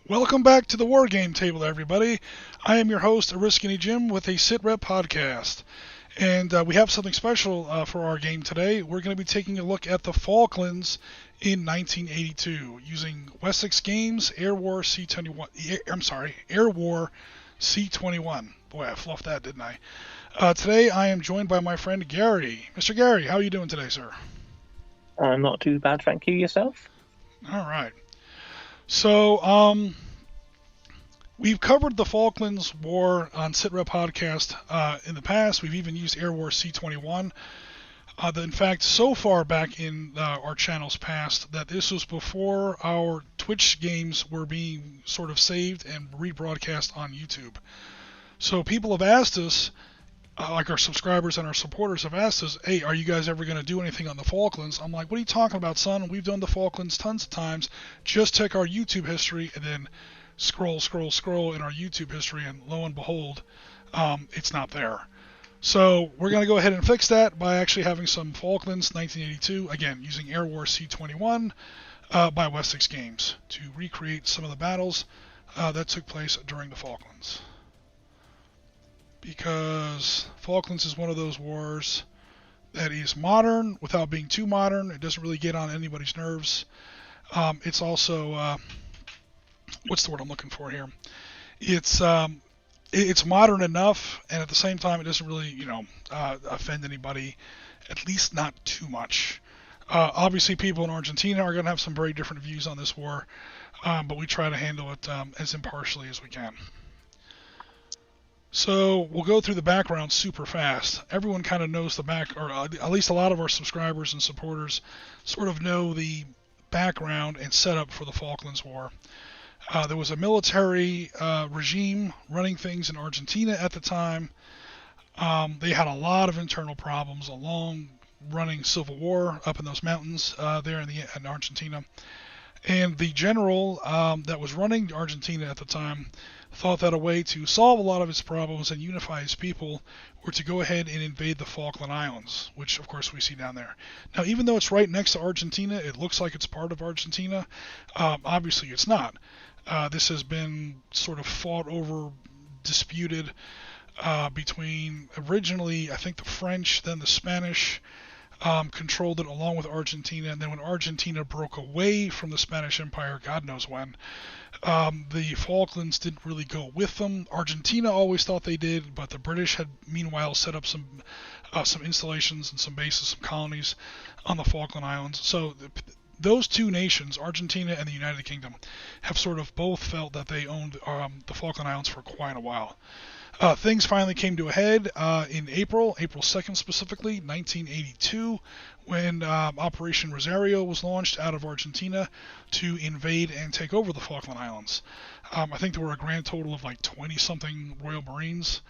Welcome back to the War Game Table, everybody. I am your host, Ariskany Jim, with a SitRep podcast. And we have something special for our game today. We're going to be taking a look at the Falklands in 1982 using Wessex Games AirWar C21. AirWar C21. Boy, I fluffed that, didn't I? Today I am joined by my friend Gary. Mr. Gary, how are you doing today, sir? Not too bad, thank you. Yourself? All right. So, we've covered the Falklands War on SitRep podcast in the past. We've even used AirWar C21. In fact, so far back in our channels past that this was before our Twitch games were being sort of saved and rebroadcast on YouTube. So people have asked us, like our subscribers and our supporters have asked us, hey, are you guys ever going to do anything on the Falklands? I'm like, what are you talking about, son? We've done the Falklands tons of times. Just check our YouTube history and then scroll in our YouTube history, and lo and behold, it's not there. So we're going to go ahead and fix that by actually having some Falklands 1982, again, using AirWar C21 by Wessex Games to recreate some of the battles that took place during the Falklands. Because Falklands is one of those wars that is modern without being too modern. It doesn't really get on anybody's nerves. It's also, what's the word I'm looking for here? It's modern enough, and at the same time, it doesn't really, offend anybody, at least not too much. Obviously, people in Argentina are going to have some very different views on this war, but we try to handle it as impartially as we can. So we'll go through the background super fast. Everyone kind of knows the back, or at least a lot of our subscribers and supporters sort of know the background and setup for the Falklands War. There was a military regime running things in Argentina at the time. They had a lot of internal problems, a long-running civil war up in those mountains there in Argentina. And the general that was running Argentina at the time thought that a way to solve a lot of its problems and unify its people were to go ahead and invade the Falkland Islands, which of course we see down there. Now, even though it's right next to Argentina, it looks like it's part of Argentina. Obviously, it's not. This has been sort of fought over, disputed between originally, I think, the French, then the Spanish. Controlled it along with Argentina, and then when Argentina broke away from the Spanish Empire, God knows when, the Falklands didn't really go with them. Argentina always thought they did, but the British had meanwhile set up some installations and some bases, some colonies on the Falkland Islands. So those two nations, Argentina and the United Kingdom, have sort of both felt that they owned the Falkland Islands for quite a while. Things finally came to a head in April 2nd specifically, 1982, when Operation Rosario was launched out of Argentina to invade and take over the Falkland Islands. I think there were a grand total of like 20-something Royal Marines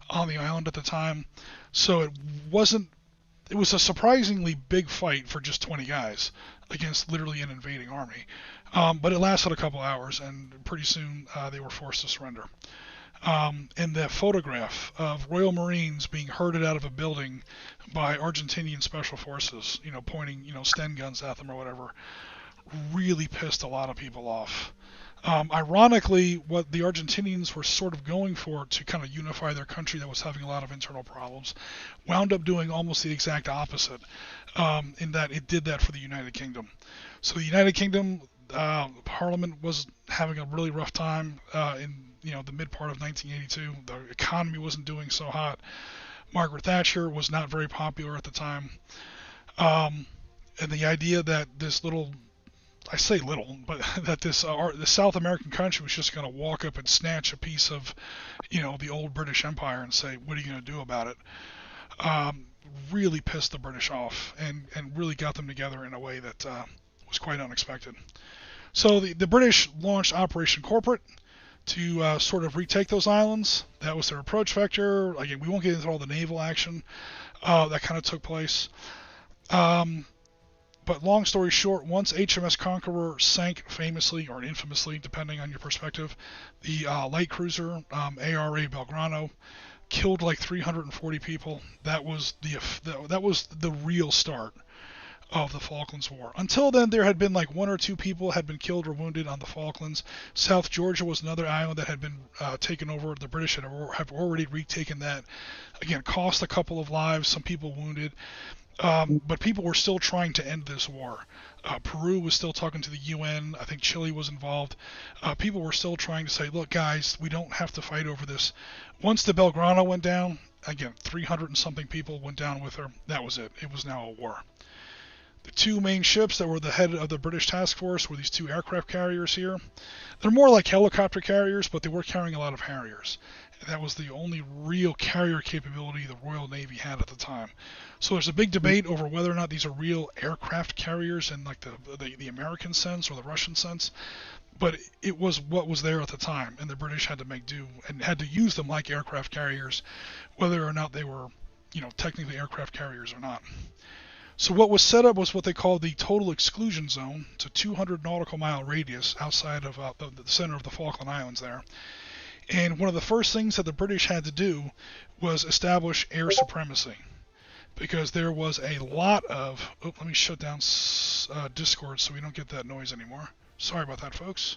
on the island at the time, so it was a surprisingly big fight for just 20 guys against literally an invading army. But it lasted a couple hours, and pretty soon they were forced to surrender. And the photograph of Royal Marines being herded out of a building by Argentinian special forces, pointing, Sten guns at them or whatever, really pissed a lot of people off. Ironically, what the Argentinians were sort of going for to kind of unify their country that was having a lot of internal problems wound up doing almost the exact opposite, in that it did that for the United Kingdom. So the United Kingdom Parliament was having a really rough time in the mid part of 1982. The economy wasn't doing so hot. Margaret Thatcher was not very popular at the time. And the idea that this little, I say little, but that this South American country was just going to walk up and snatch a piece of, the old British Empire and say, what are you going to do about it? Really pissed the British off and really got them together in a way that was quite unexpected. So the British launched Operation Corporate to sort of retake those islands. That was their approach vector. Again, we won't get into all the naval action that kind of took place. But long story short, once HMS Conqueror sank famously or infamously, depending on your perspective, the light cruiser ARA Belgrano killed like 340 people. That was the real start of the Falklands War. Until then, there had been like 1 or 2 people had been killed or wounded on the Falklands. South Georgia was another island that had been taken over. The British have already retaken that. Again, cost a couple of lives, some people wounded. But people were still trying to end this war. Peru was still talking to the UN. I think Chile was involved. People were still trying to say, look, guys, we don't have to fight over this. Once the Belgrano went down, again, 300 and something people went down with her. That was it. It was now a war. The 2 main ships that were the head of the British task force were these 2 aircraft carriers here. They're more like helicopter carriers, but they were carrying a lot of Harriers. And that was the only real carrier capability the Royal Navy had at the time. So there's a big debate over whether or not these are real aircraft carriers in like the American sense or the Russian sense. But it was what was there at the time, and the British had to make do and had to use them like aircraft carriers, whether or not they were, technically aircraft carriers or not. So what was set up was what they called the total exclusion zone. It's a 200 nautical mile radius outside of the center of the Falkland Islands there. And one of the first things that the British had to do was establish air supremacy, because there was a lot of... Oh, let me shut down Discord so we don't get that noise anymore. Sorry about that, folks.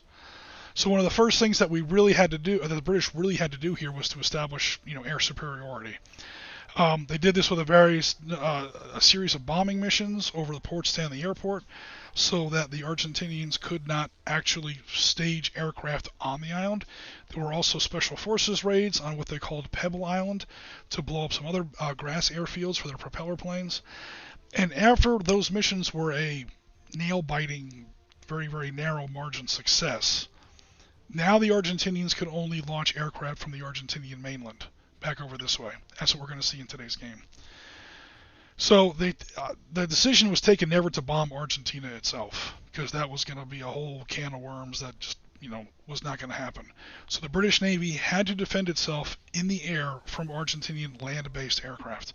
So one of the first things that we really had to do, that the British really had to do here, was to establish, air superiority. They did this with a series of bombing missions over the Port Stanley Airport, so that the Argentinians could not actually stage aircraft on the island. There were also special forces raids on what they called Pebble Island to blow up some other grass airfields for their propeller planes. And after those missions were a nail-biting, very, very narrow margin success, now the Argentinians could only launch aircraft from the Argentinian mainland back over this way. That's what we're going to see in today's game. So the decision was taken never to bomb Argentina itself, because that was going to be a whole can of worms that just, was not going to happen. So the British Navy had to defend itself in the air from Argentinian land-based aircraft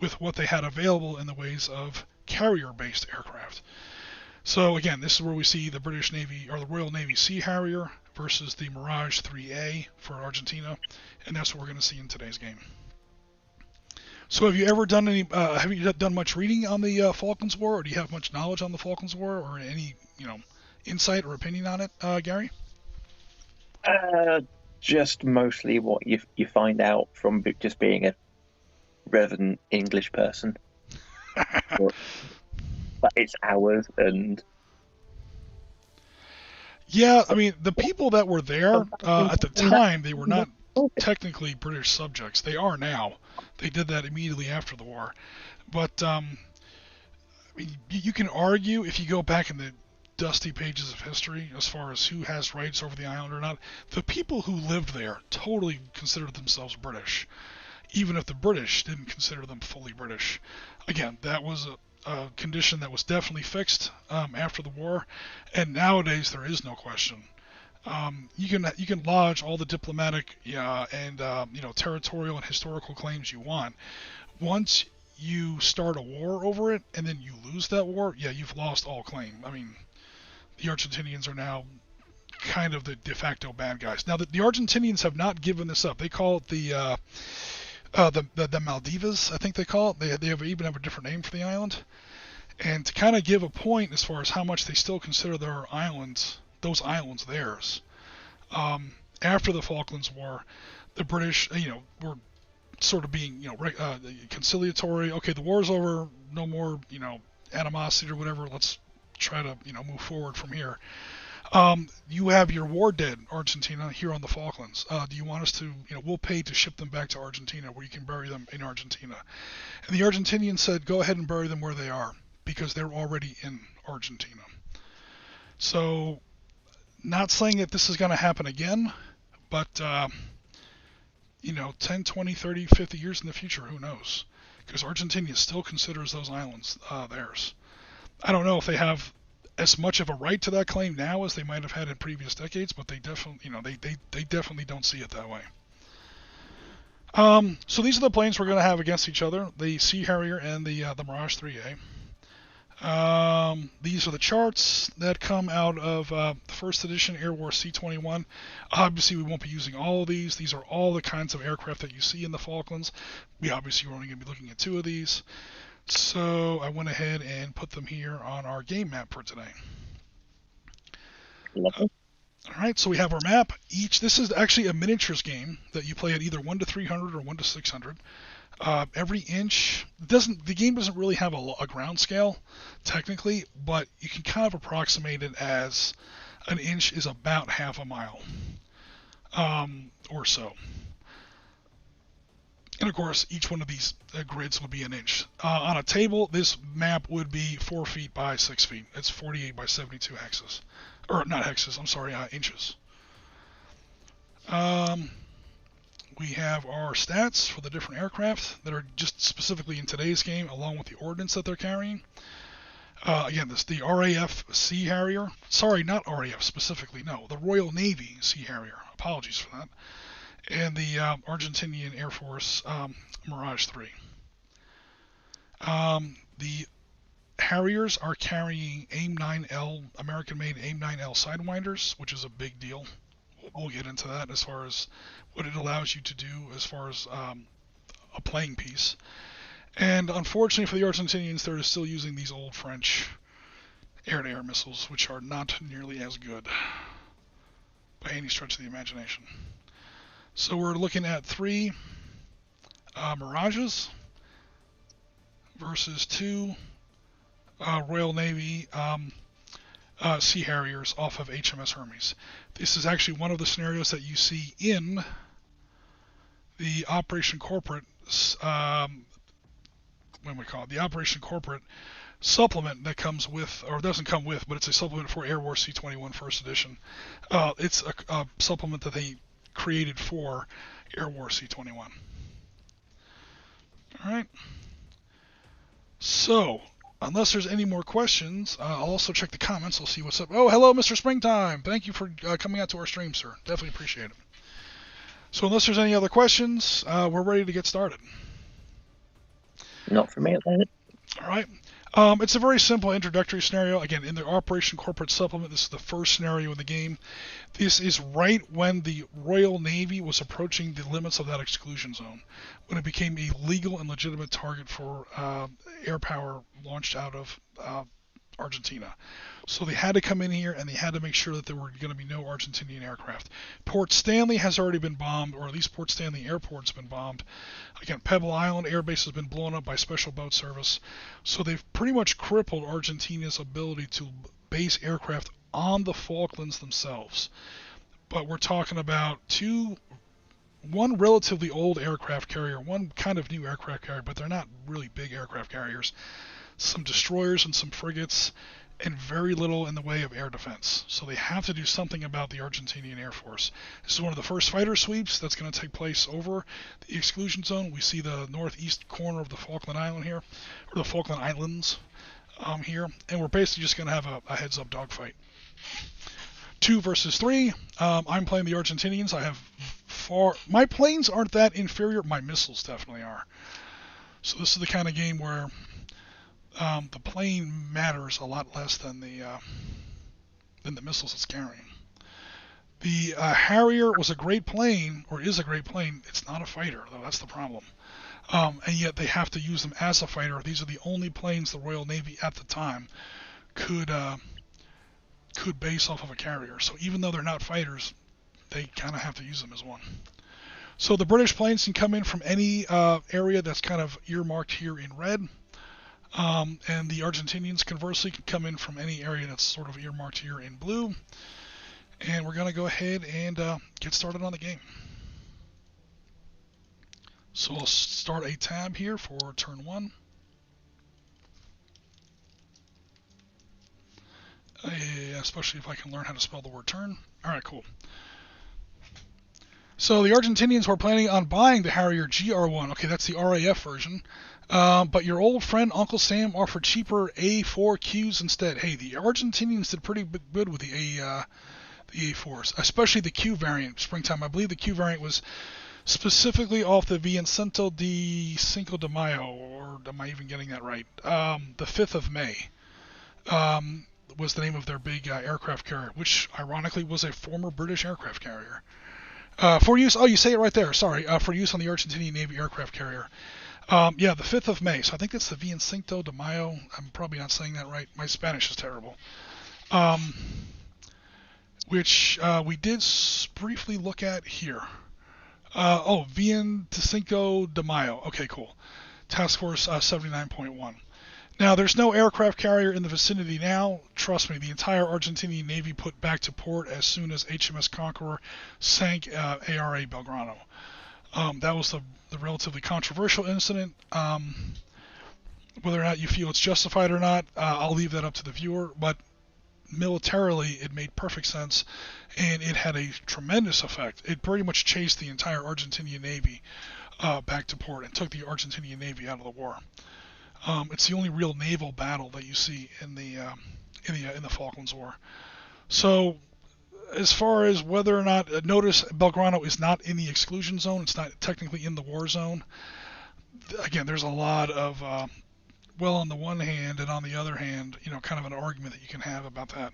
with what they had available in the ways of carrier-based aircraft. So again, this is where we see the British Navy, or the Royal Navy Sea Harrier versus the Mirage IIIEA for Argentina, and that's what we're going to see in today's game. So have you ever done have you done much reading on the Falklands War, or do you have much knowledge on the Falklands War, or any, insight or opinion on it, Gary? Just mostly what you find out from just being a resident English person. But it's hours and... Yeah, I mean, the people that were there at the time, they were not technically British subjects. They are now. They did that immediately after the war. But I mean, you can argue, if you go back in the dusty pages of history, as far as who has rights over the island or not, the people who lived there totally considered themselves British, even if the British didn't consider them fully British. Again, that was a condition that was definitely fixed after the war, and nowadays there is no question. You can lodge all the diplomatic and territorial and historical claims you want. Once you start a war over it and then you lose that war, you've lost all claim. I mean, the Argentinians are now kind of the de facto bad guys. Now, the Argentinians have not given this up. They call it the Maldivas, I think they call it. They even have a different name for the island. And to kind of give a point as far as how much they still consider those islands theirs. After the Falklands War, the British, were sort of being, conciliatory. Okay, the war's over. No more, animosity or whatever. Let's try to, move forward from here. You have your war dead, Argentina, here on the Falklands. Do you want us to, we'll pay to ship them back to Argentina where you can bury them in Argentina. And the Argentinians said, go ahead and bury them where they are, because they're already in Argentina. So, not saying that this is going to happen again, but, 10, 20, 30, 50 years in the future, who knows? Because Argentina still considers those islands theirs. I don't know if they have as much of a right to that claim now as they might have had in previous decades, but they definitely, they definitely don't see it that way. So these are the planes we're going to have against each other: the Sea Harrier and the Mirage IIIEA. These are the charts that come out of the first edition AirWar C21. Obviously, we won't be using all of these. These are all the kinds of aircraft that you see in the Falklands. We obviously are only going to be looking at 2 of these. So I went ahead and put them here on our game map for today. Lovely. All right, so we have our map. This is actually a miniatures game that you play at either 1 to 300 or 1 to 600. Every inch the game doesn't really have a ground scale technically, but you can kind of approximate it as an inch is about half a mile, or so. And of course, each one of these grids would be an inch. On a table, this map would be 4 feet by 6 feet. It's 48 by 72 hexes. Or not hexes, I'm sorry, inches. We have our stats for the different aircraft that are just specifically in today's game, along with the ordnance that they're carrying. Again, this the RAF Sea Harrier. Sorry, not RAF specifically, no. The Royal Navy Sea Harrier. Apologies for that. And the Argentinian Air Force Mirage III. The Harriers are carrying AIM-9L, American-made AIM-9L Sidewinders, which is a big deal. We'll get into that as far as what it allows you to do as far as a playing piece. And unfortunately for the Argentinians, they're still using these old French air-to-air missiles, which are not nearly as good by any stretch of the imagination. So we're looking at 3 Mirages versus 2 Royal Navy Sea Harriers off of HMS Hermes. This is actually one of the scenarios that you see in the Operation Corporate, the Operation Corporate supplement that comes with, or doesn't come with, but it's a supplement for AirWar C21 First Edition. It's a supplement that they created for AirWar C21. All right. So, unless there's any more questions, I'll also check the comments. I'll see what's up. Oh, hello, Mr. Springtime. Thank you for coming out to our stream, sir. Definitely appreciate it. So unless there's any other questions, we're ready to get started. Not for me at the moment. All right. It's a very simple introductory scenario. Again, in the Operation Corporate Supplement, this is the first scenario in the game. This is right when the Royal Navy was approaching the limits of that exclusion zone, when it became a legal and legitimate target for air power launched out of Argentina. So they had to come in here and they had to make sure that there were going to be no Argentinian aircraft. Port Stanley has already been bombed, or at least Port Stanley Airport's been bombed. Again, Pebble Island Air Base has been blown up by special boat service. So they've pretty much crippled Argentina's ability to base aircraft on the Falklands themselves. But we're talking about one relatively old aircraft carrier, one kind of new aircraft carrier, but they're not really big aircraft carriers. Some destroyers and some frigates, and very little in the way of air defense. So they have to do something about the Argentinian Air Force. This is one of the first fighter sweeps that's going to take place over the exclusion zone. We see the northeast corner of the Falkland Island here, or the Falkland Islands here, and we're basically just going to have a heads-up dogfight. 2 versus 3. I'm playing the Argentinians. My planes aren't that inferior. My missiles definitely are. So this is the kind of game where the plane matters a lot less than the missiles it's carrying. The Harrier was a great plane, or is a great plane. It's not a fighter, though. That's the problem. And yet they have to use them as a fighter. These are the only planes the Royal Navy at the time could base off of a carrier. So even though they're not fighters, they kind of have to use them as one. So the British planes can come in from any area that's kind of earmarked here in red. And the Argentinians, conversely, can come in from any area that's sort of earmarked here in blue. And we're going to go ahead and get started on the game. So I'll start a tab here for turn 1. Especially if I can learn how to spell the word turn. Alright, cool. So the Argentinians were planning on buying the Harrier GR1. Okay, that's the RAF version. But your old friend Uncle Sam offered cheaper A4Qs instead. Hey, the Argentinians did pretty good with the A4s, especially the Q variant, Springtime. I believe the Q variant was specifically off the Vicente de Cinco de Mayo, or am I even getting that right? The 5th of May was the name of their big aircraft carrier, which ironically was a former British aircraft carrier. For use, oh, you say it right there, sorry, for use on the Argentinian Navy aircraft carrier. Yeah, the 5th of May. So I think that's the Cinco de Mayo. I'm probably not saying that right. My Spanish is terrible. Which we did briefly look at here. Cinco de Mayo. Okay, cool. Task Force 79.1. Now, there's no aircraft carrier in the vicinity now. Trust me, the entire Argentinian Navy put back to port as soon as HMS Conqueror sank ARA Belgrano. That was the relatively controversial incident. Whether or not you feel it's justified or not, I'll leave that up to the viewer. But militarily, it made perfect sense, and it had a tremendous effect. It pretty much chased the entire Argentinian Navy back to port and took the Argentinian Navy out of the war. It's the only real naval battle that you see in the Falklands War. So, as far as whether or not, notice Belgrano is not in the exclusion zone. It's not technically in the war zone. Again, there's a lot of on the one hand and on the other hand, kind of an argument that you can have about that.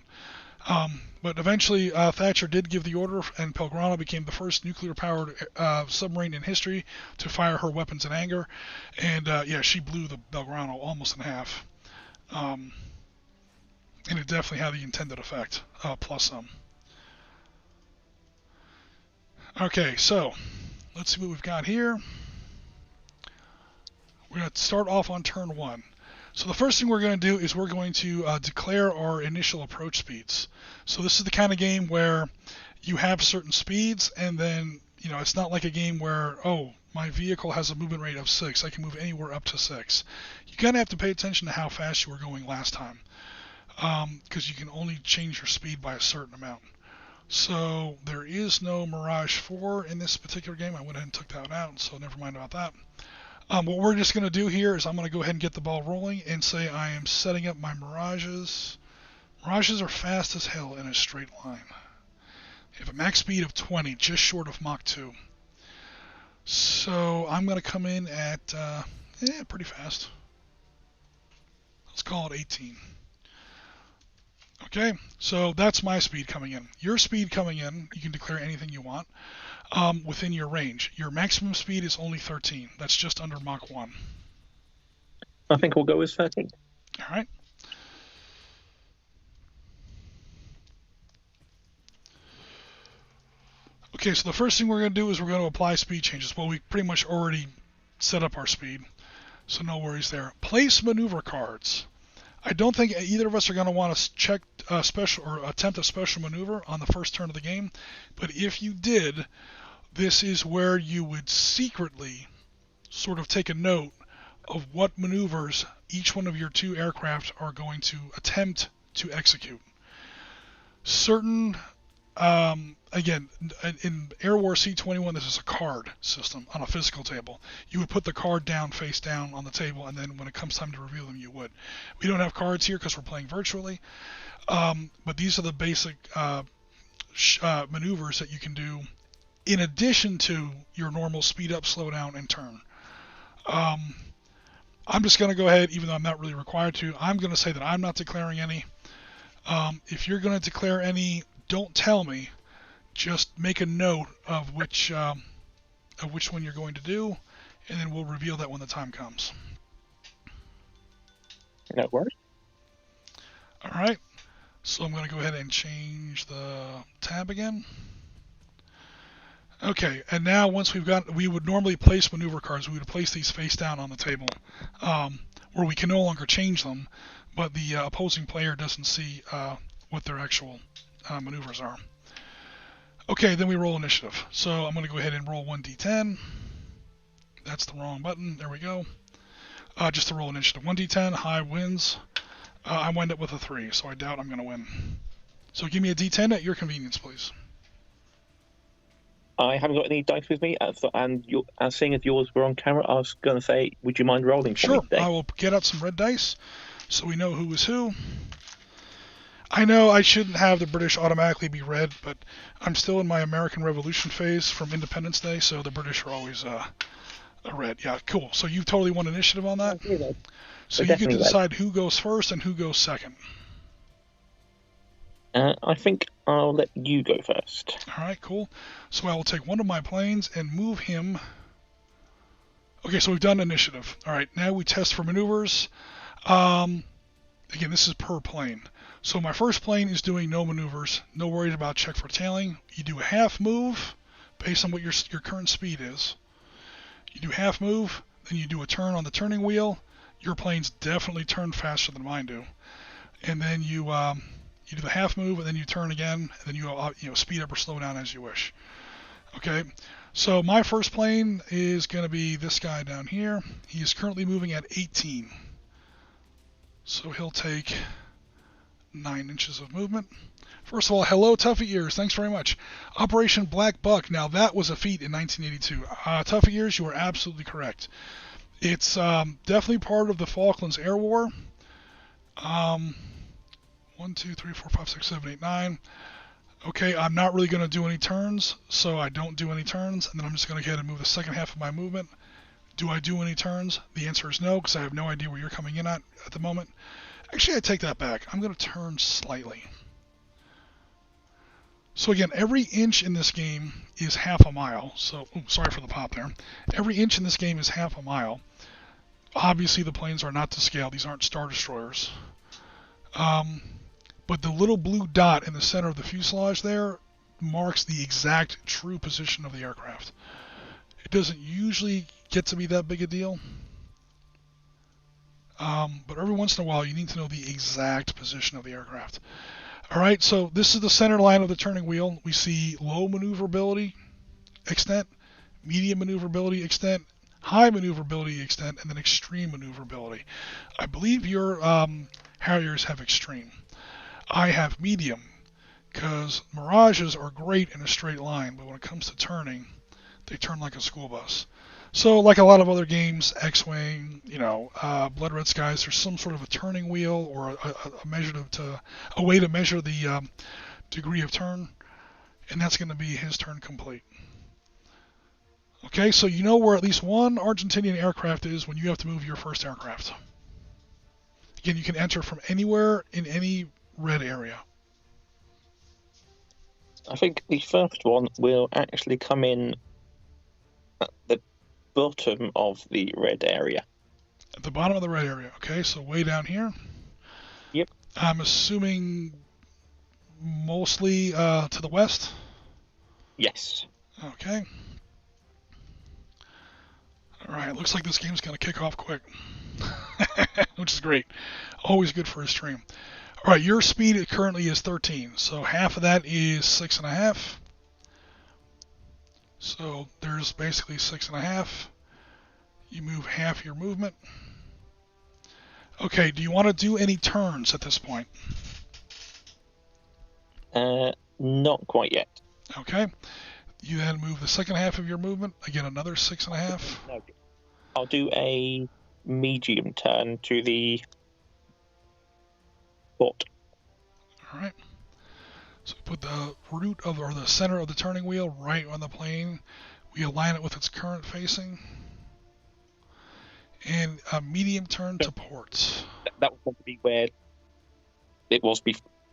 But eventually, Thatcher did give the order, and Belgrano became the first nuclear-powered submarine in history to fire her weapons in anger. And she blew the Belgrano almost in half. And it definitely had the intended effect, plus some. Okay, so let's see what we've got here. We're going to start off on turn 1. So the first thing we're going to do is we're going to declare our initial approach speeds. So this is the kind of game where you have certain speeds, and then, it's not like a game where, my vehicle has a movement rate of 6. I can move anywhere up to 6. You kind of have to pay attention to how fast you were going last time, because you can only change your speed by a certain amount. So there is no Mirage 4 in this particular game. I went ahead and took that out, so never mind about that. What we're just going to do here is I'm going to go ahead and get the ball rolling and say I am setting up my Mirages. Mirages are fast as hell in a straight line. They have a max speed of 20, just short of Mach 2. So I'm going to come in at, pretty fast. Let's call it 18. Okay, so that's my speed coming in. Your speed coming in, you can declare anything you want. Within your range. Your maximum speed is only 13. That's just under Mach 1. I think we'll go with 13. All right. Okay, so the first thing we're going to do is we're going to apply speed changes. Well, we pretty much already set up our speed, so no worries there. Place maneuver cards. I don't think either of us are going to want to check special or attempt a special maneuver on the first turn of the game, but if you did, this is where you would secretly sort of take a note of what maneuvers each one of your 2 aircraft are going to attempt to execute. Certain, again, in AirWar C21, this is a card system on a physical table. You would put the card down, face down on the table, and then when it comes time to reveal them, you would. We don't have cards here because we're playing virtually, but these are the basic maneuvers that you can do in addition to your normal speed up, slow down, and turn. I'm just going to go ahead, even though I'm not really required to, I'm going to say that I'm not declaring any. If you're going to declare any, don't tell me. Just make a note of which one you're going to do, and then we'll reveal that when the time comes. That works. All right. So I'm going to go ahead and change the tab again. Okay, and now once we would normally place maneuver cards. We would place these face down on the table, where we can no longer change them, but the opposing player doesn't see what their actual maneuvers are. Okay, then we roll initiative. So I'm going to go ahead and roll 1d10. That's the wrong button. There we go. Just to roll initiative. 1d10, high wins. I wind up with a 3, so I doubt I'm going to win. So give me a d10 at your convenience, please. I haven't got any dice with me, and seeing as yours were on camera, I was going to say, would you mind rolling for me today? Sure, I will get out some red dice so we know who is who. I know I shouldn't have the British automatically be red, but I'm still in my American Revolution phase from Independence Day, so the British are always a red. Yeah, cool. So you totally won initiative on that? So you get to decide who goes first and who goes second. I think I'll let you go first. All right, cool. So I will take one of my planes and move him. Okay, so we've done initiative. All right, now we test for maneuvers. Again, this is per plane. So my first plane is doing no maneuvers, no worries about check for tailing. You do a half move based on what your current speed is. You do half move, then you do a turn on the turning wheel. Your planes definitely turn faster than mine do. And then you do the half move, and then you turn again, and then you speed up or slow down as you wish. Okay, so my first plane is going to be this guy down here. He is currently moving at 18. So he'll take 9 inches of movement. First of all, hello, Tuffy Ears. Thanks very much. Operation Black Buck. Now, that was a feat in 1982. Tuffy Ears, you are absolutely correct. It's definitely part of the Falklands Air War. 1, 2, 3, 4, 5, 6, 7, 8, 9. Okay, I'm not really going to do any turns, so I don't do any turns, and then I'm just going to go ahead and move the second half of my movement. Do I do any turns? The answer is no, because I have no idea where you're coming in at the moment. Actually, I take that back. I'm going to turn slightly. So again, every inch in this game is half a mile. So, sorry for the pop there. Every inch in this game is half a mile. Obviously, the planes are not to scale. These aren't Star Destroyers. But the little blue dot in the center of the fuselage there marks the exact true position of the aircraft. It doesn't usually get to be that big a deal. But every once in a while, you need to know the exact position of the aircraft. All right, so this is the center line of the turning wheel. We see low maneuverability extent, medium maneuverability extent, high maneuverability extent, and then extreme maneuverability. I believe your Harriers have extreme. I have medium, because Mirages are great in a straight line, but when it comes to turning, they turn like a school bus. So, like a lot of other games, X-Wing, Blood Red Skies, there's some sort of a turning wheel or a way to measure the degree of turn, and that's going to be his turn complete. Okay, so you know where at least one Argentinian aircraft is when you have to move your first aircraft. Again, you can enter from anywhere in any red area. I think the first one will actually come in at the bottom of the red area. At the bottom of the red area. Okay, so way down here. Yep. I'm assuming mostly to the west? Yes. Okay. Alright, looks like this game's going to kick off quick. Which is great. Always good for a stream. Alright, your speed currently is 13, so half of that is 6.5. So there's basically 6.5. You move half your movement. Okay, do you want to do any turns at this point? Not quite yet. Okay. You then move the second half of your movement. Again, another 6.5. No, I'll do a medium turn to the port. All right. So we put the root of, or the center of the turning wheel right on the plane. We align it with its current facing. And a medium turn to port. That would probably be where it was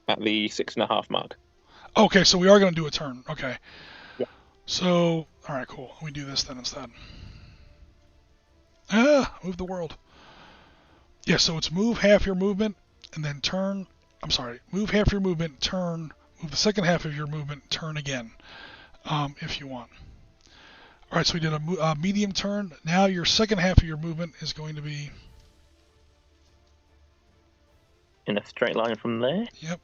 at the 6.5 mark. Okay, so we are going to do a turn. Okay. Yeah. So, all right, cool. We do this then instead. Move the world. Yeah, so it's move half your movement and then turn. I'm sorry, move half your movement, turn, move the second half of your movement, turn again, if you want. All right, so we did a medium turn. Now your second half of your movement is going to be in a straight line from there. Yep.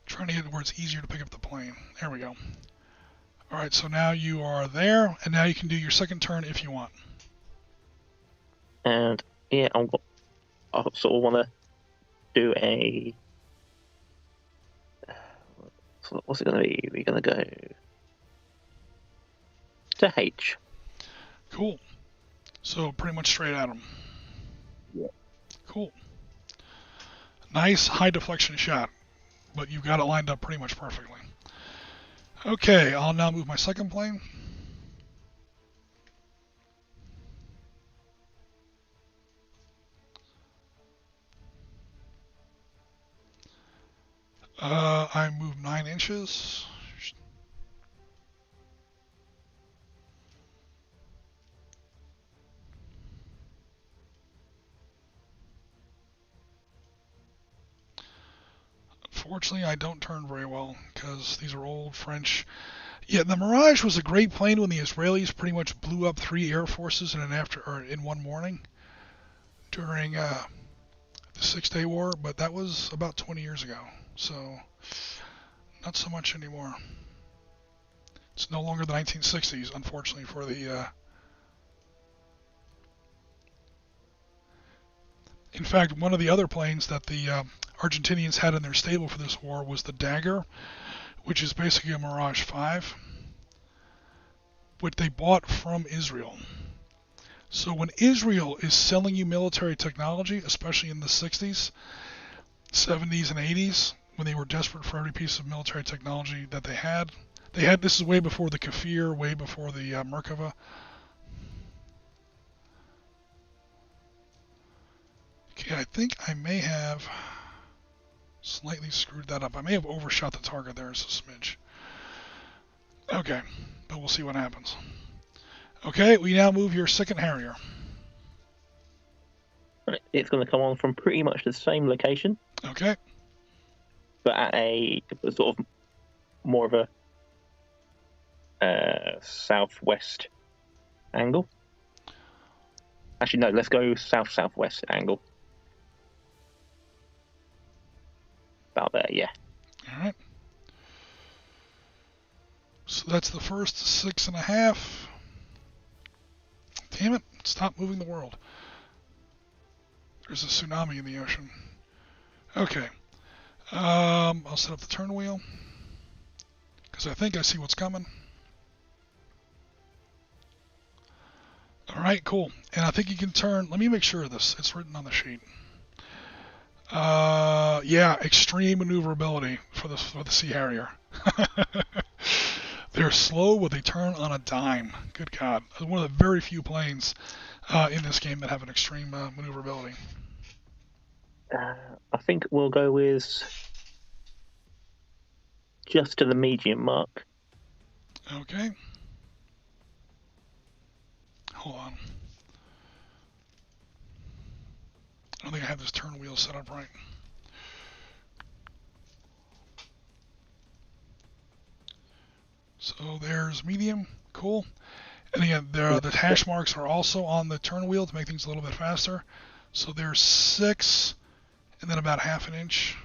Trying to get where it's easier to pick up the plane. There we go. All right, so now you are there, and now you can do your second turn if you want. And yeah, I sort of want to do a. So what's it going to be? We're going to go to H. Cool. So pretty much straight at them. Yeah. Cool. Nice high deflection shot, but you've got it lined up pretty much perfectly. Okay, I'll now move my second plane. I move 9 inches. Unfortunately, I don't turn very well because these are old French. Yeah, the Mirage was a great plane when the Israelis pretty much blew up 3 air forces in one morning during the 6-Day War, but that was about 20 years ago, so not so much anymore. It's no longer the 1960s, unfortunately, for the. In fact, one of the other planes that the Argentinians had in their stable for this war was the Dagger, which is basically a Mirage 5, which they bought from Israel. So when Israel is selling you military technology, especially in the 60s, 70s, and 80s, when they were desperate for every piece of military technology that they had, this is way before the Kafir, way before the Merkava. Okay, I think I may have slightly screwed that up. I may have overshot the target there as a smidge. Okay, but we'll see what happens. Okay, we now move your second Harrier. Right, it's going to come on from pretty much the same location. Okay. But at a sort of more of a southwest angle. Actually, no, let's go south-southwest angle. About there, yeah. All right. So that's the first 6.5. Damn it, stop moving the world. There's a tsunami in the ocean. Okay. I'll set up the turn wheel, because I think I see what's coming. Alright, cool. And I think you can turn, let me make sure of this. It's written on the sheet. Yeah, extreme maneuverability for the Sea Harrier. They're slow, but they turn on a dime. Good God. One of the very few planes in this game that have an extreme maneuverability. I think we'll go with just to the medium mark. Okay. Hold on. I don't think I have this turn wheel set up right. So there's medium. Cool. And again, the hash marks are also on the turn wheel to make things a little bit faster. So there's 6 and then about half an inch.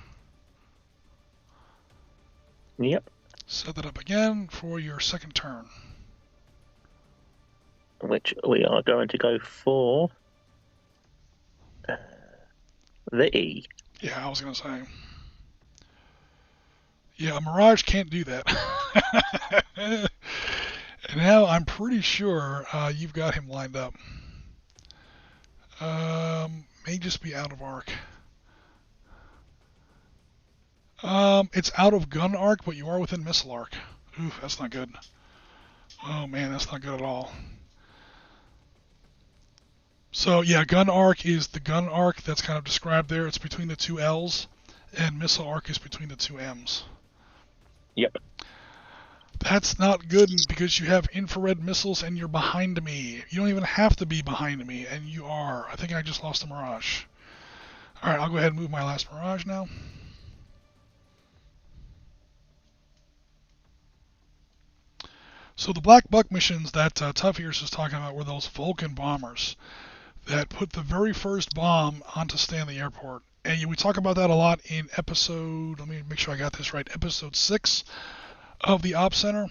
Yep. Set that up again for your second turn. Which we are going to go for the E. Yeah, I was going to say. Yeah, a Mirage can't do that. And now I'm pretty sure you've got him lined up. May just be out of arc. It's out of gun arc, but you are within missile arc. Oof, that's not good. Oh man, that's not good at all. So yeah, gun arc is the gun arc that's kind of described there. It's between the 2 L's, and missile arc is between the 2 M's. Yep. That's not good because you have infrared missiles and you're behind me. You don't even have to be behind me, and you are. I think I just lost a Mirage. Alright, I'll go ahead and move my last Mirage now. So the Black Buck missions that Tough Ears is talking about were those Vulcan bombers that put the very first bomb onto Stanley Airport. And we talk about that a lot in episode, let me make sure I got this right, episode 6 of the Op Center.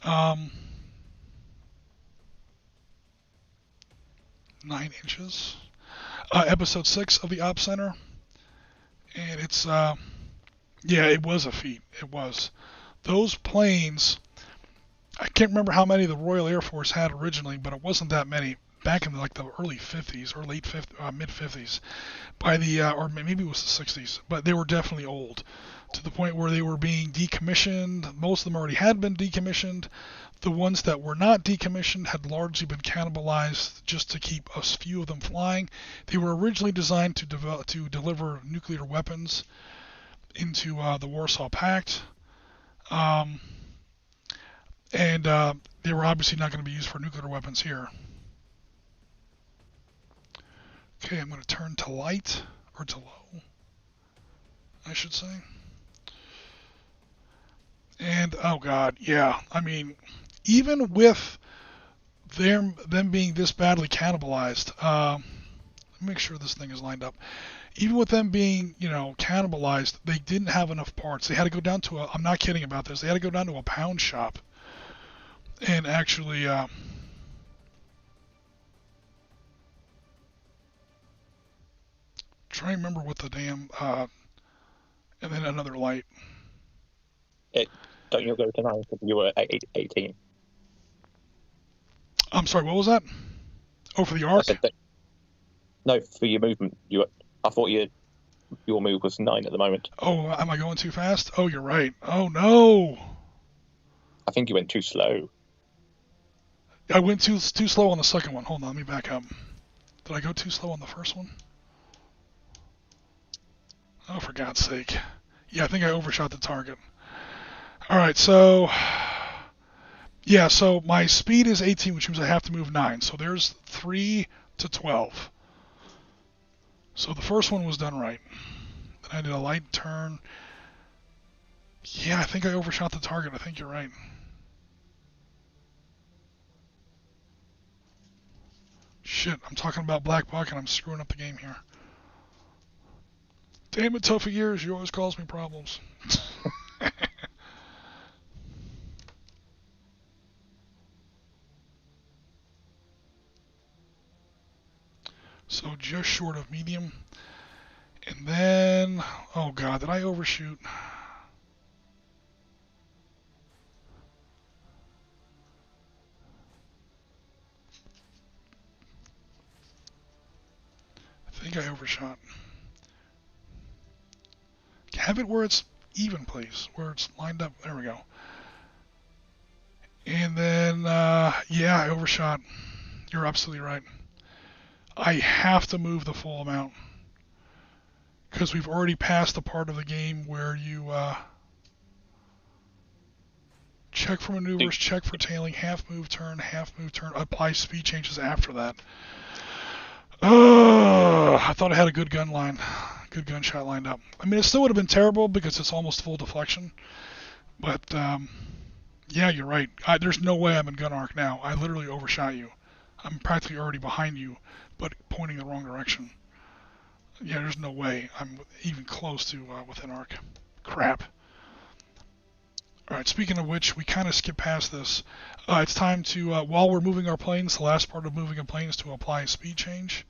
9 inches. Episode 6 of the Op Center. And it's, yeah, it was a feat. It was. Those planes, I can't remember how many the Royal Air Force had originally, but it wasn't that many. Back in like the early 50s or late mid 50s, by the or maybe it was the 60s, but they were definitely old to the point where they were being decommissioned. Most of them already had been decommissioned. The ones that were not decommissioned had largely been cannibalized just to keep a few of them flying. They were originally designed to deliver nuclear weapons into the Warsaw Pact, and they were obviously not going to be used for nuclear weapons here. Okay, I'm going to turn to light, or to low, I should say. And oh god, yeah. I mean, even with them being this badly cannibalized, let me make sure this thing is lined up. Even with them being, cannibalized, they didn't have enough parts. They had to go down to I'm not kidding about this. They had to go down to a pound shop and actually try and remember what the damn and then another light. Don't you go to 9 because you were at 18? I'm sorry, what was that? Oh, for the arc? No, for your movement. I thought your move was 9 at the moment. Oh, am I going too fast? Oh, you're right. Oh no. I think you went too slow. I went too slow on the second one. Hold on, let me back up. Did I go too slow on the first one? Oh, for God's sake. Yeah, I think I overshot the target. Alright, so... Yeah, so my speed is 18, which means I have to move 9. So there's 3 to 12. So the first one was done right. Then I did a light turn. Yeah, I think I overshot the target. I think you're right. Shit, I'm talking about Black Buck and I'm screwing up the game here. Damn it, Tough Years, you always cause me problems. So just short of medium. And then, oh god, did I overshoot? I think I overshot. Have it where it's even, please. Where it's lined up. There we go. And then, yeah, I overshot. You're absolutely right. I have to move the full amount. Because we've already passed the part of the game where you check for maneuvers, check for tailing, half move turn, apply speed changes after that. I thought I had a good gunshot lined up. I mean, it still would have been terrible because it's almost full deflection. But, yeah, you're right. There's no way I'm in gun arc now. I literally overshot you. I'm practically already behind you, but pointing the wrong direction. Yeah, there's no way I'm even close to within arc. Crap. Alright, speaking of which, we kind of skipped past this. It's time to, while we're moving our planes, the last part of moving a plane is to apply a speed change.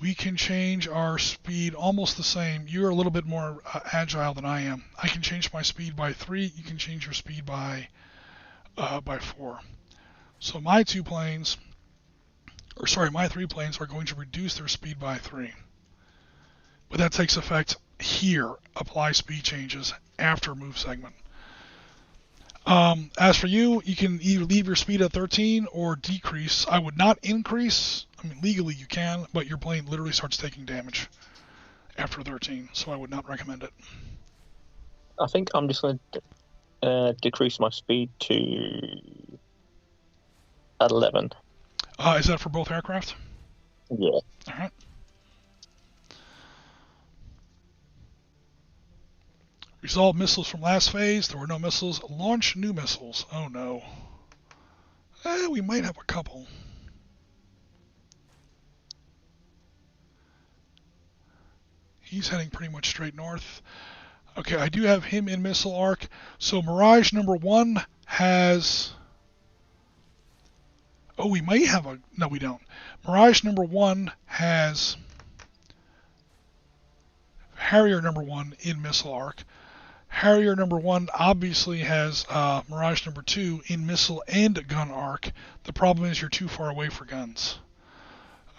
We can change our speed almost the same. You're a little bit more agile than I am. I can change my speed by 3. You can change your speed by 4. So my 3 planes are going to reduce their speed by 3. But that takes effect here. Apply speed changes after move segment. As for you, you can either leave your speed at 13 or decrease. I would not increase. I mean, legally you can, but your plane literally starts taking damage after 13, so I would not recommend it. I think I'm just going to decrease my speed to 11. Is that for both aircraft? Yeah. All right. Resolve missiles from last phase. There were no missiles. Launch new missiles. Oh no. We might have a couple. He's heading pretty much straight north. Okay, I do have him in missile arc. So Mirage number 1 has... Oh, we might have a... No, we don't. Mirage number 1 has Harrier number 1 in missile arc. Harrier number 1 obviously has Mirage number 2 in missile and gun arc. The problem is you're too far away for guns.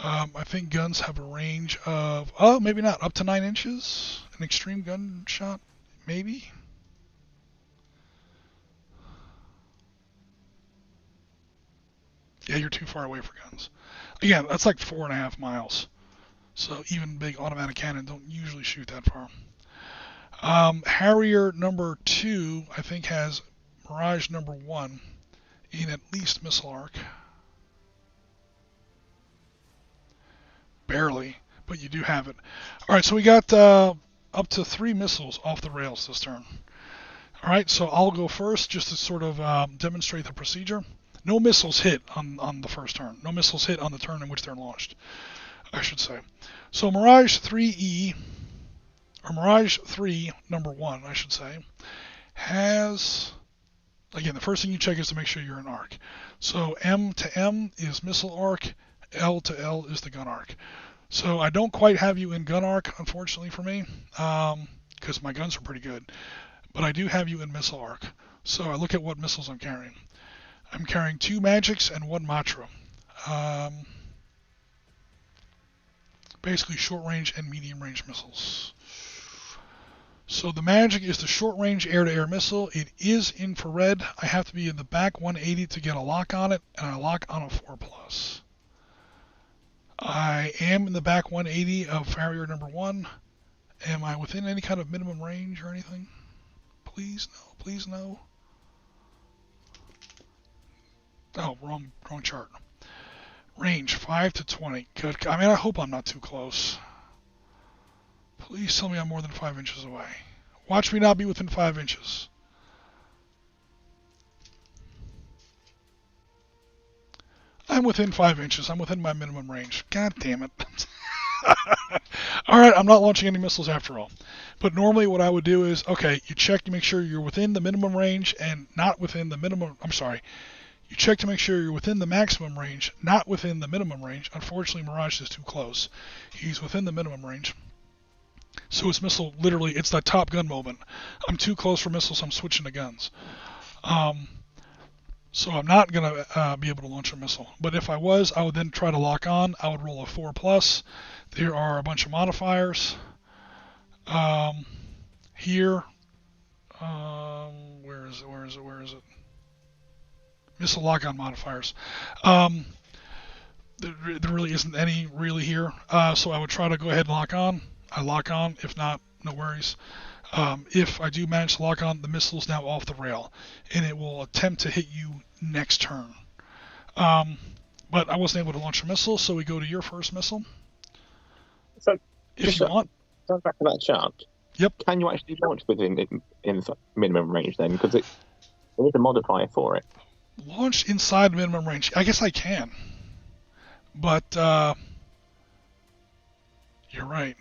I think guns have a range of, maybe not, up to 9 inches. An extreme gunshot, maybe. Yeah, you're too far away for guns. Again, that's like 4.5 miles. So even big automatic cannon don't usually shoot that far. Harrier number 2, I think, has Mirage number 1 in at least missile arc. Barely, but you do have it. Alright, so we got up to 3 missiles off the rails this turn. All right, so I'll go first just to sort of demonstrate the procedure. No missiles hit on the first turn. No missiles hit on the turn in which they're launched, I should say. So Mirage 3E, or Mirage 3 number 1, I should say, has, again, the first thing you check is to make sure you're in arc. So M to M is missile arc, L to L is the gun arc. So I don't quite have you in gun arc, unfortunately for me, because my guns are pretty good. But I do have you in missile arc. So I look at what missiles I'm carrying. I'm carrying 2 Magics and 1 Matra. Basically short range and medium range missiles. So the Magic is the short range air-to-air missile. It is infrared. I have to be in the back 180 to get a lock on it, and I lock on a 4+. I am in the back 180 of Harrier number 1. Am I within any kind of minimum range or anything? Please no, please no. Oh, wrong chart. Range 5 to 20. Good. I mean, I hope I'm not too close. Please tell me I'm more than 5 inches away. Watch me not be within 5 inches. I'm within 5 inches. I'm within my minimum range. God damn it. Alright, I'm not launching any missiles after all. But normally what I would do is, okay, you check to make sure you're within the minimum range and not within the minimum, I'm sorry. You check to make sure you're within the maximum range, not within the minimum range. Unfortunately, Mirage is too close. He's within the minimum range. So his missile, literally, it's that Top Gun moment. I'm too close for missiles, I'm switching to guns. So I'm not going to be able to launch a missile. But if I was, I would then try to lock on. I would roll a 4+. There are a bunch of modifiers. Here. Where is it? Missile lock-on modifiers. There really isn't any really here. So I would try to go ahead and lock on. I lock on. If not, no worries. If I do manage to lock on, the missile is now off the rail, and it will attempt to hit you next turn. But I wasn't able to launch a missile, so we go to your first missile. So, if you want. Going back to that chart. Yep. Can you actually launch within in minimum range then? Because there is a modifier for it. Launch inside minimum range. I guess I can. But you're right.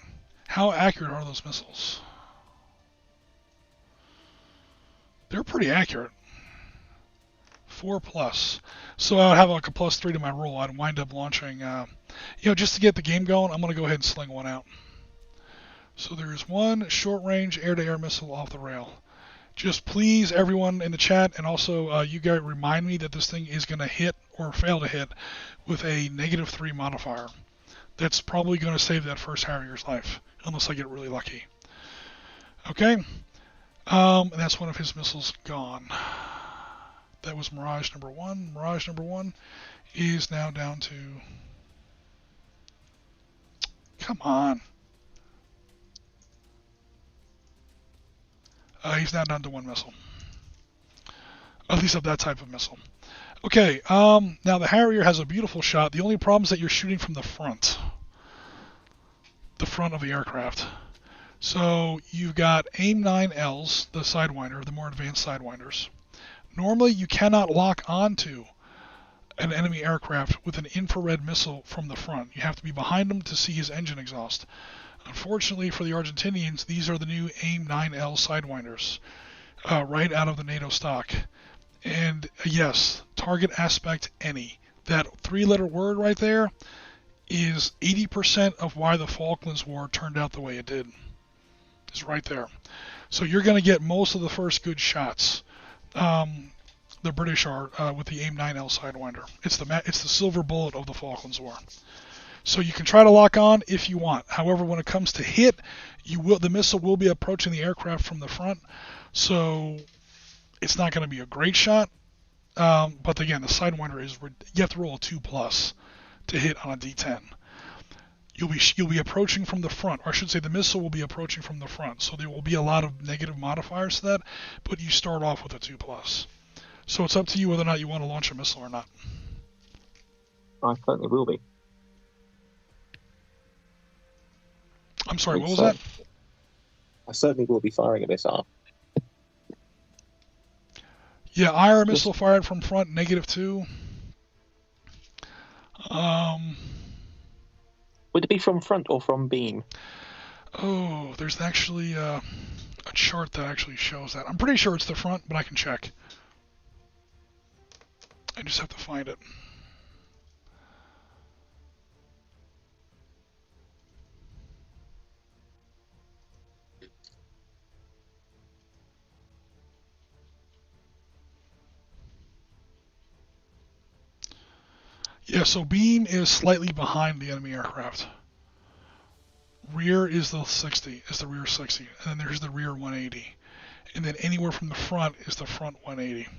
How accurate are those missiles? They're pretty accurate. 4+. So I would have like a +3 to my roll. I'd wind up launching, just to get the game going, I'm going to go ahead and sling one out. So there's one short-range air-to-air missile off the rail. Just please, everyone in the chat, and also you guys remind me that this thing is going to hit or fail to hit with a -3 modifier. That's probably going to save that first Harrier's life, unless I get really lucky. Okay, and that's one of his missiles gone. That was Mirage number 1. Mirage number 1 is now down to... Come on. He's now down to 1 missile. At least of that type of missile. Okay, now the Harrier has a beautiful shot. The only problem is that you're shooting from the front. The front of the aircraft. So you've got AIM-9Ls, the Sidewinder, the more advanced Sidewinders. Normally you cannot lock onto an enemy aircraft with an infrared missile from the front. You have to be behind him to see his engine exhaust. Unfortunately for the Argentinians, these are the new AIM-9L Sidewinders, right out of the NATO stock. And yes, target aspect any. That 3-letter word right there is 80% of why the Falklands War turned out the way it did. It's right there. So you're going to get most of the first good shots. The British are with the AIM-9L Sidewinder. It's the silver bullet of the Falklands War. So you can try to lock on if you want. However, when it comes to hit, the missile will be approaching the aircraft from the front. So it's not going to be a great shot. But again, the Sidewinder you have to roll a 2+ to hit on a D10. You'll be approaching from the front, or I should say the missile will be approaching from the front. So there will be a lot of negative modifiers to that, but you start off with a 2+. So it's up to you whether or not you want to launch a missile or not. I certainly will be. I'm sorry, what was that? I certainly will be firing at this arm. Yeah, IR missile fired from front, -2. Would it be from front or from beam? Oh, there's actually a chart that actually shows that. I'm pretty sure it's the front, but I can check. I just have to find it. Yeah, so beam is slightly behind the enemy aircraft. Rear is the 60, is the rear 60, and then there's the rear 180. And then anywhere from the front is the front 180.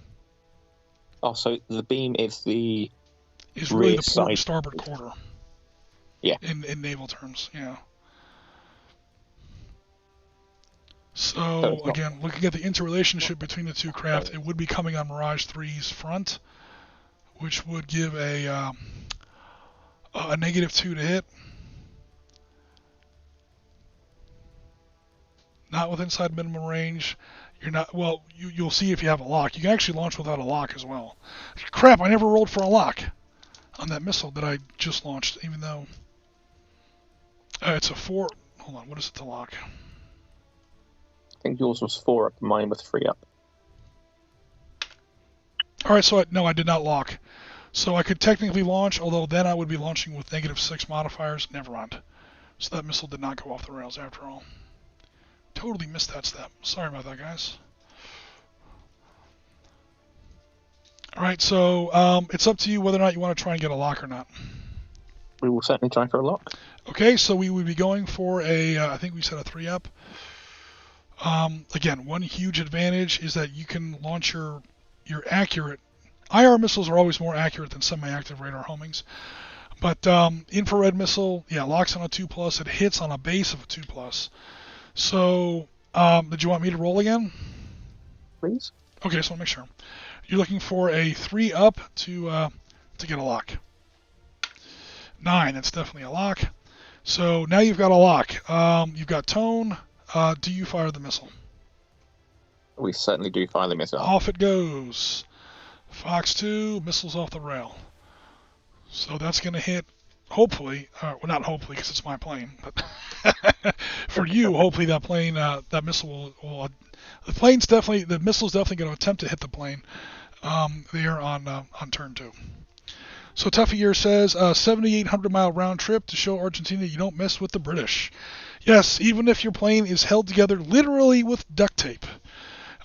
Oh, so the beam is the Is really rear the port and side. starboard quarter. Yeah. In naval terms, yeah. So again, looking at the interrelationship between the two craft, it would be coming on Mirage 3's front, which would give a -2 to hit. Not with inside minimum range. You're not, well, you'll see if you have a lock. You can actually launch without a lock as well. Crap, I never rolled for a lock on that missile that I just launched, even though it's a 4. Hold on, what is it to lock? I think yours was 4 up, mine was 3 up. Alright, so no, I did not lock. So I could technically launch, although then I would be launching with -6 modifiers. Never mind. So that missile did not go off the rails after all. Totally missed that step. Sorry about that, guys. Alright, so it's up to you whether or not you want to try and get a lock or not. We will certainly try for a lock. Okay, so we would be going for I think we said a 3 up. Again, one huge advantage is that you can launch your accurate. IR missiles are always more accurate than semi-active radar homings. But infrared missile, yeah, locks on a 2+. It hits on a base of a 2+. So, did you want me to roll again? Please. Okay, just want to make sure. You're looking for a 3 up to get a lock. 9, that's definitely a lock. So now you've got a lock. You've got tone. Do you fire the missile? We certainly do fire the missile. Off it goes. Fox 2, missiles off the rail. So that's going to hit, hopefully, well, not hopefully because it's my plane, but for you, hopefully that plane, that missile will the missile's definitely going to attempt to hit the plane there on turn 2. So Tuffy Year says, 7,800-mile round trip to show Argentina you don't mess with the British. Yes, even if your plane is held together literally with duct tape.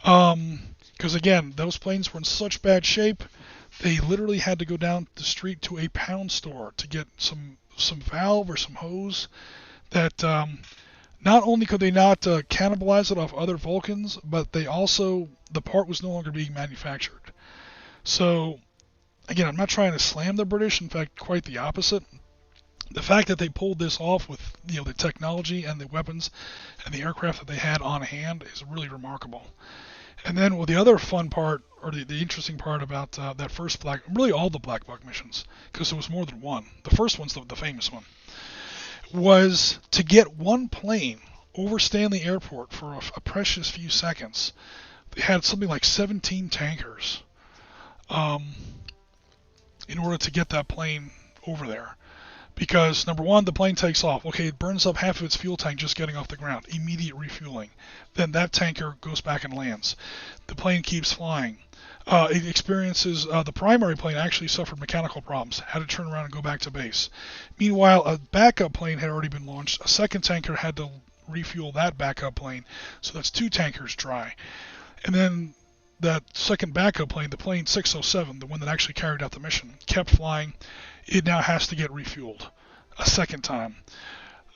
Because again, those planes were in such bad shape, they literally had to go down the street to a pound store to get some valve or some hose that not only could they not cannibalize it off other Vulcans, but they also, the part was no longer being manufactured. So, again, I'm not trying to slam the British, in fact, quite the opposite. The fact that they pulled this off with the technology and the weapons and the aircraft that they had on hand is really remarkable. And then, well, the other fun part, or the interesting part about that first really all the Black Buck missions, because there was more than one. The first one's the famous one, was to get one plane over Stanley Airport for a precious few seconds. They had something like 17 tankers in order to get that plane over there. Because, number one, the plane takes off. Okay, it burns up half of its fuel tank just getting off the ground. Immediate refueling. Then that tanker goes back and lands. The plane keeps flying. It experiences, the primary plane actually suffered mechanical problems. Had to turn around and go back to base. Meanwhile, a backup plane had already been launched. A second tanker had to refuel that backup plane. So that's 2 tankers dry. And then that second backup plane, the plane 607, the one that actually carried out the mission, kept flying. It now has to get refueled a second time.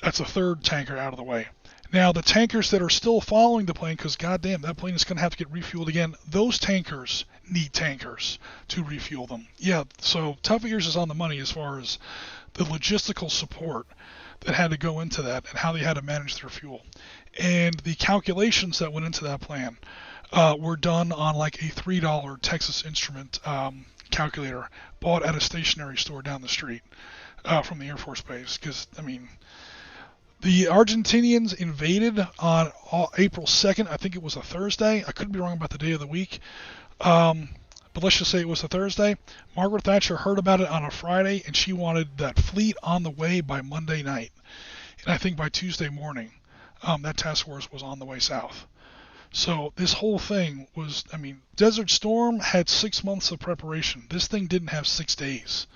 That's a 3rd tanker out of the way. Now, the tankers that are still following the plane, because goddamn, that plane is going to have to get refueled again, those tankers need tankers to refuel them. Yeah, so Tough Ears is on the money as far as the logistical support that had to go into that and how they had to manage their fuel. And the calculations that went into that plan were done on like a $3 Texas Instrument calculator bought at a stationery store down the street from the Air Force Base. Because, I mean, the Argentinians invaded on April 2nd. I think it was a Thursday. I could be wrong about the day of the week. But let's just say it was a Thursday. Margaret Thatcher heard about it on a Friday, and she wanted that fleet on the way by Monday night. And I think by Tuesday morning, that task force was on the way south. So this whole thing was, I mean, Desert Storm had 6 months of preparation. This thing didn't have 6 days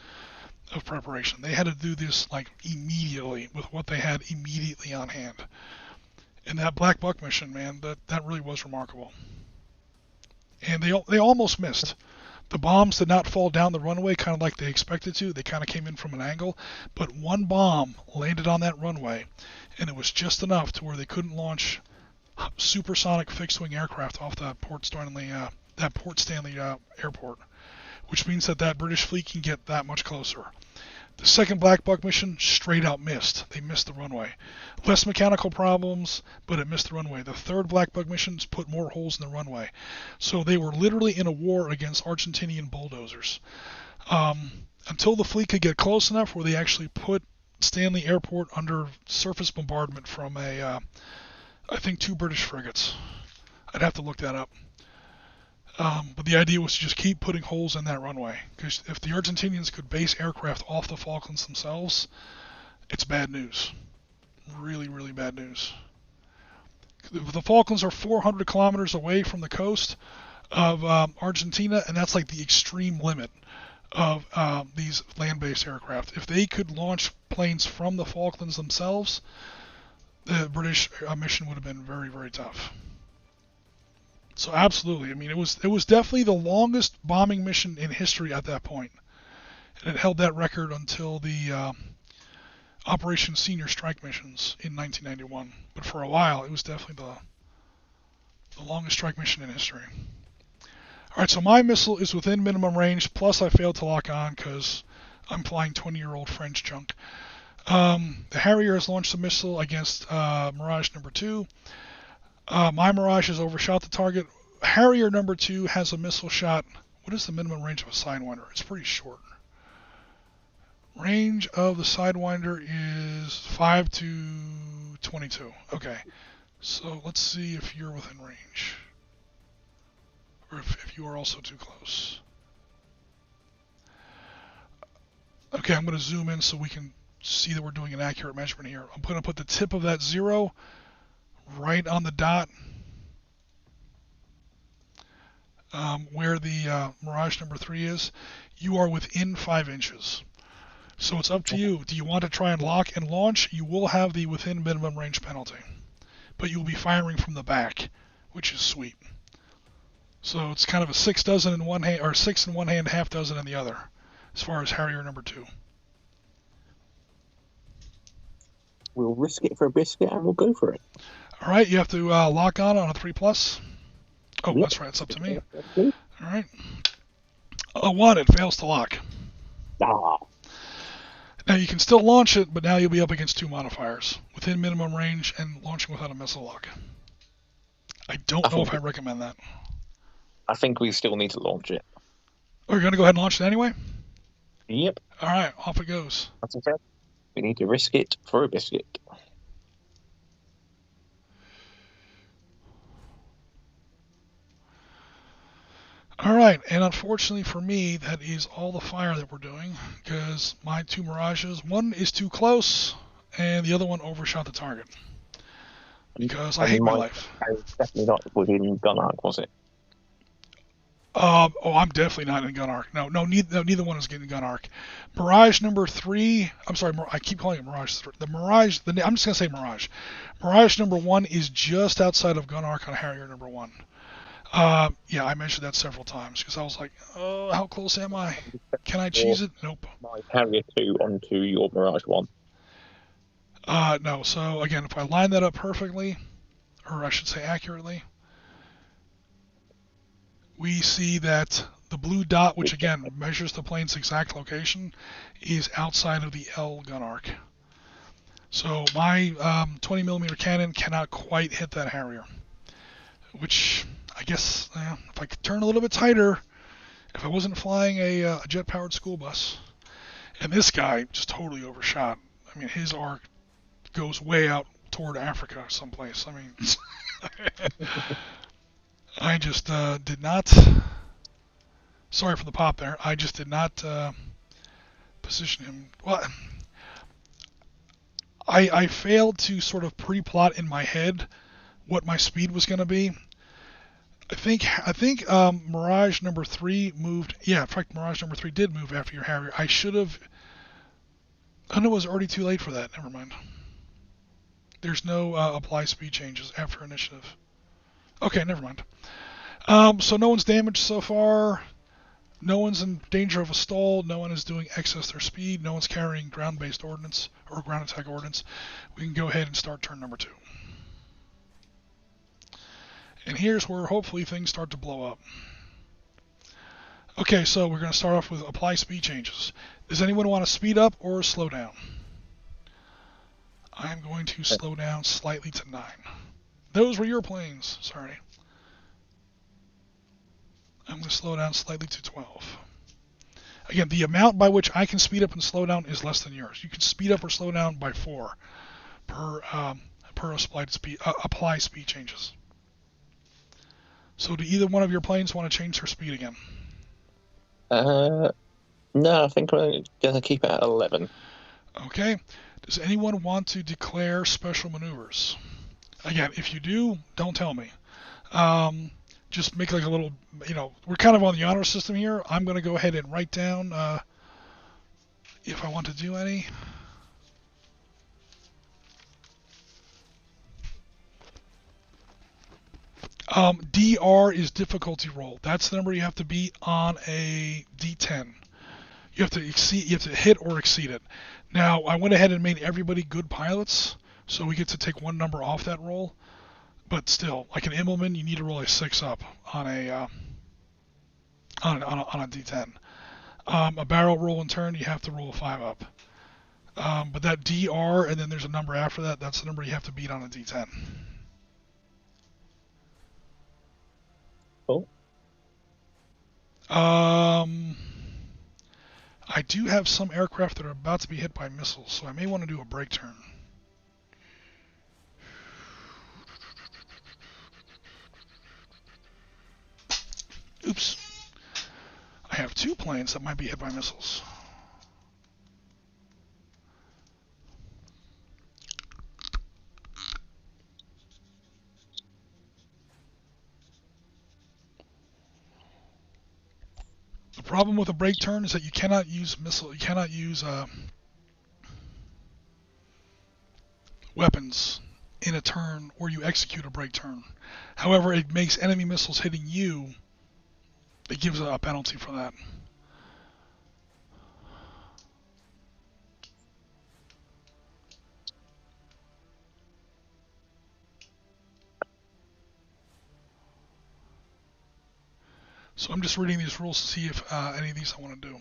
of preparation. They had to do this like immediately with what they had immediately on hand. And that Black Buck mission, man, that really was remarkable. And they almost missed. The bombs did not fall down the runway kind of like they expected to. They kind of came in from an angle, but one bomb landed on that runway, and it was just enough to where they couldn't launch supersonic fixed-wing aircraft off that Port Stanley airport, which means that British fleet can get that much closer. The second Black Buck mission straight out missed. They missed the runway. Less mechanical problems, but it missed the runway. The third Black Buck missions put more holes in the runway. So they were literally in a war against Argentinian bulldozers. Until the fleet could get close enough where they actually put Stanley Airport under surface bombardment from I think 2 British frigates. I'd have to look that up. But the idea was to just keep putting holes in that runway, because if the Argentinians could base aircraft off the Falklands themselves, it's bad news. Really, really bad news. The Falklands are 400 kilometers away from the coast of Argentina, and that's like the extreme limit of these land-based aircraft. If they could launch planes from the Falklands themselves, the British mission would have been very, very tough. So absolutely, I mean, it was definitely the longest bombing mission in history at that point, and it held that record until the Operation Senior Strike missions in 1991. But for a while, it was definitely the longest strike mission in history. All right, so my missile is within minimum range. Plus, I failed to lock on because I'm flying 20-year-old French junk. The Harrier has launched a missile against Mirage number 2. My Mirage has overshot the target. Harrier number 2 has a missile shot. What is the minimum range of a Sidewinder? It's pretty short. Range of the Sidewinder is 5 to 22. Okay, so let's see if you're within range, or if you are also too close. Okay, I'm going to zoom in so we can see that we're doing an accurate measurement here. I'm going to put the tip of that 0 right on the dot where the Mirage number 3 is. You are within 5 inches. So it's up to you. Do you want to try and lock and launch? You will have the within minimum range penalty, but you'll be firing from the back, which is sweet. So it's kind of a 6 dozen in one hand, or 6 in one hand, half dozen in the other, as far as Harrier number 2. We'll risk it for a biscuit and we'll go for it. All right, you have to lock on a 3+. Oh, yep. That's right. It's up to me. All right. A 1, it fails to lock. Ah. Now you can still launch it, but now you'll be up against 2 modifiers, within minimum range and launching without a missile lock. I don't know if I recommend that. I think we still need to launch it. Oh, you're going to go ahead and launch it anyway? Yep. All right, off it goes. That's okay. We need to risk it for a biscuit. All right, and unfortunately for me, that is all the fire that we're doing, because my 2 Mirages, one is too close, and the other one overshot the target. Because I hate my life. It's definitely not within gun arc, was it? Oh, I'm definitely not in gun arc. No, neither one is getting gun arc. Mirage number 3. I'm sorry, I keep calling it Mirage. The Mirage. I'm just gonna say Mirage. Mirage number 1 is just outside of gun arc on Harrier number 1. Yeah, I mentioned that several times because I was like, oh, how close am I? Can I cheese it? Nope. My Harrier 2 onto your Mirage 1. No. So again, if I line that up perfectly, or I should say accurately, we see that the blue dot, which again measures the plane's exact location, is outside of the L gun arc. So my 20mm cannon cannot quite hit that Harrier, which I guess if I could turn a little bit tighter, if I wasn't flying a jet-powered school bus, and this guy just totally overshot. I mean, his arc goes way out toward Africa someplace. I mean, I just did not Sorry for the pop there. I just did not position him. Well, I failed to sort of pre-plot in my head what my speed was going to be. I think Mirage number 3 moved. Yeah, in fact, Mirage number 3 did move after your Harrier. I should have. Oh no, it was already too late for that. Never mind. There's no apply speed changes after initiative. Okay, never mind. So no one's damaged so far. No one's in danger of a stall. No one is doing excess their speed. No one's carrying ground-based ordnance or ground attack ordnance. We can go ahead and start turn number 2. And here's where hopefully things start to blow up. Okay, so we're going to start off with apply speed changes. Does anyone want to speed up or slow down? I'm going to slow down slightly to 9. Those were your planes. Sorry. I'm going to slow down slightly to 12. Again, the amount by which I can speed up and slow down is less than yours. You can speed up or slow down by 4 per apply speed changes. So do either one of your planes want to change their speed again? No, I think we're going to keep it at 11. Okay. Does anyone want to declare special maneuvers? Again, if you do, don't tell me. Just make like a little, we're kind of on the honor system here. I'm going to go ahead and write down if I want to do any. DR is difficulty roll. That's the number you have to beat on a D10. You have to hit or exceed it. Now, I went ahead and made everybody good pilots, so we get to take one number off that roll. But still, like an Immelman, you need to roll a 6 up on a D10. A barrel roll in turn, you have to roll a 5 up. But that DR, and then there's a number after that, that's the number you have to beat on a D10. Cool. I do have some aircraft that are about to be hit by missiles, so I may want to do a break turn. Oops. I have 2 planes that might be hit by missiles. The problem with a break turn is that you cannot use weapons in a turn where you execute a break turn. However, it makes enemy missiles hitting you. It gives a penalty for that. So I'm just reading these rules to see if any of these I want to do.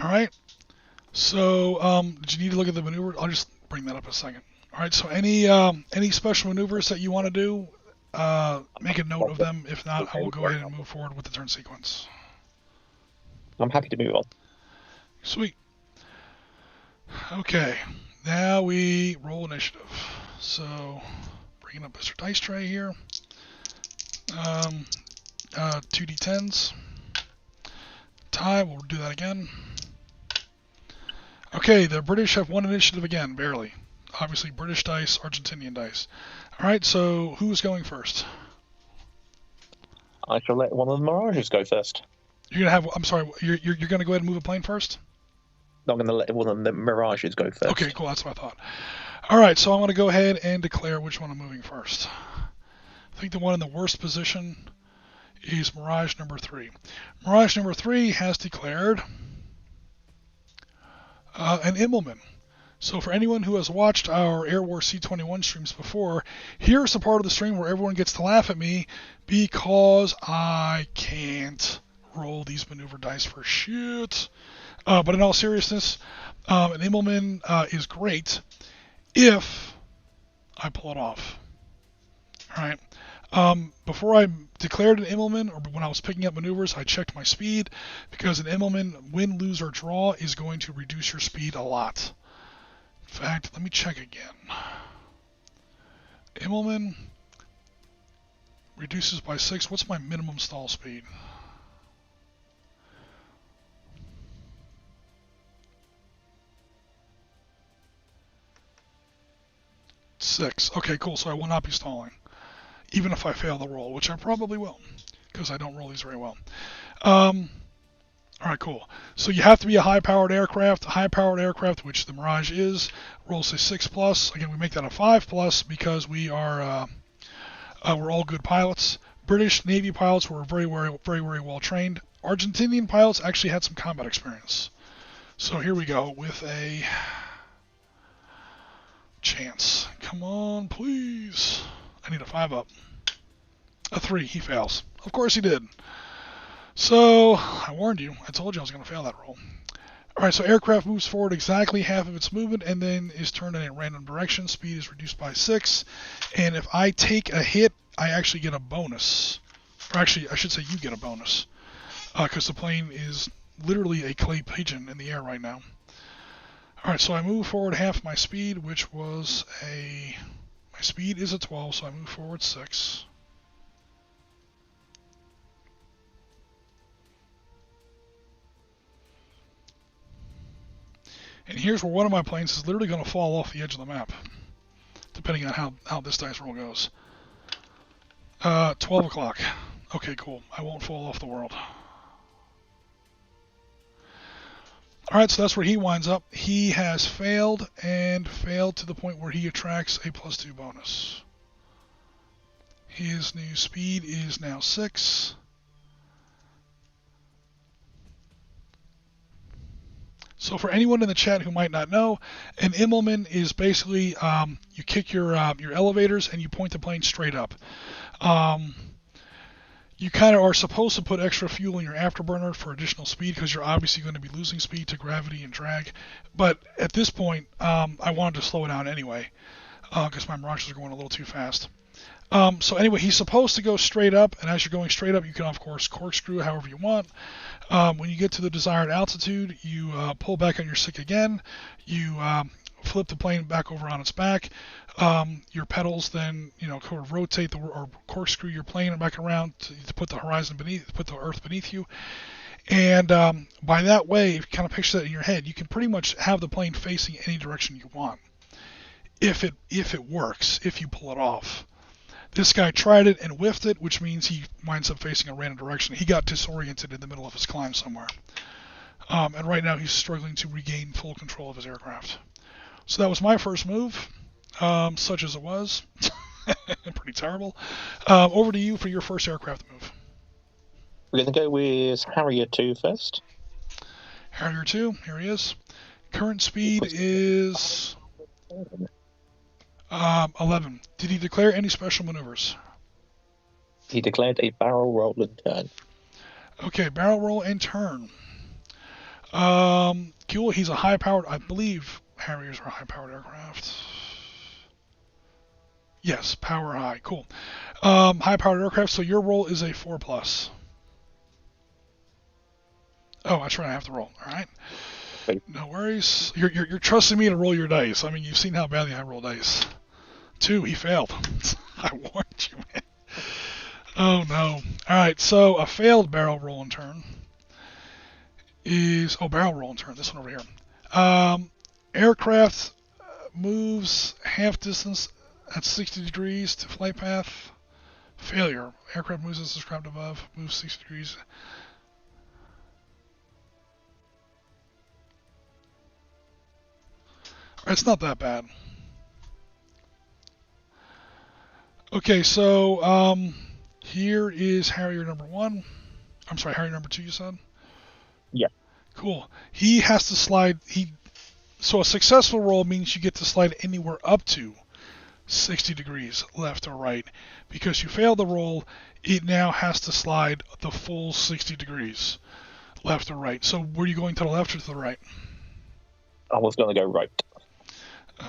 All right. So, did you need to look at the maneuver? I'll just bring that up in a second. All right. So, any special maneuvers that you want to do, make a note of them. If not, I will go ahead and move forward with the turn sequence. I'm happy to move on. Sweet. Okay. Now we roll initiative. So, bringing up Mr. Dice Tray here. 2d10s. Tie. We'll do that again. Okay, the British have won initiative again, barely. Obviously, British dice, Argentinian dice. All right, so who's going first? I shall let one of the Mirages go first. You're gonna have. I'm sorry. You're gonna go ahead and move a plane first. I'm going to let one of the Mirages go first. Okay, cool. That's what I thought. All right, so I'm going to go ahead and declare which one I'm moving first. I think the one in the worst position is Mirage number 3. Mirage number 3 has declared an Immelman. So for anyone who has watched our AirWar C21 streams before, here's the part of the stream where everyone gets to laugh at me because I can't roll these maneuver dice for shit. But in all seriousness, an Immelman is great if I pull it off. All right. Before I declared an Immelman, or when I was picking up maneuvers, I checked my speed, because an Immelman, win, lose, or draw, is going to reduce your speed a lot. In fact, let me check again. Immelman reduces by 6. What's my minimum stall speed? Six. Okay, cool. So I will not be stalling, even if I fail the roll, which I probably will, because I don't roll these very well. All right, cool. So you have to be a high-powered aircraft. A high-powered aircraft, which the Mirage is, rolls a 6+. Again, we make that a 5+ because we are we're all good pilots. British Navy pilots were very well trained. Argentinian pilots actually had some combat experience. So here we go with a chance. Come on, please. I need a 5-up. A 3. He fails. Of course he did. So, I warned you. I told you I was going to fail that roll. Alright, so aircraft moves forward exactly half of its movement and then is turned in a random direction. Speed is reduced by 6. And if I take a hit, I actually get a bonus. Or actually, I should say you get a bonus. Because the plane is literally a clay pigeon in the air right now. Alright, so I move forward half my speed, which was a... My speed is a 12, so I move forward 6. And here's where one of my planes is literally going to fall off the edge of the map, depending on how this dice roll goes. 12 o'clock. Okay, cool. I won't fall off the world. Alright, so that's where he winds up. He has failed, and failed to the point where he attracts a +2 bonus. His new speed is now 6. So for anyone in the chat who might not know, an Immelman is basically you kick your elevators and you point the plane straight up. You kind of are supposed to put extra fuel in your afterburner for additional speed because you're obviously going to be losing speed to gravity and drag. But at this point, I wanted to slow it down anyway because my Mirages are going a little too fast. So anyway, he's supposed to go straight up, and as you're going straight up, you can, of course, corkscrew however you want. When you get to the desired altitude, you pull back on your stick again. You flip the plane back over on its back. Your pedals then, sort of rotate or corkscrew your plane back around to put the horizon beneath, put the Earth beneath you. And by that way, if you kind of picture that in your head, you can pretty much have the plane facing any direction you want. If it works, if you pull it off. This guy tried it and whiffed it, which means he winds up facing a random direction. He got disoriented in the middle of his climb somewhere. And right now he's struggling to regain full control of his aircraft. So that was my first move, such as it was. Pretty terrible. Over to you for your first aircraft move. We're going to go with Harrier 2 first. Harrier 2, here he is. Current speed is 11. Did he declare any special maneuvers? He declared a barrel roll and turn. Okay, barrel roll and turn. Cool, he's a high-powered, I believe Harriers are high-powered aircraft. Yes, power high, cool. High-powered aircraft, so your roll is a 4+. Oh, that's right, I have to roll, alright. No worries. You're trusting me to roll your dice. I mean, you've seen how badly I roll dice. 2, he failed. I warned you, man. Oh, no. Alright, so a failed barrel roll and turn is... Oh, barrel roll and turn. This one over here. Aircraft moves half distance at 60 degrees to flight path. Failure. Aircraft moves as described above. Moves 60 degrees. It's not that bad. Okay, so Here is Harrier number 1. I'm sorry, Harrier number 2, you said? Yeah. Cool. He has to slide. So a successful roll means you get to slide anywhere up to 60 degrees left or right. Because you failed the roll, it now has to slide the full 60 degrees left or right. So were you going to the left or to the right? I was going to go right.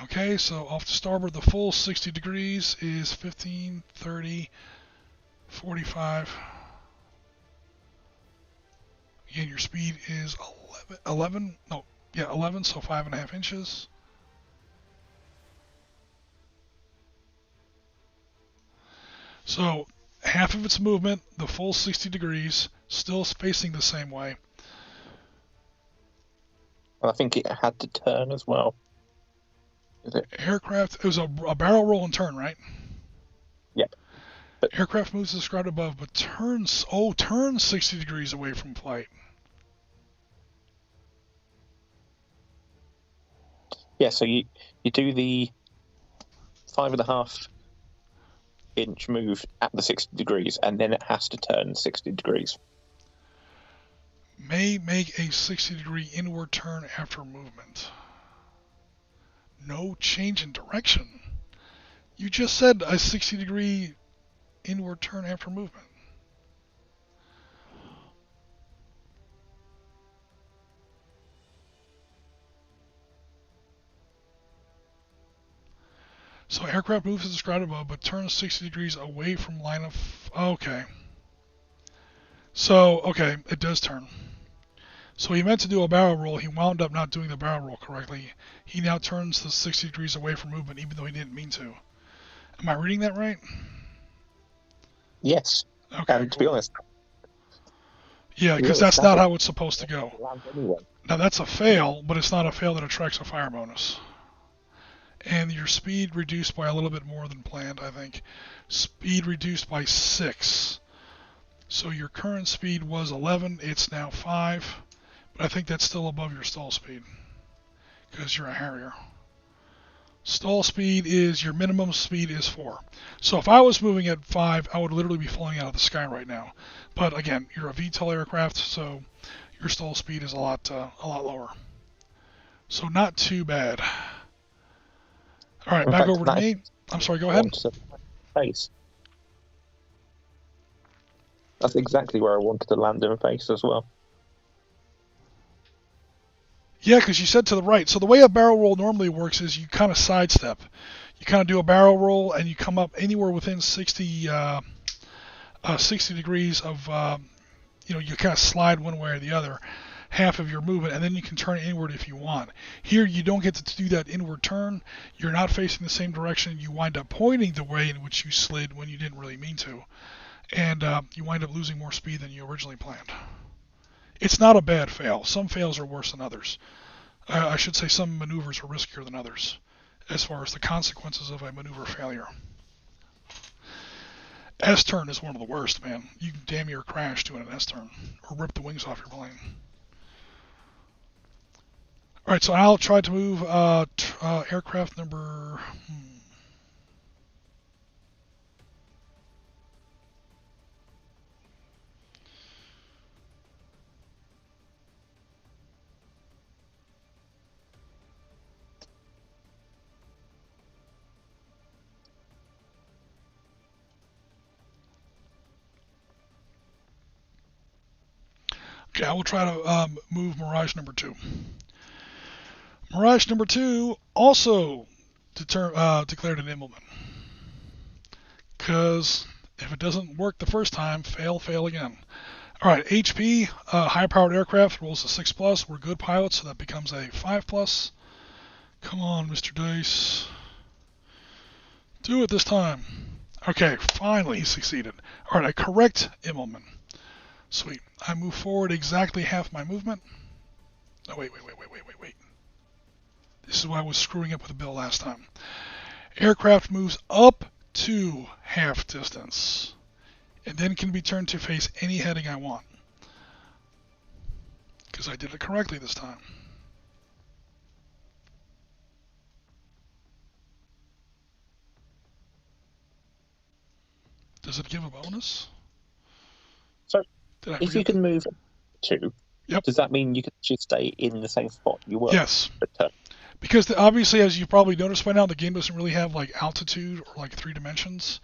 Okay, so off to starboard, the full 60 degrees is 15, 30, 45. Again, your speed is 11, so 5.5 inches. So half of its movement, the full 60 degrees, still facing the same way. And I think it had to turn as well. Is it? Aircraft, it was a barrel roll and turn, right? Yep. Aircraft moves as described above, but turns 60 degrees away from flight. Yeah, so you do the 5.5 inch move at the 60 degrees, and then it has to turn 60 degrees. May make a 60 degree inward turn after movement. No change in direction. You just said a 60 degree inward turn after movement. So aircraft moves as described above, but turns 60 degrees away from line of... Okay. So, okay, it does turn. So he meant to do a barrel roll. He wound up not doing the barrel roll correctly. He now turns the 60 degrees away from movement, even though he didn't mean to. Am I reading that right? Yes. Okay, And to be honest... Yeah, because that's not how it's supposed to go. Now that's a fail, but it's not a fail that attracts a fire bonus. And your speed reduced by a little bit more than planned, I think. Speed reduced by 6. So your current speed was 11, it's now 5. But I think that's still above your stall speed, because you're a Harrier. Stall speed is, your minimum speed is 4. So if I was moving at 5, I would literally be flying out of the sky right now. But again, you're a VTOL aircraft, so your stall speed is a lot lower. So not too bad. All right, back over to me. I'm sorry, go ahead. Face. That's exactly where I wanted to land in face as well. Yeah, because you said to the right. So the way a barrel roll normally works is you kind of sidestep. You kind of do a barrel roll and you come up anywhere within 60 degrees of, you kind of slide one way or the other, half of your movement, and then you can turn inward if you want. Here, you don't get to do that inward turn. You're not facing the same direction. You wind up pointing the way in which you slid when you didn't really mean to. And you wind up losing more speed than you originally planned. It's not a bad fail. Some fails are worse than others. I should say some maneuvers are riskier than others, as far as the consequences of a maneuver failure. S-turn is one of the worst, man. You can damn near crash doing an S-turn, or rip the wings off your plane. Alright, so I'll try to move aircraft number... Okay, I will try to move Mirage number 2. Mirage number 2 also declared an Immelman. Because if it doesn't work the first time, fail again. Alright, HP, high-powered aircraft, rolls a 6+. We're good pilots, so that becomes a 5+. Come on, Mr. Dice. Do it this time. Okay, finally he succeeded. Alright, a correct Immelman. Sweet. I move forward exactly half my movement. Oh, wait. This is why I was screwing up with the bill last time. Aircraft moves up to half distance, and then can be turned to face any heading I want. Because I did it correctly this time. Does it give a bonus? So, Did I if you forget that? can move 2, Yep. does that mean you can actually stay in the same spot you were? Yes. But, Because obviously, as you probably noticed by now, the game doesn't really have like altitude or like 3 dimensions.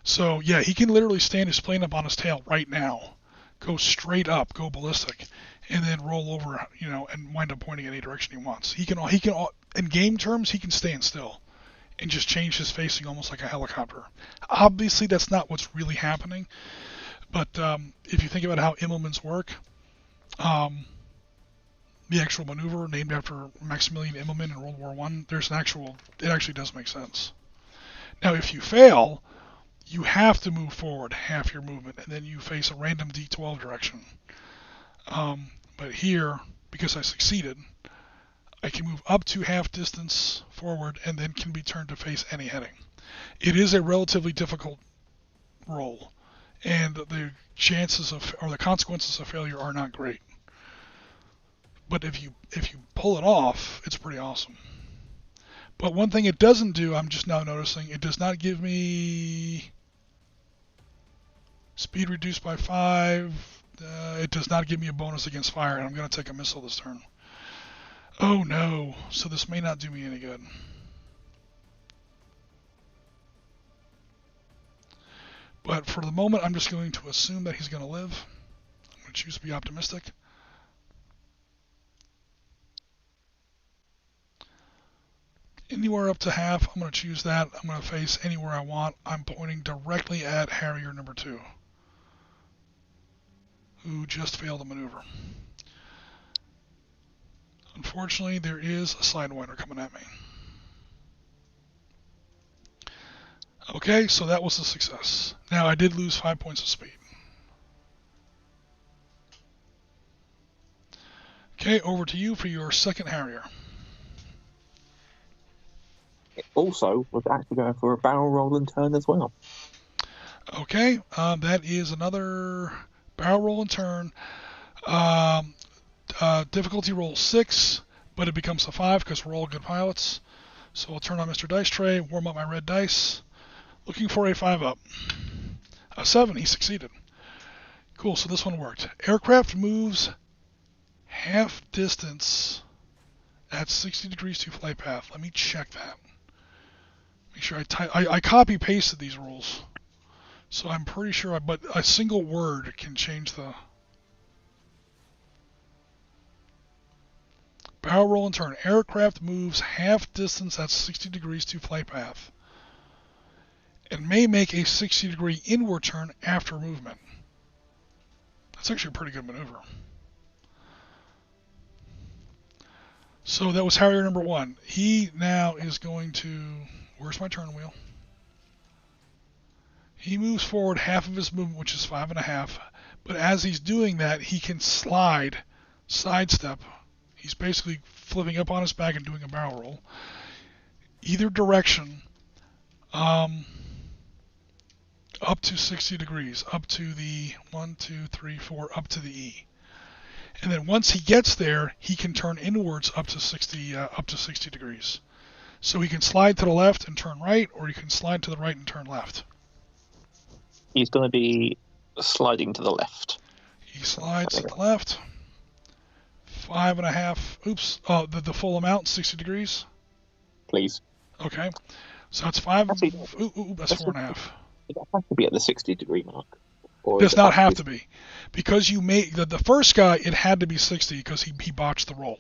So yeah, he can literally stand his plane up on his tail right now, go straight up, go ballistic, and then roll over, and wind up pointing any direction he wants. In game terms, he can stand still and just change his facing almost like a helicopter. Obviously, that's not what's really happening, but if you think about how Immelmans work, um, the actual maneuver named after Maximilian Immelmann in World War I, it actually does make sense. Now, if you fail, you have to move forward half your movement, and then you face a random D12 direction. But here, because I succeeded, I can move up to half distance forward and then can be turned to face any heading. It is a relatively difficult roll, and the consequences of failure are not great. But if you pull it off, it's pretty awesome. But one thing it doesn't do, I'm just now noticing, it does not give me speed reduced by 5. It does not give me a bonus against fire, and I'm going to take a missile this turn. Oh no, so this may not do me any good. But for the moment, I'm just going to assume that he's going to live. I'm going to choose to be optimistic. Anywhere up to half, I'm going to choose that. I'm going to face anywhere I want. I'm pointing directly at Harrier number 2, who just failed a maneuver. Unfortunately, there is a Sidewinder coming at me. Okay, so that was a success. Now, I did lose 5 points of speed. Okay, over to you for your second Harrier. It also was actually going for a barrel roll and turn as well. Okay, that is another barrel roll and turn. Difficulty roll 6, but it becomes a 5 because we're all good pilots. So I'll turn on Mr. Dice Tray, warm up my red dice. Looking for a 5-up. A 7, he succeeded. Cool, so this one worked. Aircraft moves half distance at 60 degrees to flight path. Let me check that. Make sure I copy pasted these rules. So I'm pretty sure, but a single word can change the barrel roll and turn. Aircraft moves half distance at 60 degrees to flight path and may make a 60-degree inward turn after movement. That's actually a pretty good maneuver. So that was Harrier number 1. He now is going to... Where's my turn wheel? He moves forward half of his movement, which is 5.5. But as he's doing that, he can sidestep. He's basically flipping up on his back and doing a barrel roll. Either direction, up to 60 degrees, up to the 1, 2, 3, 4, up to the E. And then once he gets there, he can turn inwards up to 60 degrees. So he can slide to the left and turn right, or he can slide to the right and turn left. He's going to be sliding to the left. He slides to the left. 5.5. Oops. Oh, the full amount, 60 degrees. Please. Okay. So that's 5. Actually, that's 4.5. It doesn't have to be at the 60-degree mark. Does not have to be. Because you made the first guy, it had to be 60 because he botched the roll.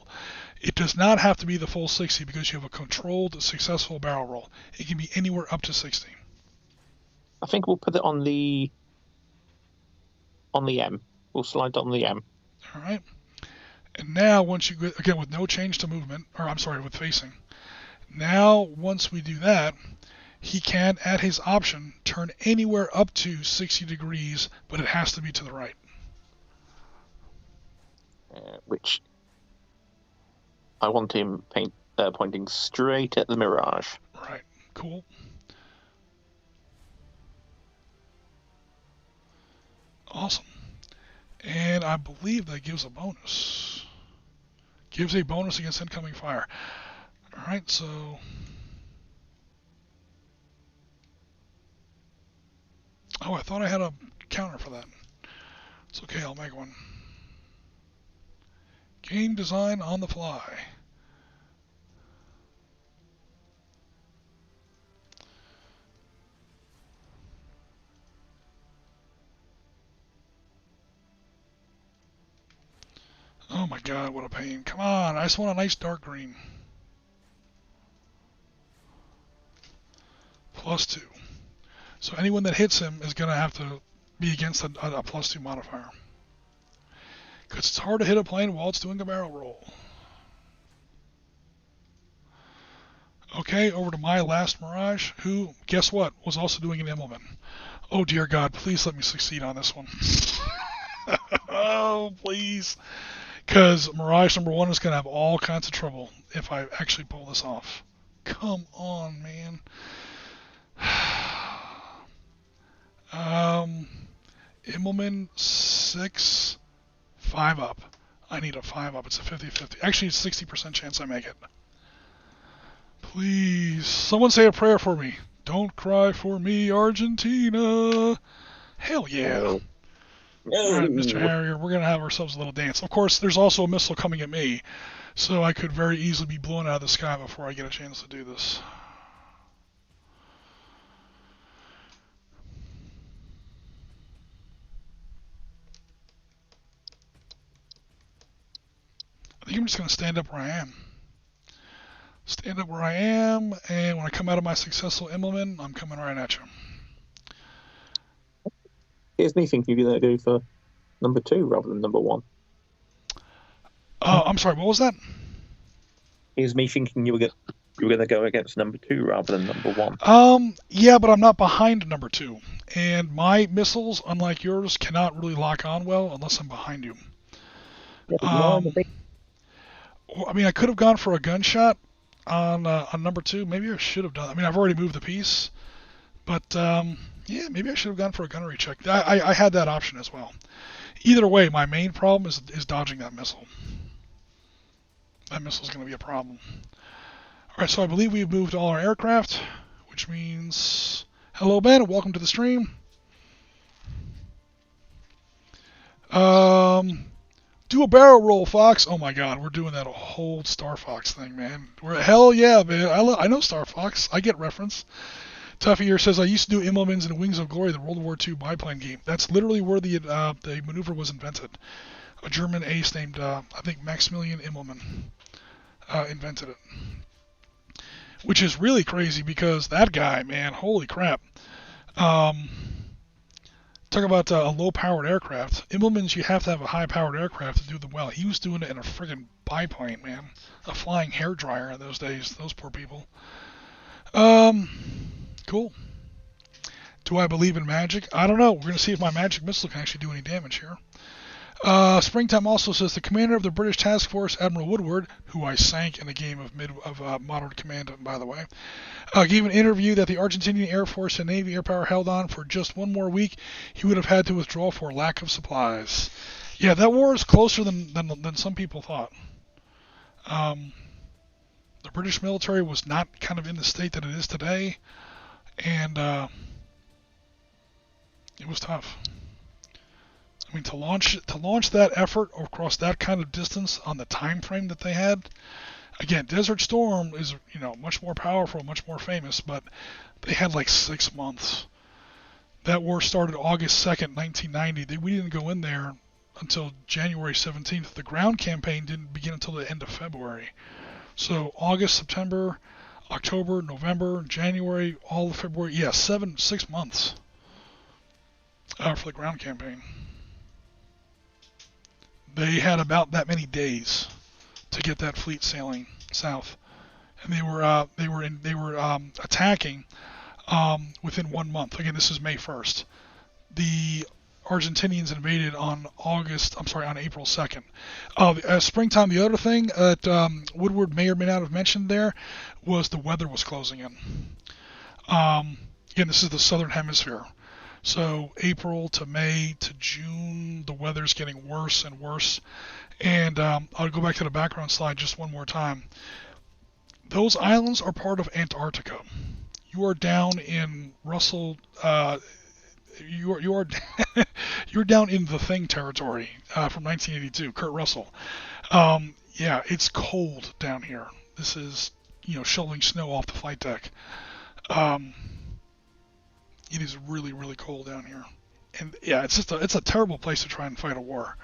It does not have to be the full 60 because you have a controlled, successful barrel roll. It can be anywhere up to 60. I think we'll put it on the M. We'll slide on the M. All right. And now once you get, again, with no change to movement, or I'm sorry, with facing. Now once we do that, he can, at his option, turn anywhere up to 60 degrees, but it has to be to the right. Which I want him pointing straight at the Mirage. Right. Cool. Awesome. And I believe that gives a bonus. Gives a bonus against incoming fire. All right, so... Oh, I thought I had a counter for that. It's okay, I'll make one. Game design on the fly. Oh my god, what a pain. Come on, I just want a nice dark green. +2. So anyone that hits him is going to have to be against a +2 modifier. Because it's hard to hit a plane while it's doing a barrel roll. Okay, over to my last Mirage, who, guess what, was also doing an Immelman. Oh dear God, please let me succeed on this one. Oh, please. Because Mirage number 1 is going to have all kinds of trouble if I actually pull this off. Come on, man. Immelman 6, 5 up. I need a 5 up. It's a 50-50. Actually, it's 60% chance I make it. Please, someone say a prayer for me. Don't cry for me, Argentina. Hell yeah. No. All right, Mr. Harrier, we're going to have ourselves a little dance. Of course, there's also a missile coming at me, so I could very easily be blown out of the sky before I get a chance to do this. I think I'm just going to stand up where I am. Stand up where I am, and when I come out of my successful Immelman, I'm coming right at you. Here's me thinking you're going to go for number 2 rather than number 1. I'm sorry, what was that? Here's me thinking you were going to go against number 2 rather than number 1. Yeah, but I'm not behind number 2. And my missiles, unlike yours, cannot really lock on well unless I'm behind you. I mean, I could have gone for a gunshot on number 2. Maybe I should have done. I mean, I've already moved the piece, but yeah, maybe I should have gone for a gunnery check. I had that option as well. Either way, my main problem is dodging that missile. That missile's going to be a problem. All right, so I believe we've moved all our aircraft, which means hello, Ben, and welcome to the stream. Do a barrel roll, Fox. Oh my God, we're doing that whole Star Fox thing, man. Hell yeah, man. I know Star Fox. I get reference. Tuffy here says, I used to do Immelmans and Wings of Glory, the World War II biplane game. That's literally where the maneuver was invented. A German ace named, I think, Maximilian Immelmann invented it. Which is really crazy because that guy, man, holy crap. Talk about a low-powered aircraft. Immelmans, you have to have a high-powered aircraft to do them well. He was doing it in a friggin' biplane, man. A flying hairdryer in those days. Those poor people. Cool. Do I believe in magic? I don't know. We're going to see if my magic missile can actually do any damage here. Springtime also says the commander of the British Task Force, Admiral Woodward, who I sank in a game of Modern Command, by the way, gave an interview that the Argentinian Air Force and Navy air power held on for just one more week. He would have had to withdraw for lack of supplies. Yeah, that war is closer than some people thought. The British military was not kind of in the state that it is today, and it was tough. I mean, to launch that effort across that kind of distance on the time frame that they had. Again, Desert Storm is, much more powerful, much more famous, but they had like 6 months. That war started August 2nd, 1990. We didn't go in there until January 17th. The ground campaign didn't begin until the end of February. So August, September, October, November, January, all of February. Yeah, 6 months for the ground campaign. They had about that many days to get that fleet sailing south, and they were attacking within 1 month. Again, this is May 1st. The Argentinians invaded on April 2nd. Springtime, the other thing that Woodward may or may not have mentioned there was the weather was closing in. Again, this is the southern hemisphere. So April to May to June, the weather's getting worse and worse. And I'll go back to the background slide just one more time. Those islands are part of Antarctica. You are down in Russell you're you're down in the Thing territory from 1982. Kurt Russell. Yeah, it's cold down here. This is shoveling snow off the flight deck. It is really, really cold down here. And yeah, it's a terrible place to try and fight a war.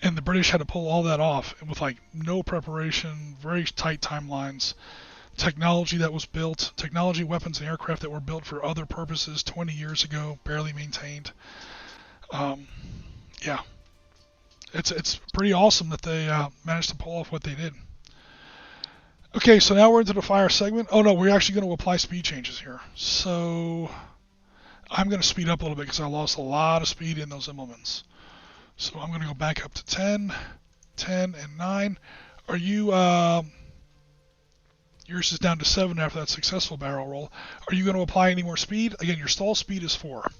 And the British had to pull all that off with like no preparation, very tight timelines, technology that was built, technology, weapons, and aircraft that were built for other purposes 20 years ago, barely maintained. Yeah, it's pretty awesome that they managed to pull off what they did. Okay, so now we're into the fire segment. Oh no, we're actually going to apply speed changes here. So I'm going to speed up a little bit because I lost a lot of speed in those implements. So I'm going to go back up to 10, 10, and 9. Are you, yours is down to 7 after that successful barrel roll. Are you going to apply any more speed? Again, your stall speed is 4.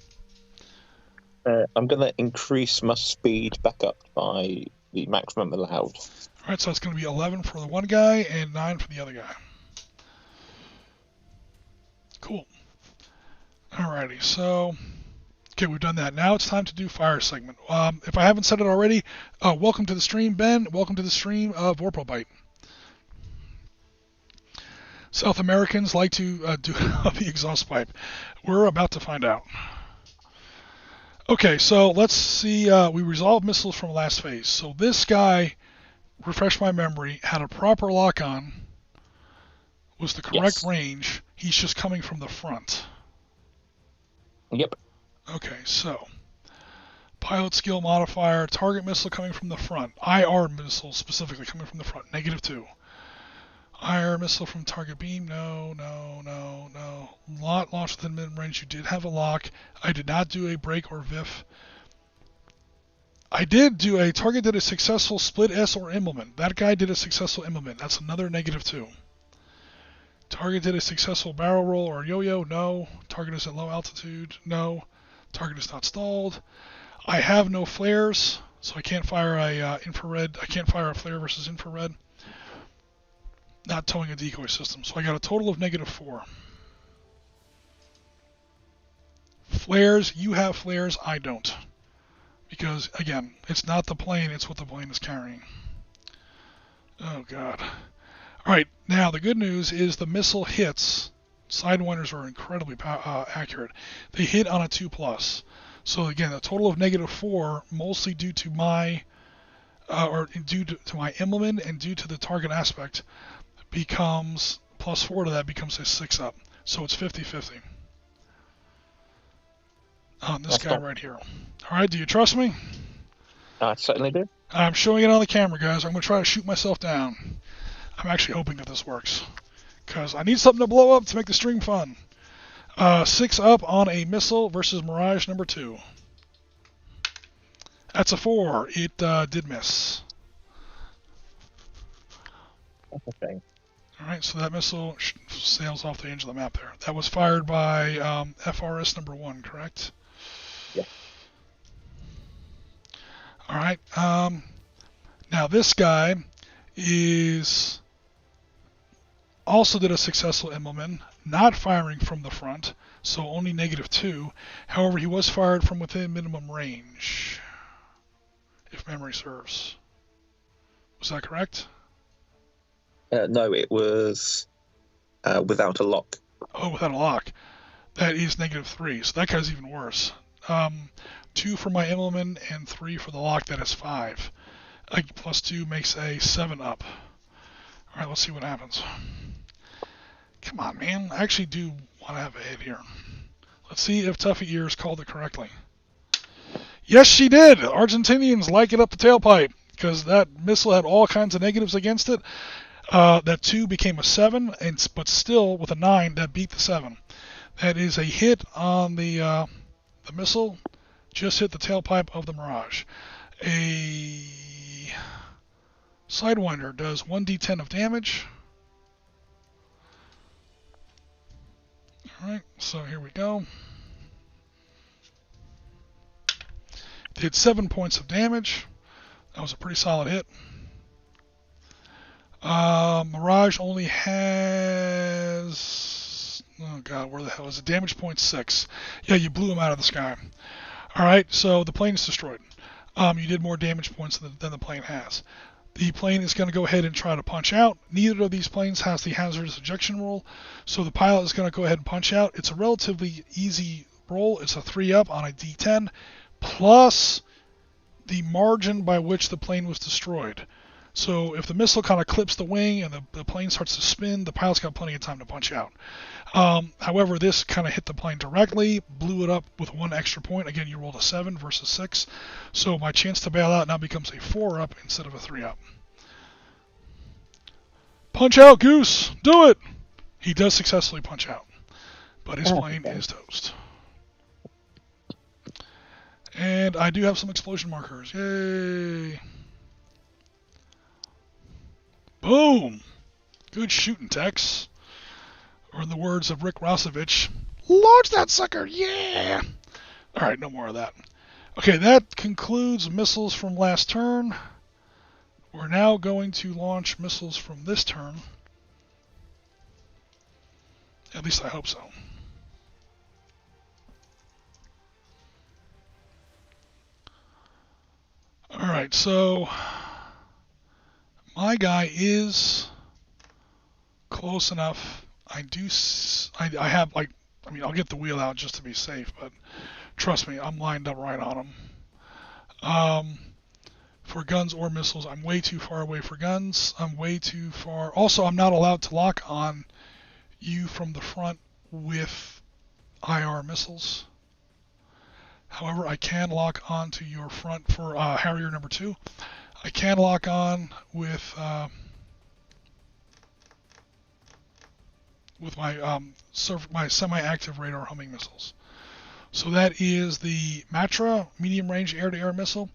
I'm going to increase my speed back up by the maximum allowed. Alright, so it's going to be 11 for the one guy and 9 for the other guy. Cool. Alrighty, so okay, we've done that. Now it's time to do fire segment. If I haven't said it already, welcome to the stream, Ben. Welcome to the stream of Vorpalbite. South Americans like to do the exhaust pipe. We're about to find out. Okay, so let's see. We resolved missiles from last phase. So this guy, refresh my memory, had a proper lock on, was the correct range. He's just coming from the front. Yep. Okay, so pilot skill modifier, target missile coming from the front, IR missile specifically coming from the front, -2. IR missile from target beam, no. Lot launched within mid-range, you did have a lock. I did not do a break or VIF. I did do a target did a successful split S or implement. That guy did a successful implement. That's another -2. Target did a successful barrel roll or yo-yo, no. Target is at low altitude, no. Target is not stalled. I have no flares, so I can't fire a infrared. I can't fire a flare versus infrared. Not towing a decoy system, so I got a total of -4. Flares, you have flares, I don't. Because, again, it's not the plane, it's what the plane is carrying. Oh, God. Alright, now the good news is the missile hits. Sidewinders are incredibly accurate. They hit on a 2+. So again, a total of -4, mostly due to my, due to my implement and due to the target aspect, becomes, +4 to that becomes a 6 up. So it's 50-50. On this guy right here. Alright, do you trust me? I certainly do. I'm showing it on the camera, guys. I'm going to try to shoot myself down. I'm actually hoping that this works, because I need something to blow up to make the stream fun. 6 up on a missile versus Mirage number 2. That's a 4. It did miss. Okay. Alright, so that missile sails off the edge of the map there. That was fired by FRS number 1, correct? Yeah. Alright, now this guy is also did a successful implement, not firing from the front, so only -2. However, he was fired from within minimum range, if memory serves. Was that correct? No, it was without a lock. Oh, without a lock. That is -3, so that guy's even worse. 2 for my implement and 3 for the lock, that is 5. +2 makes a 7 up. Alright, let's see what happens. Come on, man. I actually do want to have a hit here. Let's see if Tuffy Ears called it correctly. Yes, she did! Argentinians like it up the tailpipe, because that missile had all kinds of negatives against it. That 2 became a 7, but still, with a 9, that beat the 7. That is a hit on the missile. Just hit the tailpipe of the Mirage. A Sidewinder does 1d10 of damage. Alright, so here we go. Did 7 points of damage. That was a pretty solid hit. Mirage only has Oh god, where the hell is it? Damage point 6. Yeah, you blew him out of the sky. Alright, so the plane is destroyed. You did more damage points than the plane has. The plane is going to go ahead and try to punch out. Neither of these planes has the hazardous ejection rule, so the pilot is going to go ahead and punch out. It's a relatively easy roll. It's a 3-up on a D10, plus the margin by which the plane was destroyed. So if the missile kind of clips the wing and the plane starts to spin, the pilot's got plenty of time to punch out. However, this kind of hit the plane directly, blew it up with 1 extra point. Again, you rolled a 7 versus 6. So my chance to bail out now becomes a 4-up instead of a 3-up. Punch out, Goose! Do it! He does successfully punch out. But his plane is toast. And I do have some explosion markers. Yay! Boom! Good shooting, Tex. Or in the words of Rick Rossovich, launch that sucker, yeah! Alright, no more of that. Okay, that concludes missiles from last turn. We're now going to launch missiles from this turn. At least I hope so. Alright, so my guy is close enough. I have, like, I mean, I'll get the wheel out just to be safe, but trust me, I'm lined up right on him. For guns or missiles, I'm way too far away for guns. I'm way too far. Also, I'm not allowed to lock on you from the front with IR missiles. However, I can lock on to your front for Harrier number 2. I can lock on with my semi-active radar homing missiles. So that is the Matra medium-range air-to-air missile.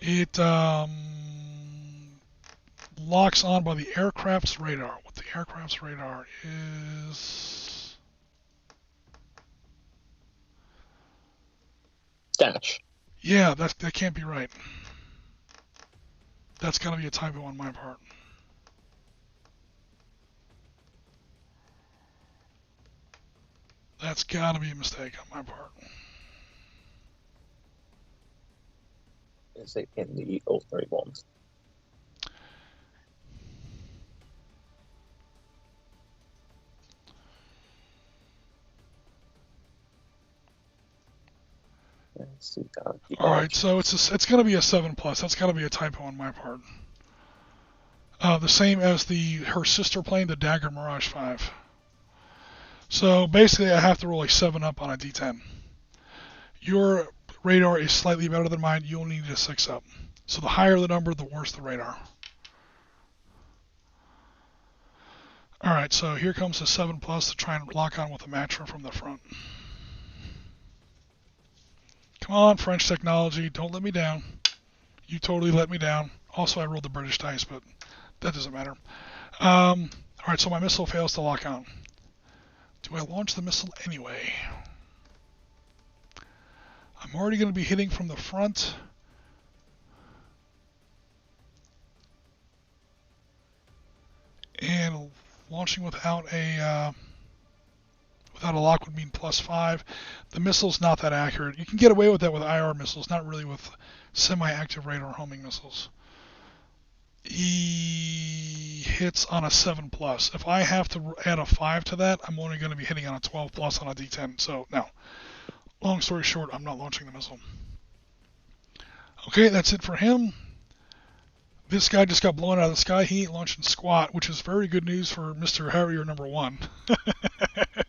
It locks on by the aircraft's radar. What the aircraft's radar is... Dash. Yeah, that can't be right. That's got to be a typo on my part. That's got to be a mistake on my part. Is it in the ordinary ones? Let's see. All right, so it's going to be a 7+. That's got to be a typo on my part. The same as her sister plane, the Dagger Mirage 5. So basically, I have to roll a 7-up on a D10. Your radar is slightly better than mine. You'll need a 6-up. So the higher the number, the worse the radar. All right, so here comes a 7+ to try and lock on with the Matra from the front. Come on, French technology, don't let me down. You totally let me down. Also, I rolled the British dice, but that doesn't matter. All right, so my missile fails to lock on. Do I launch the missile anyway? I'm already going to be hitting from the front. And launching without a lock would mean +5. The missile's not that accurate. You can get away with that with IR missiles, not really with semi-active radar homing missiles. He hits on a 7+. If I have to add a 5 to that, I'm only going to be hitting on a 12+ on a D10. So, no. Long story short, I'm not launching the missile. Okay, that's it for him. This guy just got blown out of the sky. He ain't launching squat, which is very good news for Mr. Harrier number 1.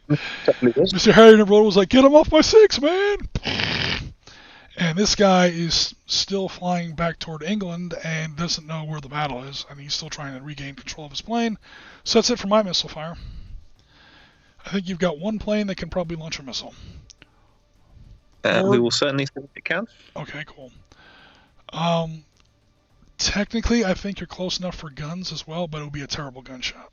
Mr. Harrier number 1 was like, get him off my 6, man! And this guy is still flying back toward England and doesn't know where the battle is, and he's still trying to regain control of his plane. So that's it for my missile fire. I think you've got one plane that can probably launch a missile. We will certainly see if it can. Okay, cool. Technically, I think you're close enough for guns as well, but it would be a terrible gunshot.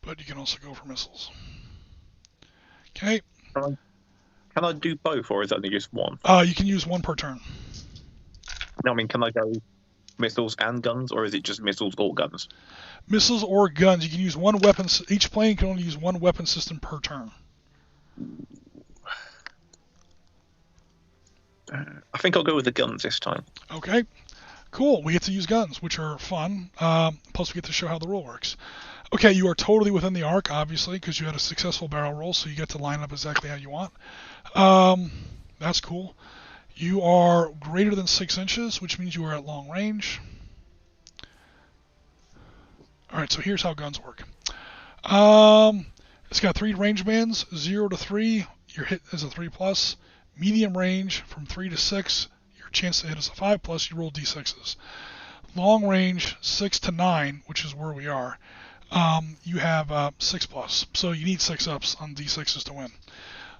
But you can also go for missiles. Okay. Can I do both, or is that only just one? You can use one per turn. No, I mean, can I go missiles and guns, or is it just missiles or guns? Missiles or guns. You can use one weapon. Each plane can only use one weapon system per turn. I think I'll go with the guns this time. Okay, cool. We get to use guns, which are fun. Plus, we get to show how the roll works. Okay, you are totally within the arc, obviously, because you had a successful barrel roll, so you get to line up exactly how you want. That's cool. You are greater than 6 inches, which means you are at long range. Alright, so here's how guns work. It's got 3 range bands, 0 to 3, your hit is a 3+. Medium range, from 3 to 6, your chance to hit is a 5+, you roll d6s. Long range, 6 to 9, which is where we are, you have 6+. So you need 6 ups on d6s to win.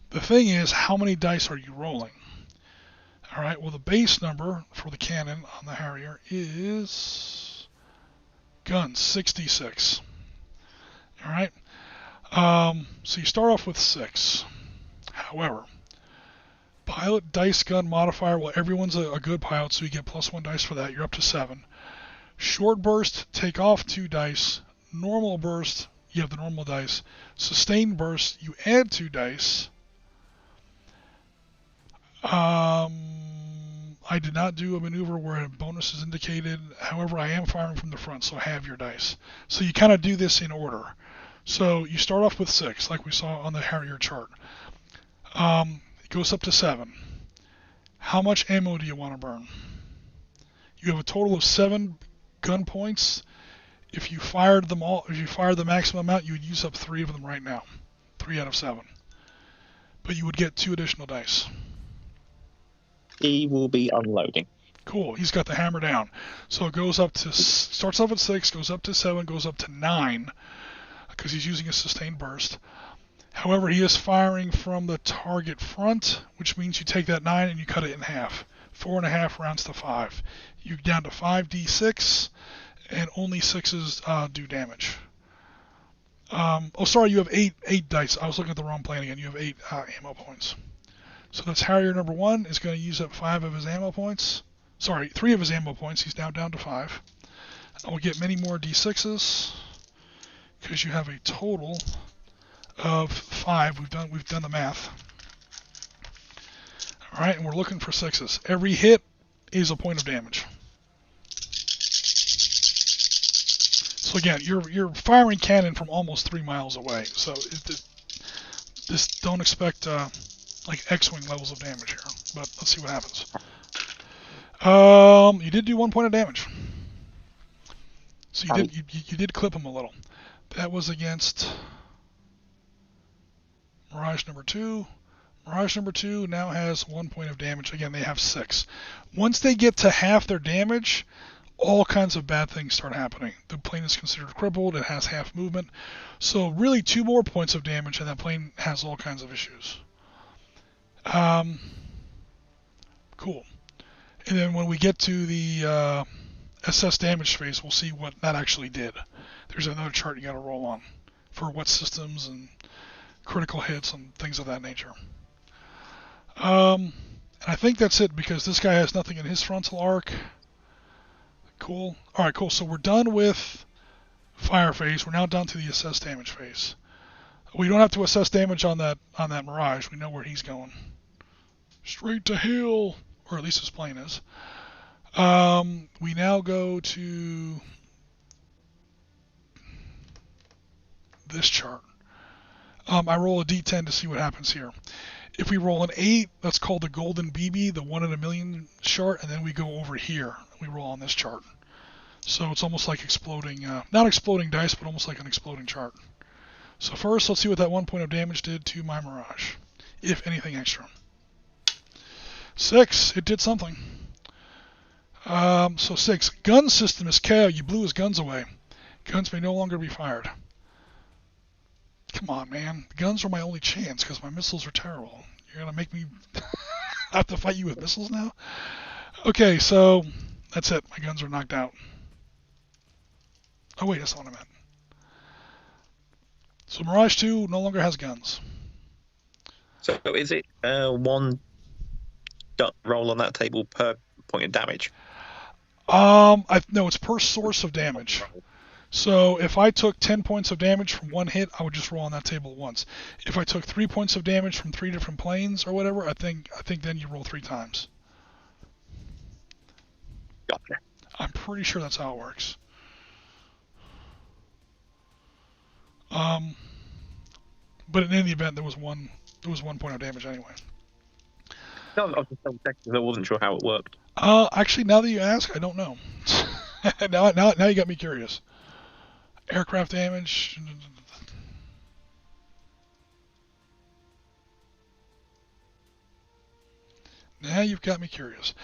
The thing is, how many dice are you rolling? Alright, well the base number for the cannon on the Harrier is guns, 66. Alright, so you start off with 6. However, pilot dice gun modifier, well everyone's a good pilot, so you get +1 dice for that, you're up to 7. Short burst, take off 2 dice. Normal burst, you have the normal dice. Sustained burst, you add 2 dice. I did not do a maneuver where a bonus is indicated. However, I am firing from the front, so have your dice. So you kind of do this in order. So you start off with 6, like we saw on the Harrier chart. It goes up to 7. How much ammo do you want to burn? You have a total of 7 gun points. If you fired them all, if you fired the maximum amount, you would use up 3 of them right now. 3 out of 7. But you would get 2 additional dice. He will be unloading. Cool. He's got the hammer down. So it goes up to, starts off at 6, goes up to 7, goes up to 9, because he's using a sustained burst. However, he is firing from the target front, which means you take that 9 and you cut it in half. 4.5 rounds to 5. You're down to 5d6, and only 6s do damage. Oh, sorry, you have 8 dice. I was looking at the wrong plane again. You have 8 ammo points. So that's Harrier number 1 is going to use up 5 of his ammo points. Sorry, 3 of his ammo points. He's now down to 5. I will get many more d6s because you have a total of 5. We've done the math. All right, and we're looking for 6s. Every hit is a point of damage. So again, you're firing cannon from almost 3 miles away. So just don't expect like X-wing levels of damage here. But let's see what happens. You did do 1 point of damage. So you did clip him a little. That was against Mirage number 2. Mirage number 2 now has 1 point of damage. Again, they have 6. Once they get to half their damage, all kinds of bad things start happening. The plane is considered crippled. It has half movement. So really 2 more points of damage and that plane has all kinds of issues. Cool. And then when we get to the assess damage phase, we'll see what that actually did. There's another chart you got to roll on for what systems and critical hits and things of that nature. And I think that's it because this guy has nothing in his frontal arc. Cool. All right, cool. So we're done with fire phase. We're now down to the assess damage phase. We don't have to assess damage on that Mirage. We know where he's going. Straight to hell, or at least his plane is. We now go to this chart. I roll a d10 to see what happens here. If we roll an 8, that's called the golden BB, the 1 in a million chart, and then we go over here. We roll on this chart. So it's almost like exploding, not exploding dice, but almost like an exploding chart. So first, let's see what that 1 point of damage did to my Mirage, if anything extra. 6, it did something. So 6, gun system is KO. You blew his guns away. Guns may no longer be fired. Come on, man. The guns are my only chance because my missiles are terrible. You're going to make me have to fight you with missiles now? Okay, so that's it. My guns are knocked out. Oh, wait, that's not what I meant. So Mirage 2 no longer has guns. So is it 1 roll on that table per point of damage? No, it's per source of damage. So if I took 10 points of damage from one hit, I would just roll on that table once. If I took 3 points of damage from 3 different planes or whatever, I think then you roll 3 times. Gotcha. I'm pretty sure that's how it works. But in any event, there was one point of damage anyway. No, I was just double checking because I wasn't sure how it worked. Actually, now that you ask, I don't know. now you got me curious. Aircraft damage. Now you've got me curious.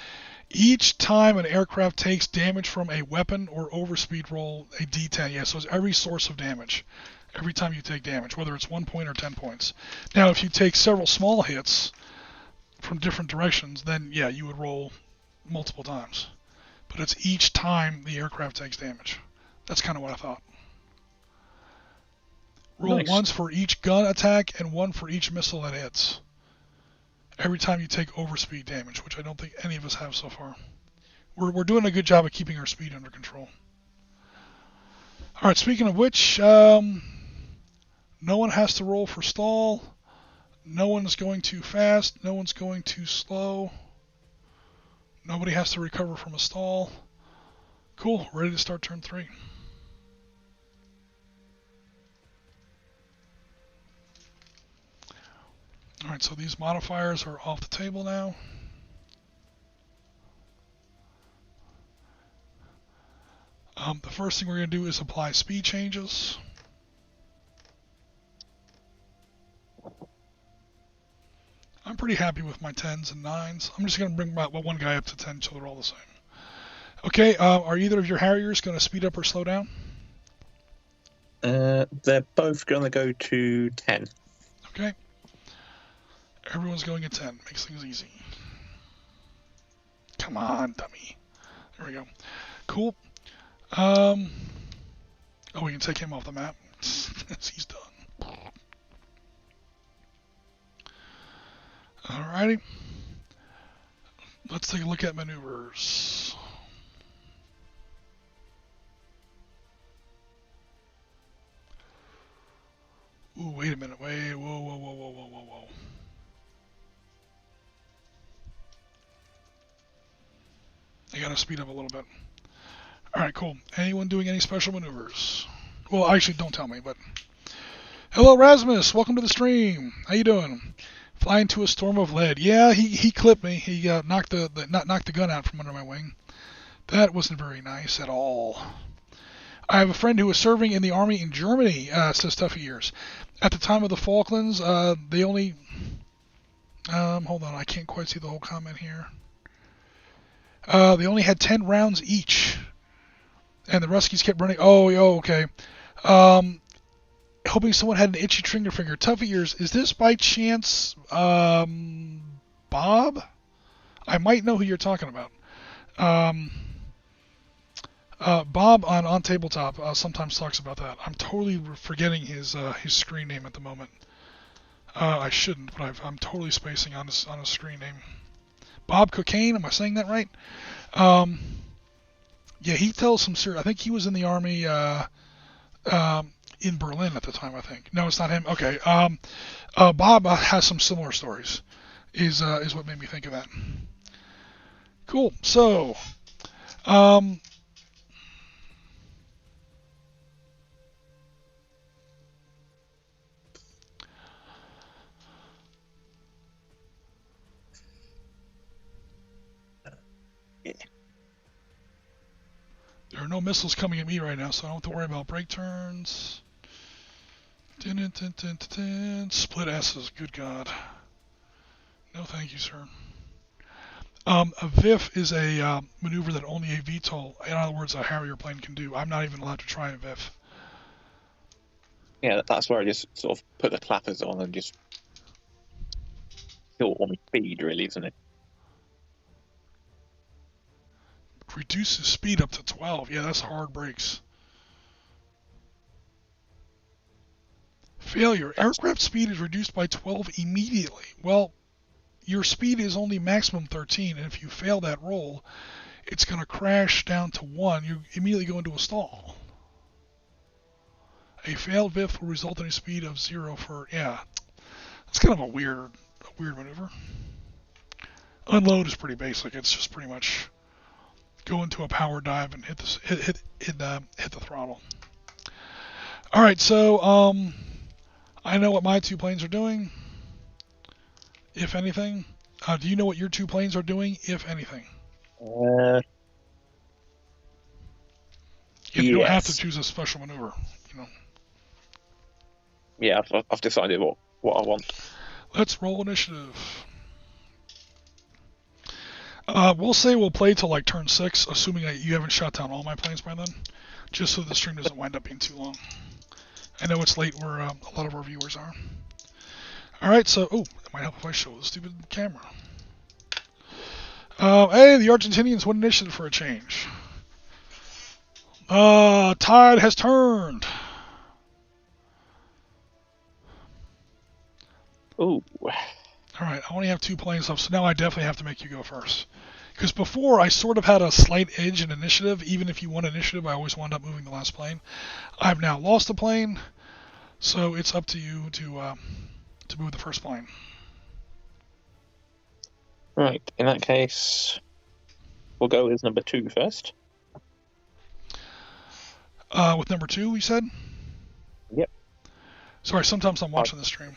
Each time an aircraft takes damage from a weapon or overspeed, roll a d10. Yeah, so it's every source of damage. Every time you take damage, whether it's 1 point or 10 points. Now, if you take several small hits from different directions, then yeah, you would roll multiple times. But it's each time the aircraft takes damage. That's kind of what I thought. Roll Nice. once for each gun attack and 1 for each missile that hits. Every time you take overspeed damage, which I don't think any of us have so far. We're doing a good job of keeping our speed under control. All right, speaking of which, no one has to roll for stall. No one's going too fast. No one's going too slow. Nobody has to recover from a stall. Cool, ready to start turn 3. Alright, so these modifiers are off the table now. The first thing we're going to do is apply speed changes. I'm pretty happy with my 10s and 9s. I'm just going to bring my one guy up to 10 so they're all the same. Okay, are either of your Harriers going to speed up or slow down? They're both going to go to 10. Okay. Everyone's going at 10. Makes things easy. Come on, dummy. There we go. Cool. Oh, we can take him off the map. He's done. Alrighty. Let's take a look at maneuvers. Ooh, wait a minute. Wait. Whoa. I gotta speed up a little bit. Alright, cool. Anyone doing any special maneuvers? Well, actually, don't tell me, but... Hello, Rasmus! Welcome to the stream! How you doing? Fly into a storm of lead. Yeah, he clipped me. He knocked the gun out from under my wing. That wasn't very nice at all. I have a friend who was serving in the army in Germany, says Tuffy Years. At the time of the Falklands, they only... hold on, I can't quite see the whole comment here. They only had 10 rounds each. And the Ruskies kept running. Oh, okay. Hoping someone had an itchy trigger finger. Tuffy Ears, is this by chance Bob? I might know who you're talking about. Bob on Tabletop sometimes talks about that. I'm totally forgetting his screen name at the moment. I shouldn't, but I'm totally spacing on his screen name. Bob Cocaine, am I saying that right? Yeah, he tells some serious... I think he was in the army in Berlin at the time, I think. No, it's not him. Okay. Bob has some similar stories, is what made me think of that. Cool. So, there are no missiles coming at me right now, so I don't have to worry about brake turns. Split S's, good God. No thank you, sir. A VIF is a maneuver that only a VTOL, in other words, a Harrier plane can do. I'm not even allowed to try a VIF. Yeah, that's where I just sort of put the clappers on and just kill on speed, really, isn't it? Reduces speed up to 12. Yeah, that's hard brakes. Failure. Aircraft speed is reduced by 12 immediately. Well, your speed is only maximum 13, and if you fail that roll, it's going to crash down to 1. You immediately go into a stall. A failed VIF will result in a speed of 0 for, yeah. It's kind of a weird maneuver. Unload is pretty basic. It's just pretty much go into a power dive and hit the throttle. All right, so I know what my 2 planes are doing, if anything. Do you know what your 2 planes are doing, if anything? You don't have to choose a special maneuver, you know. Yeah, I've decided what I want. Let's roll initiative. We'll say we'll play till like turn 6, assuming that you haven't shot down all my planes by then, just so the stream doesn't wind up being too long. I know it's late where a lot of our viewers are. All right, so it might help if I show the stupid camera. Hey, the Argentinians win initiative for a change. Tide has turned. Ooh. Alright, I only have 2 planes left, so now I definitely have to make you go first. Because before, I sort of had a slight edge in initiative. Even if you won initiative, I always wound up moving the last plane. I've now lost a plane, so it's up to you to move the first plane. Right, in that case, we'll go with number 2 first. With number 2, you said? Yep. Sorry, sometimes I'm watching the stream.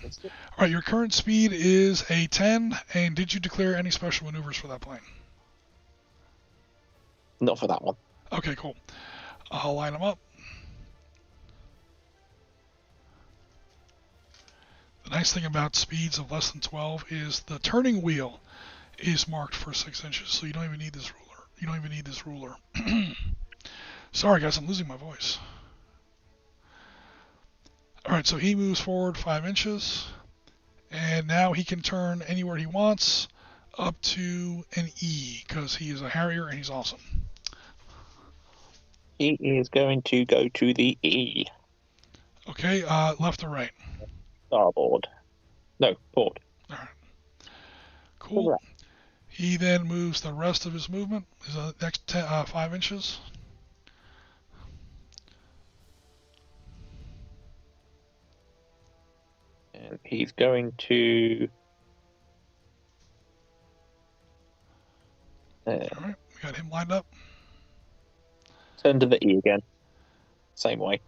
Alright, your current speed is a 10, and did you declare any special maneuvers for that plane? Not for that one. Okay, cool. I'll line them up. The nice thing about speeds of less than 12 is the turning wheel is marked for 6 inches, so you don't even need this ruler. Sorry guys, I'm losing my voice. Alright, so he moves forward 5 inches, and now he can turn anywhere he wants up to an E, because he is a Harrier and he's awesome. He is going to go to the E. Okay, left or right? Starboard. No, port. Alright. Cool. He then moves the rest of his movement, his next 5 inches. And he's going to... Alright, we got him lined up. Turn to the E again. Same way.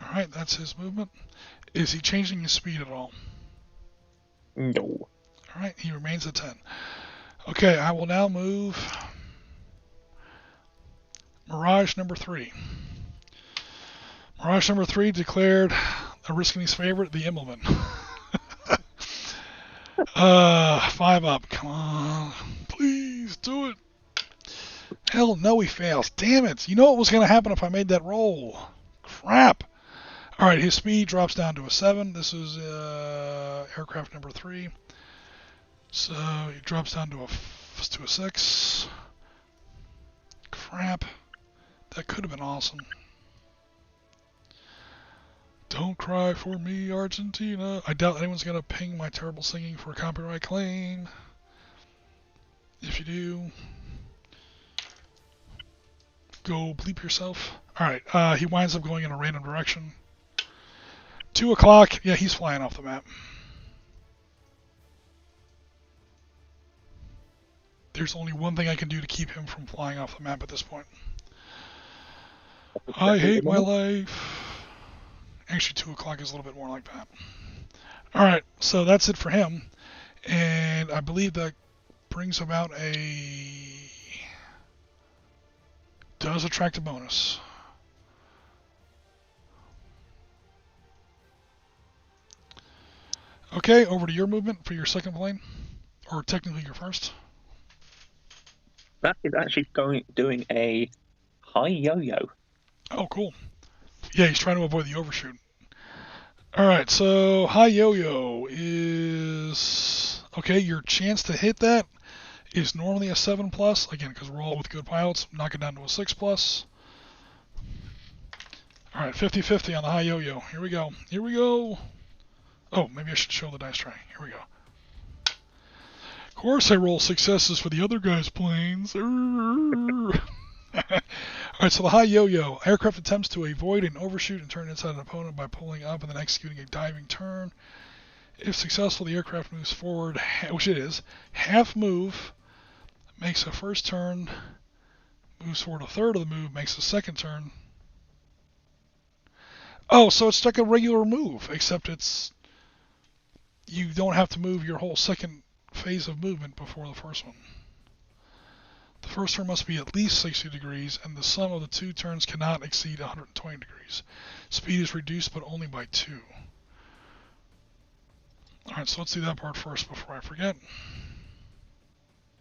Alright, that's his movement. Is he changing his speed at all? No. Alright, he remains at 10. Okay, I will now move Mirage number 3. Mirage number 3 declared a Riskini's favorite, the Immelman. 5 up. Come on. Please do it. Hell no, he fails. Damn it. You know what was going to happen if I made that roll. Crap. Alright, his speed drops down to a 7. This is aircraft number 3. So he drops down to a 6. Crap. That could have been awesome. Don't cry for me, Argentina. I doubt anyone's going to ping my terrible singing for a copyright claim. If you do, go bleep yourself. Alright, he winds up going in a random direction. 2 o'clock. Yeah, he's flying off the map. There's only one thing I can do to keep him from flying off the map at this point. I hate my life. Actually, 2 o'clock is a little bit more like that. Alright, so that's it for him. And I believe that brings about does attract a bonus. Okay, over to your movement for your second plane. Or technically your first. That is actually doing a high yo-yo. Oh, cool. Yeah, he's trying to avoid the overshoot. Alright, so high yo-yo is... Okay, your chance to hit that is normally a 7 plus. Again, because we're all with good pilots. Knock it down to a 6 plus. Alright, 50-50 on the high yo-yo. Here we go. Here we go. Oh, maybe I should show the dice tray. Here we go. Of course I roll successes for the other guy's planes. Alright, so the high yo-yo. Aircraft attempts to avoid an overshoot and turn inside an opponent by pulling up and then executing a diving turn. If successful, the aircraft moves forward, which it is, half move, makes a first turn, moves forward a third of the move, makes a second turn. Oh, so it's like a regular move, except you don't have to move your whole second phase of movement before the first one. The first turn must be at least 60 degrees, and the sum of the two turns cannot exceed 120 degrees. Speed is reduced, but only by 2. Alright, so let's do that part first before I forget.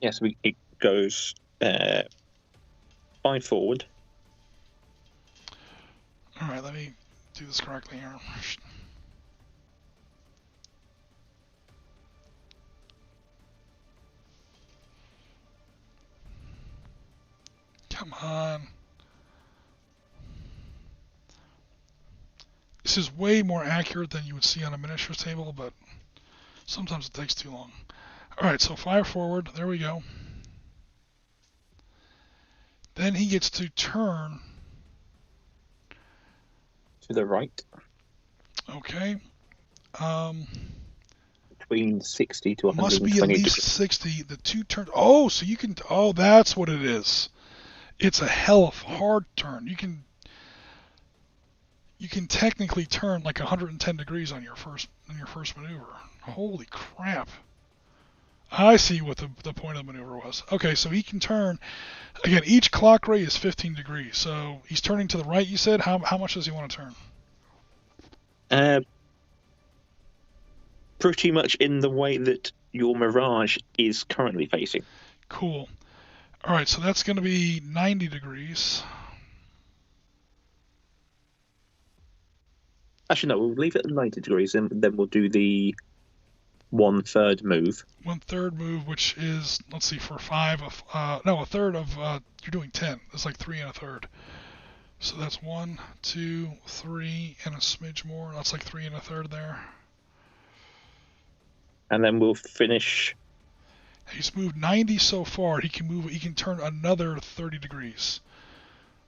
Yes, it goes 5 forward. Alright, let me do this correctly here. Come on. This is way more accurate than you would see on a miniatures table, but sometimes it takes too long. Alright, so 5 forward. There we go. Then he gets to turn to the right. Okay. Between 60 to 120 must be at least degrees. 60. The two turns. Oh, so you can. Oh, that's what it is. It's a hell of a hard turn. You can technically turn like 110 degrees on your first maneuver. Holy crap. I see what the point of the maneuver was. Okay, so he can turn. Again, each clock ray is 15 degrees. So he's turning to the right, you said? How much does he want to turn? Pretty much in the way that your Mirage is currently facing. Cool. Alright, so that's going to be 90 degrees. Actually, no, we'll leave it at 90 degrees, and then we'll do the 1/3 move. 1/3 move, which is, let's see, for 5 of, no, a third of, you're doing 10. That's like 3 and a third. So that's 1, 2, 3, and a smidge more. That's like 3 and a third there. And then we'll finish. He's moved 90 so far. He can turn another 30 degrees.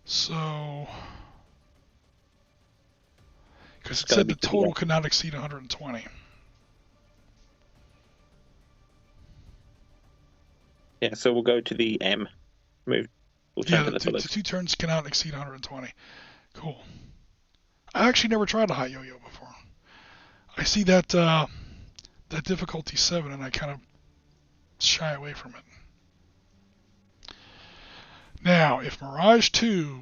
So, because it said the total could not exceed 120. Yeah, so we'll go to the M move. We'll the two turns cannot exceed 120. Cool. I actually never tried a high yo-yo before. I see that difficulty 7, and I kind of shy away from it. Now, if Mirage 2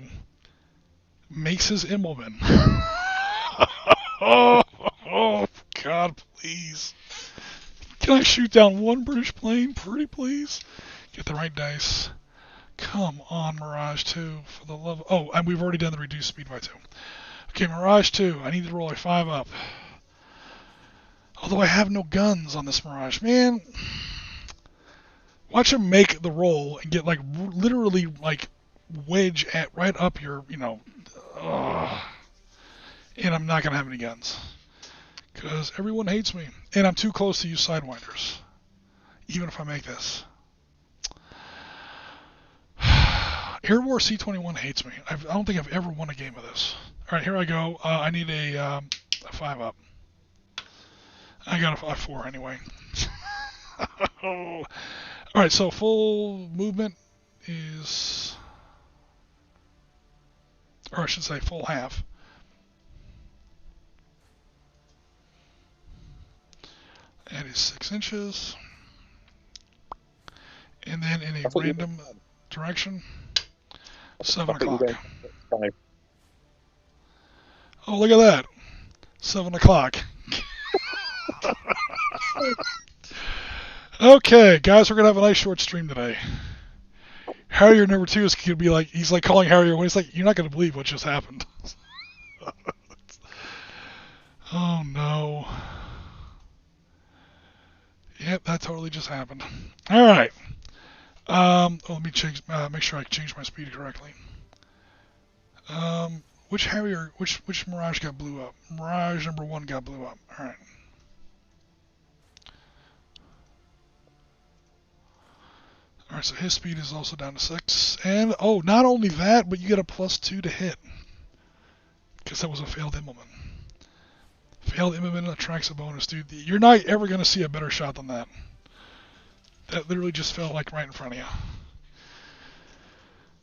makes his Immelman, oh God, please. Can I shoot down one British plane? Pretty please? Get the right dice. Come on, Mirage 2, for the love of... Oh, and we've already done the reduced speed by 2. Okay, Mirage 2, I need to roll a 5 up. Although I have no guns on this Mirage. Man, watch him make the roll and get, like, literally, like, wedge at right up your, and I'm not going to have any guns. Because everyone hates me. And I'm too close to use Sidewinders. Even if I make this. AirWar C21 hates me. I don't think I've ever won a game of this. Alright, here I go. I need a 5 up. I got a 4 anyway. Alright, so full movement is... Or I should say full half. That is 6 inches. And then in a random direction, 7 o'clock. Oh, look at that. 7 o'clock. Okay, guys, we're going to have a nice short stream today. Harrier number 2 is going to be like, he's like calling Harrier when he's like, you're not going to believe what just happened. Oh, no. Yep, that totally just happened. All right. Let me change. Make sure I change my speed correctly. Which Harrier? Which Mirage got blew up? Mirage number 1 got blew up. All right. Alright, so his speed is also down to 6. And, oh, not only that, but you get a +2 to hit. Because that was a failed Immelman. Failed Immelman attracts a bonus, dude. You're not ever going to see a better shot than that. That literally just fell, like, right in front of you.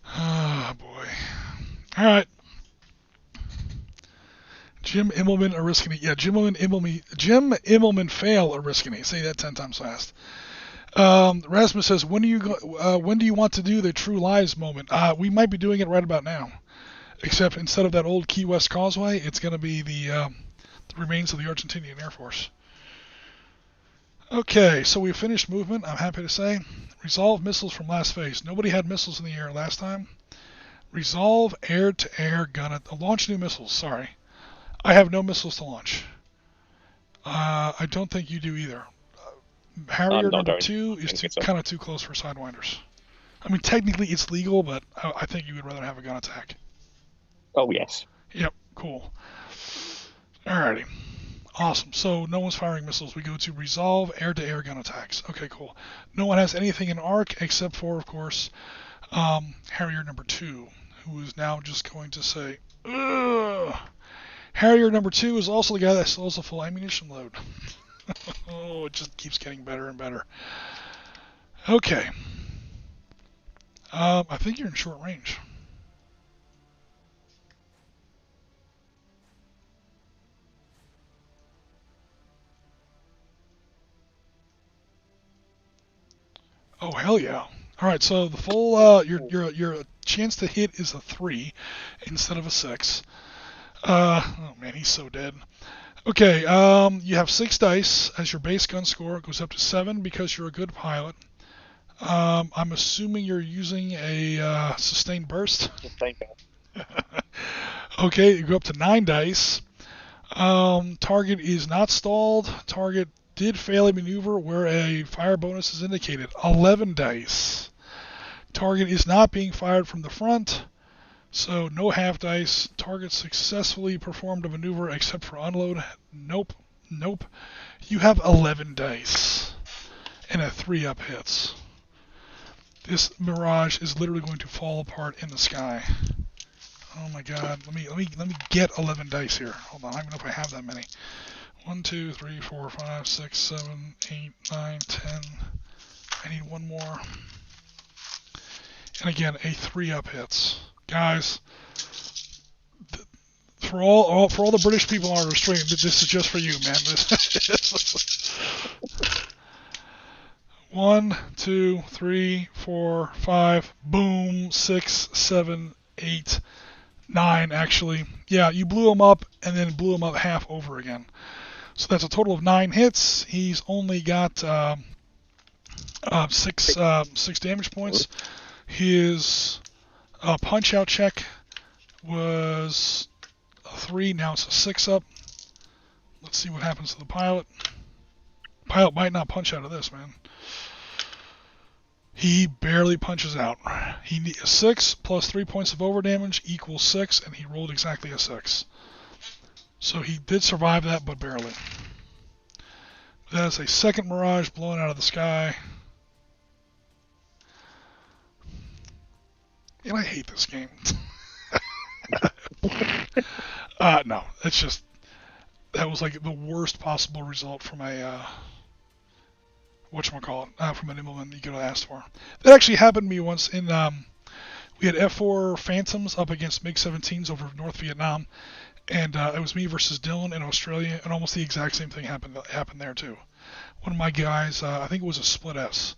Ah, boy. Alright. Jim Immelman Oriskany. Yeah, Jim Immelman fail Oriskany. Say that 10 times fast. Rasmus says, when do you want to do the True Lies moment? We might be doing it right about now. Except instead of that old Key West Causeway, it's going to be the remains of the Argentinian Air Force. Okay, so we finished movement, I'm happy to say. Resolve missiles from last phase. Nobody had missiles in the air last time. Resolve air-to-air gun. Launch new missiles, sorry. I have no missiles to launch. I don't think you do either. Harrier number 2 is kind of too close for Sidewinders. I mean, technically it's legal, but I think you would rather have a gun attack. Oh, yes. Yep, cool. Alrighty. Awesome. So no one's firing missiles. We go to resolve air-to-air gun attacks. Okay, cool. No one has anything in arc except for, of course, Harrier number 2, who is now just going to say, ugh. Harrier number 2 is also the guy that still has a full ammunition load. Oh, it just keeps getting better and better. Okay. I think you're in short range. Oh, hell yeah. Alright, so the full, your chance to hit is a 3 instead of a 6. Oh man, he's so dead. Okay, you have 6 dice as your base gun score. It goes up to 7 because you're a good pilot. I'm assuming you're using a sustained burst. Sustained burst. Okay, you go up to 9 dice. Target is not stalled. Target did fail a maneuver where a fire bonus is indicated. 11 dice. Target is not being fired from the front. So no half dice. Target successfully performed a maneuver except for unload. Nope. Nope. You have 11 dice. And a 3 up hits. This Mirage is literally going to fall apart in the sky. Oh my god. Let me get 11 dice here. Hold on. I don't even know if I have that many. 1, 2, 3, 4, 5, 6, 7, 8, 9, 10. I need one more. And again, a 3 up hits. Guys, for all the British people on our stream, this is just for you, man. 1, 2, 3, 4, 5, boom, 6, 7, 8, 9, actually. Yeah, you blew him up and then blew him up half over again. So that's a total of 9 hits. He's only got 6 damage points. His punch-out check was a 3. Now it's a 6 up. Let's see what happens to the pilot. Pilot might not punch out of this, man. He barely punches out. He needs 6 plus 3 points of overdamage equals 6, and he rolled exactly a 6. So he did survive that, but barely. That's a second Mirage blown out of the sky. And I hate this game. No, it's just, that was like the worst possible result from a, whatchamacallit, from an Immelman you could have asked for. That actually happened to me once in, we had F4 Phantoms up against MiG-17s over North Vietnam, and it was me versus Dylan in Australia, and almost the exact same thing happened there too. One of my guys, I think it was a split S,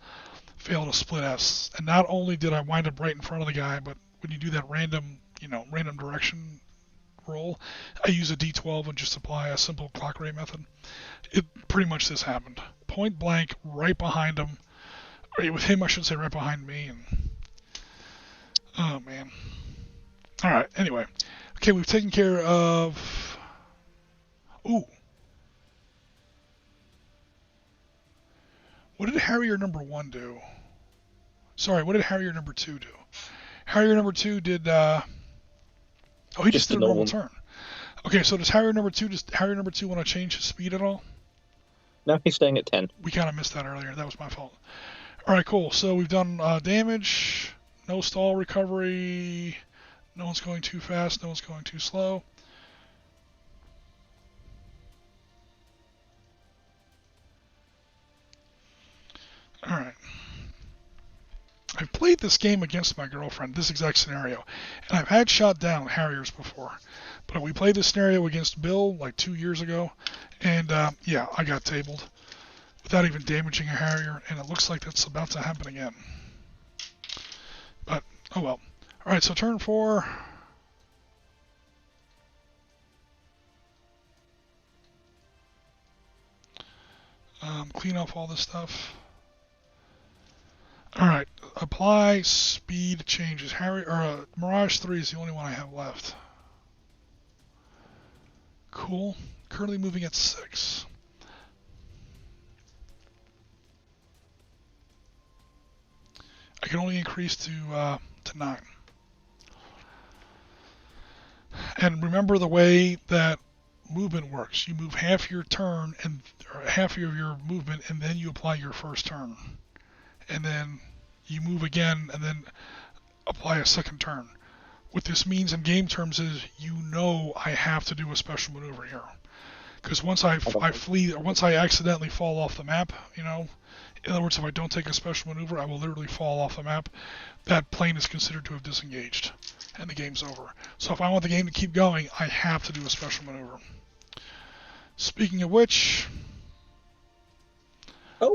failed a split S, and not only did I wind up right in front of the guy, but when you do that random direction roll, I use a D12 and just apply a simple clock ray method. It pretty much this happened. Point blank, right behind him, or with him I should say right behind me, and oh man. Alright, anyway. Okay, we've taken care of... Ooh. What did Harrier number 1 do? Sorry, what did Harrier number 2 do? Harrier number 2 did... Oh, he just did a normal turn. Okay, so does Harrier number 2 want to change his speed at all? No, he's staying at 10. We kind of missed that earlier. That was my fault. All right, cool. So we've done damage, no stall recovery, no one's going too fast, no one's going too slow. All right. I've played this game against my girlfriend, this exact scenario, and I've had shot down Harriers before. But we played this scenario against Bill like 2 years ago, and yeah, I got tabled without even damaging a Harrier, and it looks like that's about to happen again. But, oh well. Alright, so turn 4. Clean off all this stuff. Alright, apply speed changes. Mirage 3 is the only one I have left. Cool. Currently moving at 6. I can only increase to 9. And remember the way that movement works. You move half your turn and half of your movement, and then you apply your first turn. And then you move again, and then apply a second turn. What this means in game terms is, you know, I have to do a special maneuver here, because once I flee, or once I accidentally fall off the map, you know, in other words, if I don't take a special maneuver, I will literally fall off the map. That plane is considered to have disengaged, and the game's over. So if I want the game to keep going, I have to do a special maneuver. Speaking of which, I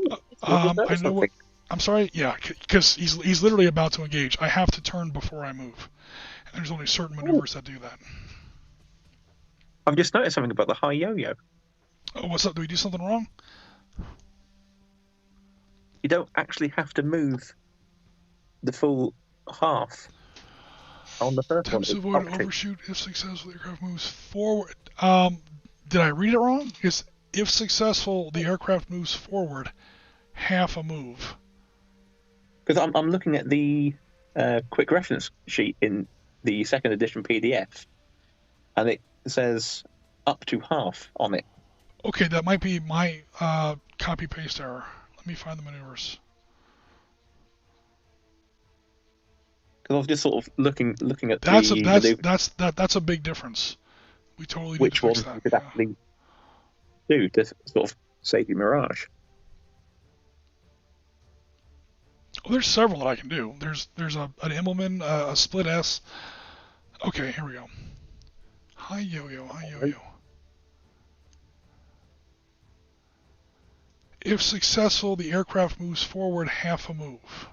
know what. I'm sorry. Yeah, because he's literally about to engage. I have to turn before I move, and there's only certain maneuvers that do that. I've just noticed something about the high yo-yo. Oh, what's up? Do we do something wrong? You don't actually have to move the full half on the first one. Attempts to avoid an overshoot if successful, the aircraft moves forward. Did I read it wrong? Because if successful, the aircraft moves forward half a move. Because I'm looking at the quick reference sheet in the second edition PDF, and it says up to half on it. Okay, that might be my copy-paste error. Let me find the maneuvers. Because I was just sort of looking at that's a big difference. We totally need to fix that. Which one you could actually do to sort of save your Mirage? Well, there's several that I can do. There's an Immelman, a split S. Okay, here we go. Hi yo-yo. If successful, the aircraft moves forward half a move.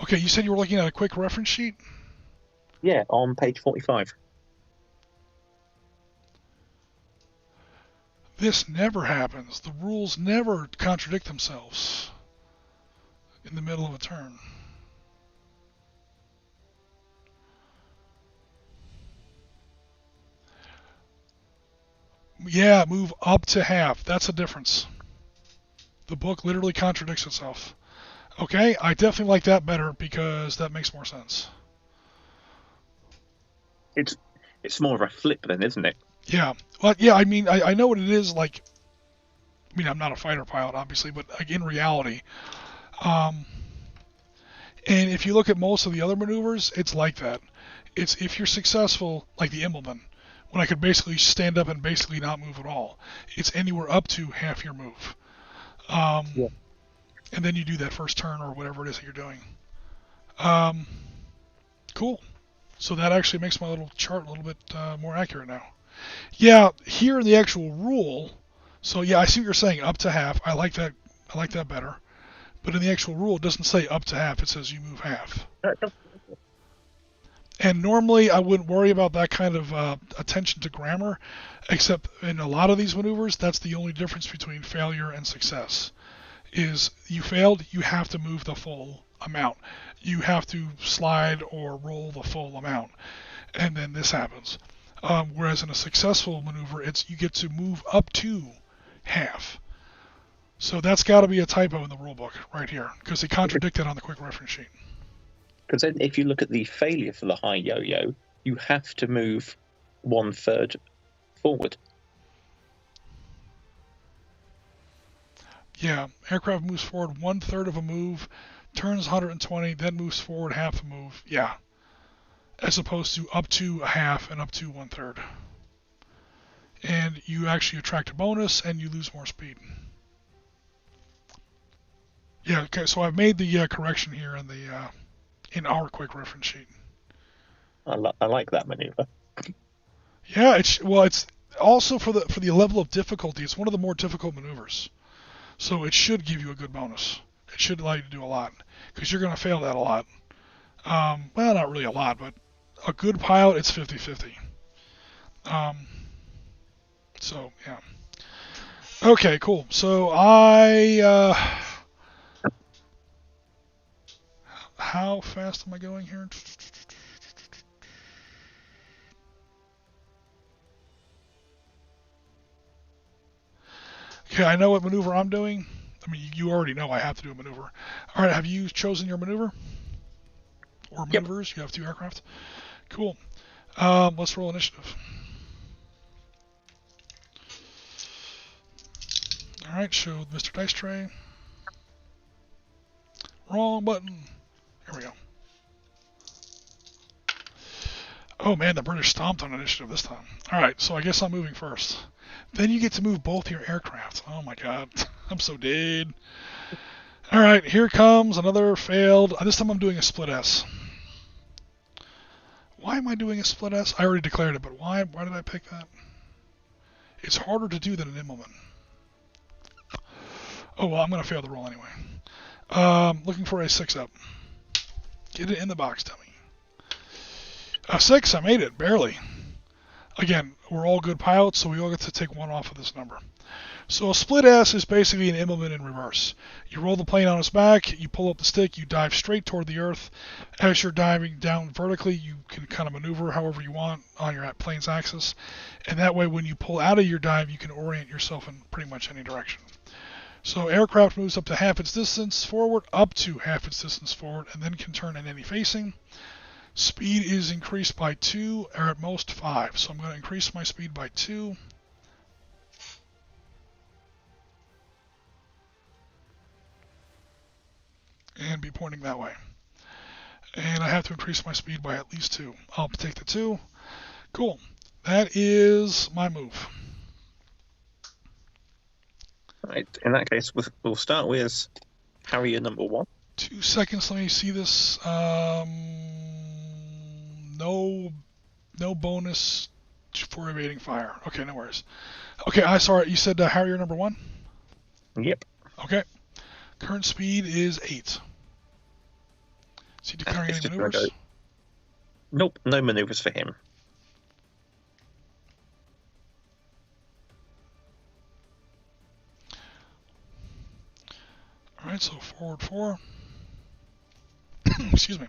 Okay, you said you were looking at a quick reference sheet? Yeah, on page 45. This never happens. The rules never contradict themselves in the middle of a turn. Yeah, move up to half. That's a difference. The book literally contradicts itself. Okay, I definitely like that better because that makes more sense. It's more of a flip then, isn't it? Yeah. Well, yeah, I mean, I know what it is like. I mean, I'm not a fighter pilot, obviously, but like, in reality. And if you look at most of the other maneuvers, it's like that. It's if you're successful, like the Immelman, when I could basically stand up and basically not move at all. It's anywhere up to half your move. Yeah. And then you do that first turn or whatever it is that you're doing. Cool. So that actually makes my little chart a little bit more accurate now. Yeah, here in the actual rule, so yeah, I see what you're saying, up to half. I like that better. But in the actual rule, it doesn't say up to half. It says you move half. And normally I wouldn't worry about that kind of attention to grammar, except in a lot of these maneuvers, that's the only difference between failure and success. Is you failed, you have to move the full amount. You have to slide or roll the full amount. And then this happens. Whereas in a successful maneuver, you get to move up to half. So that's got to be a typo in the rulebook right here, because they contradict it on the quick reference sheet. Because then if you look at the failure for the high yo-yo, you have to move 1/3 forward. Yeah, aircraft moves forward 1/3 of a move, turns 120, then moves forward half a move. Yeah, as opposed to up to a half and up to 1/3. And you actually attract a bonus and you lose more speed. Yeah, okay, so I've made the correction here in our quick reference sheet. I like that maneuver. Yeah, it's also for the level of difficulty. It's one of the more difficult maneuvers, so it should give you a good bonus. It should allow you to do a lot because you're going to fail that a lot. Well, not really a lot, but a good pilot, it's 50-50. So yeah. Okay, cool. So how fast am I going here? Okay, I know what maneuver I'm doing. I mean, you already know I have to do a maneuver. All right, have you chosen your maneuver? Or maneuvers? Yep. You have 2 aircraft? Cool. Let's roll initiative. All right, show Mr. Dice Tray. Wrong button. Here we go. Oh man, the British stomped on initiative this time. All right, so I guess I'm moving first. Then you get to move both your aircraft. Oh my god, I'm so dead. All right, here comes another failed. This time I'm doing a split S. Why am I doing a split S? I already declared it, but why did I pick that? It's harder to do than an Immelman. Oh well, I'm going to fail the roll anyway. Looking for a 6-up. Get it in the box, dummy. A 6, I made it, barely. Again, we're all good pilots, so we all get to take 1 off of this number. So a split S is basically an Immelman in reverse. You roll the plane on its back, you pull up the stick, you dive straight toward the earth. As you're diving down vertically, you can kind of maneuver however you want on your plane's axis. And that way, when you pull out of your dive, you can orient yourself in pretty much any direction. So aircraft moves up to half its distance forward, up to half its distance forward, and then can turn in any facing. Speed is increased by 2, or at most 5. So I'm going to increase my speed by 2. And be pointing that way. And I have to increase my speed by at least 2. I'll take the 2. Cool. That is my move. Right. In that case, we'll start with Harrier number 1. 2 seconds. Let me see this. No bonus for evading fire. Okay, no worries. Okay, I saw it. You said Harrier number 1? Yep. Okay. Current speed is 8. Is he declaring any maneuvers? Nope, no maneuvers for him. Alright, so forward 4. Excuse me.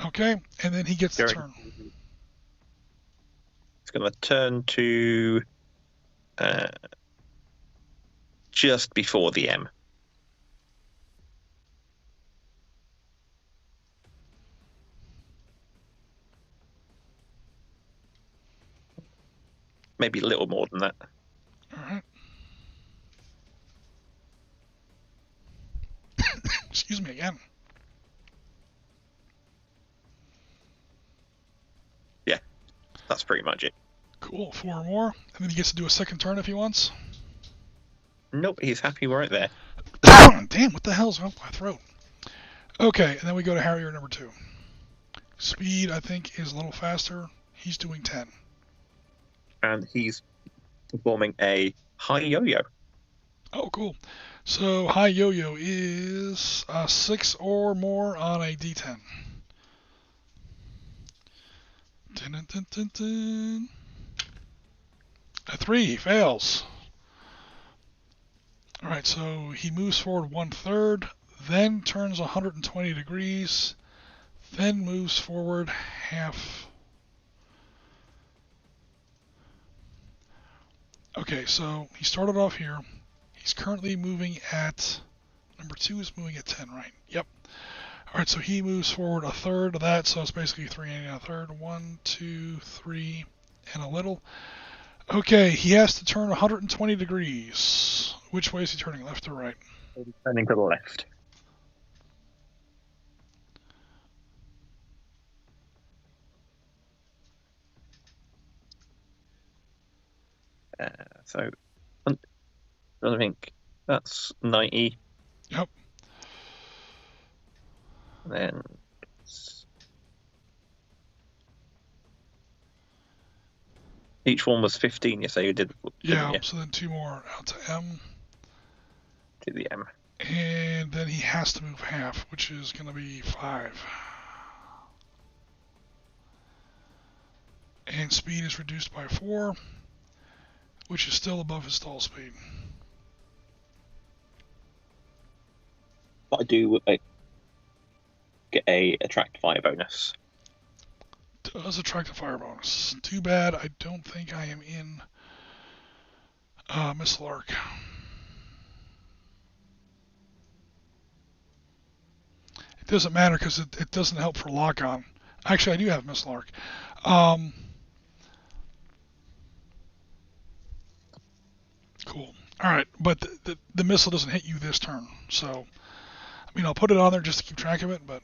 Okay, and then he gets the turn. It's going to turn to just before the M. Maybe a little more than that. Alright. Excuse me again. Yeah, that's pretty much it. Cool, 4 more. And then he gets to do a second turn if he wants. Nope, he's happy right there. Damn, what the hell's wrong with my throat? Okay, and then we go to Harrier number 2. Speed, I think, is a little faster. He's doing 10. And he's performing a high yo-yo. Oh, cool. So high yo-yo is 6 or more on a D10. Dun, dun, dun, dun, dun. A 3, he fails. Alright, so he moves forward 1/3, then turns 120 degrees, then moves forward half. Okay, so he started off here. He's currently moving at, number 2 is moving at 10, right? Yep. Alright, so he moves forward 1/3 of that, so it's basically 3 and 1/3. 1, 2, 3, and a little. Okay, he has to turn 120 degrees, Which way is he turning, left or right? Turning to the left. So, I think that's 90. Yep. And then each one was 15. You say you did? Yeah. You? So then 2 more out to M. To the M. And then he has to move half, which is going to be 5. And speed is reduced by 4, which is still above his stall speed. But I do get a attract fire bonus. Does attract a fire bonus. Too bad I don't think I am in Missile Arc. It doesn't matter because it doesn't help for lock-on. Actually, I do have Missile Arc. Cool. All right, but the missile doesn't hit you this turn, so I mean I'll put it on there just to keep track of it, but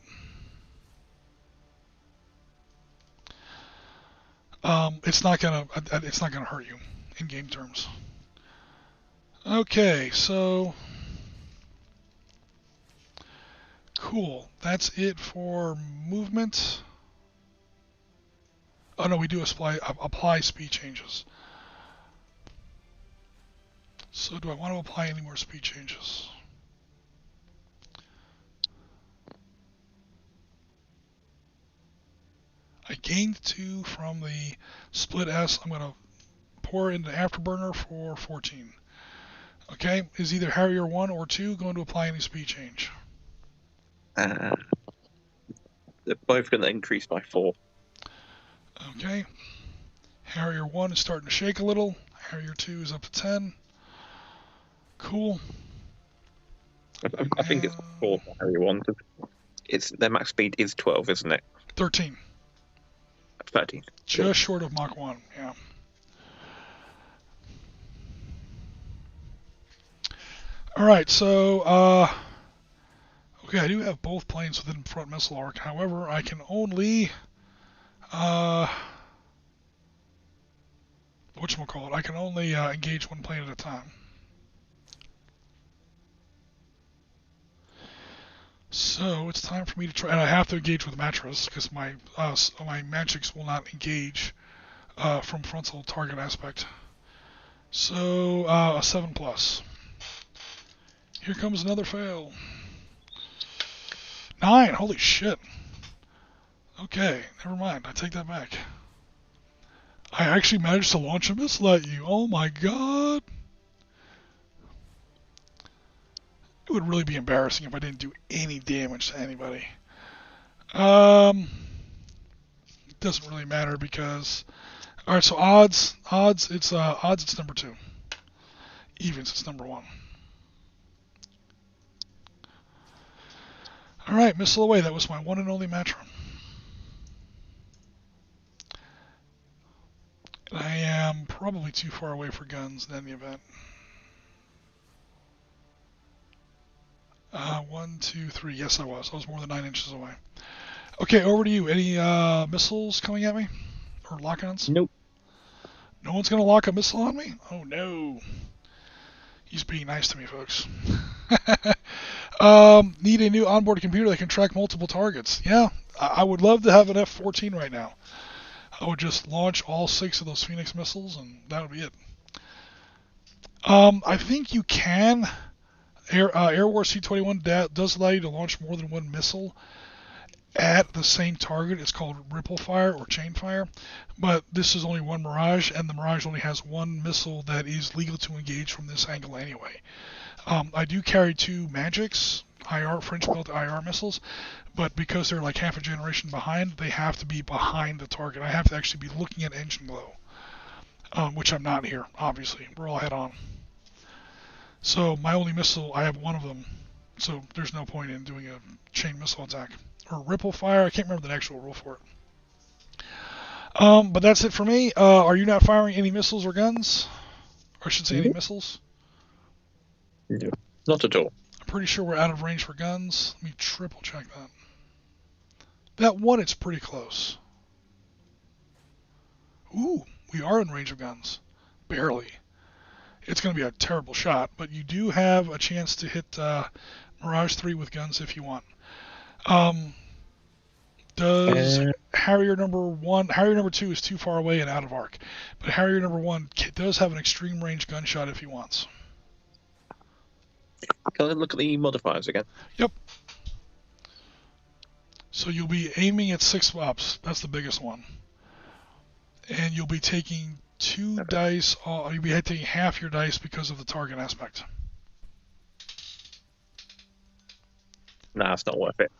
it's not gonna hurt you in game terms. Okay, so cool. That's it for movement. Oh no, we do apply speed changes. So do I want to apply any more speed changes? I gained 2 from the split S. I'm going to pour into Afterburner for 14. Okay, is either Harrier 1 or 2 going to apply any speed change? They're both going to increase by 4. Okay. Harrier 1 is starting to shake a little. Harrier 2 is up to 10. Cool. I think it's 4 for Harrier 1. Their max speed is 12, isn't it? 13. 13. Just short of Mach 1, yeah. Alright, so, okay, I do have both planes within front missile arc. However, I can only, whatchamacallit, I can only engage one plane at a time. So it's time for me to try, and I have to engage with Matras because my magics will not engage from frontal target aspect. So a 7+. Here comes another fail. 9. Holy shit. Okay, never mind. I take that back. I actually managed to launch a missile at you. Oh my god. It would really be embarrassing if I didn't do any damage to anybody. It doesn't really matter because, all right. So odds, it's number 2. Evens, it's number 1. All right, missile away. That was my one and only match run. I am probably too far away for guns in any event. 1, 2, 3. Yes, I was. I was more than 9 inches away. Okay, over to you. Any missiles coming at me? Or lock-ons? Nope. No one's going to lock a missile on me? Oh, no. He's being nice to me, folks. Need a new onboard computer that can track multiple targets. Yeah, I would love to have an F-14 right now. I would just launch all 6 of those Phoenix missiles, and that would be it. I think you can. AirWar C21 does allow you to launch more than one missile at the same target. It's called ripple fire or chain fire, but this is only one Mirage, and the Mirage only has one missile that is legal to engage from this angle anyway. I do carry 2 Magics, French-built IR missiles, but because they're like half a generation behind, they have to be behind the target. I have to actually be looking at engine glow, which I'm not here, obviously. We're all head-on. So my only missile, I have one of them, so there's no point in doing a chain missile attack. Or ripple fire, I can't remember the actual rule for it. But that's it for me. Are you not firing any missiles or guns? Or I should say any missiles? No, not at all. I'm pretty sure we're out of range for guns. Let me triple check that. That one, it's pretty close. Ooh, we are in range of guns. Barely. It's going to be a terrible shot, but you do have a chance to hit Mirage 3 with guns if you want. Does Harrier number 2 is too far away and out of arc, but Harrier number 1 does have an extreme range gunshot if he wants. Can I look at the modifiers again? Yep. So you'll be aiming at 6 ups. That's the biggest one. And you'll be taking 2 dice. You'll be taking half your dice because of the target aspect. Nah, it's not worth it.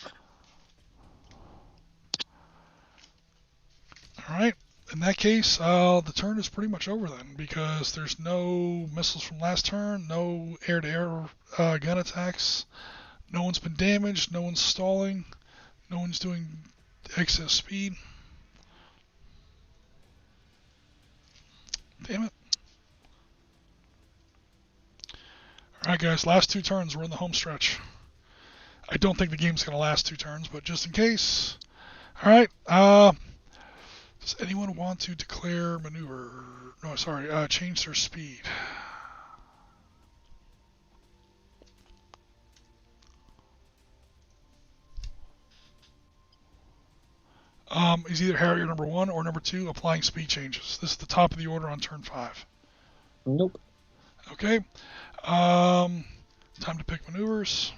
Alright, in that case, the turn is pretty much over then, because there's no missiles from last turn, no air-to-air gun attacks, no one's been damaged, no one's stalling, no one's doing excess speed. Damn it. Alright guys, last 2 turns, we're in the home stretch. I don't think the game's going to last 2 turns, but just in case. Alright, does anyone want to declare maneuver? No, sorry, change their speed. Is either Harrier number 1 or number 2 applying speed changes. This is the top of the order on turn 5. Nope. Okay. Time to pick maneuvers.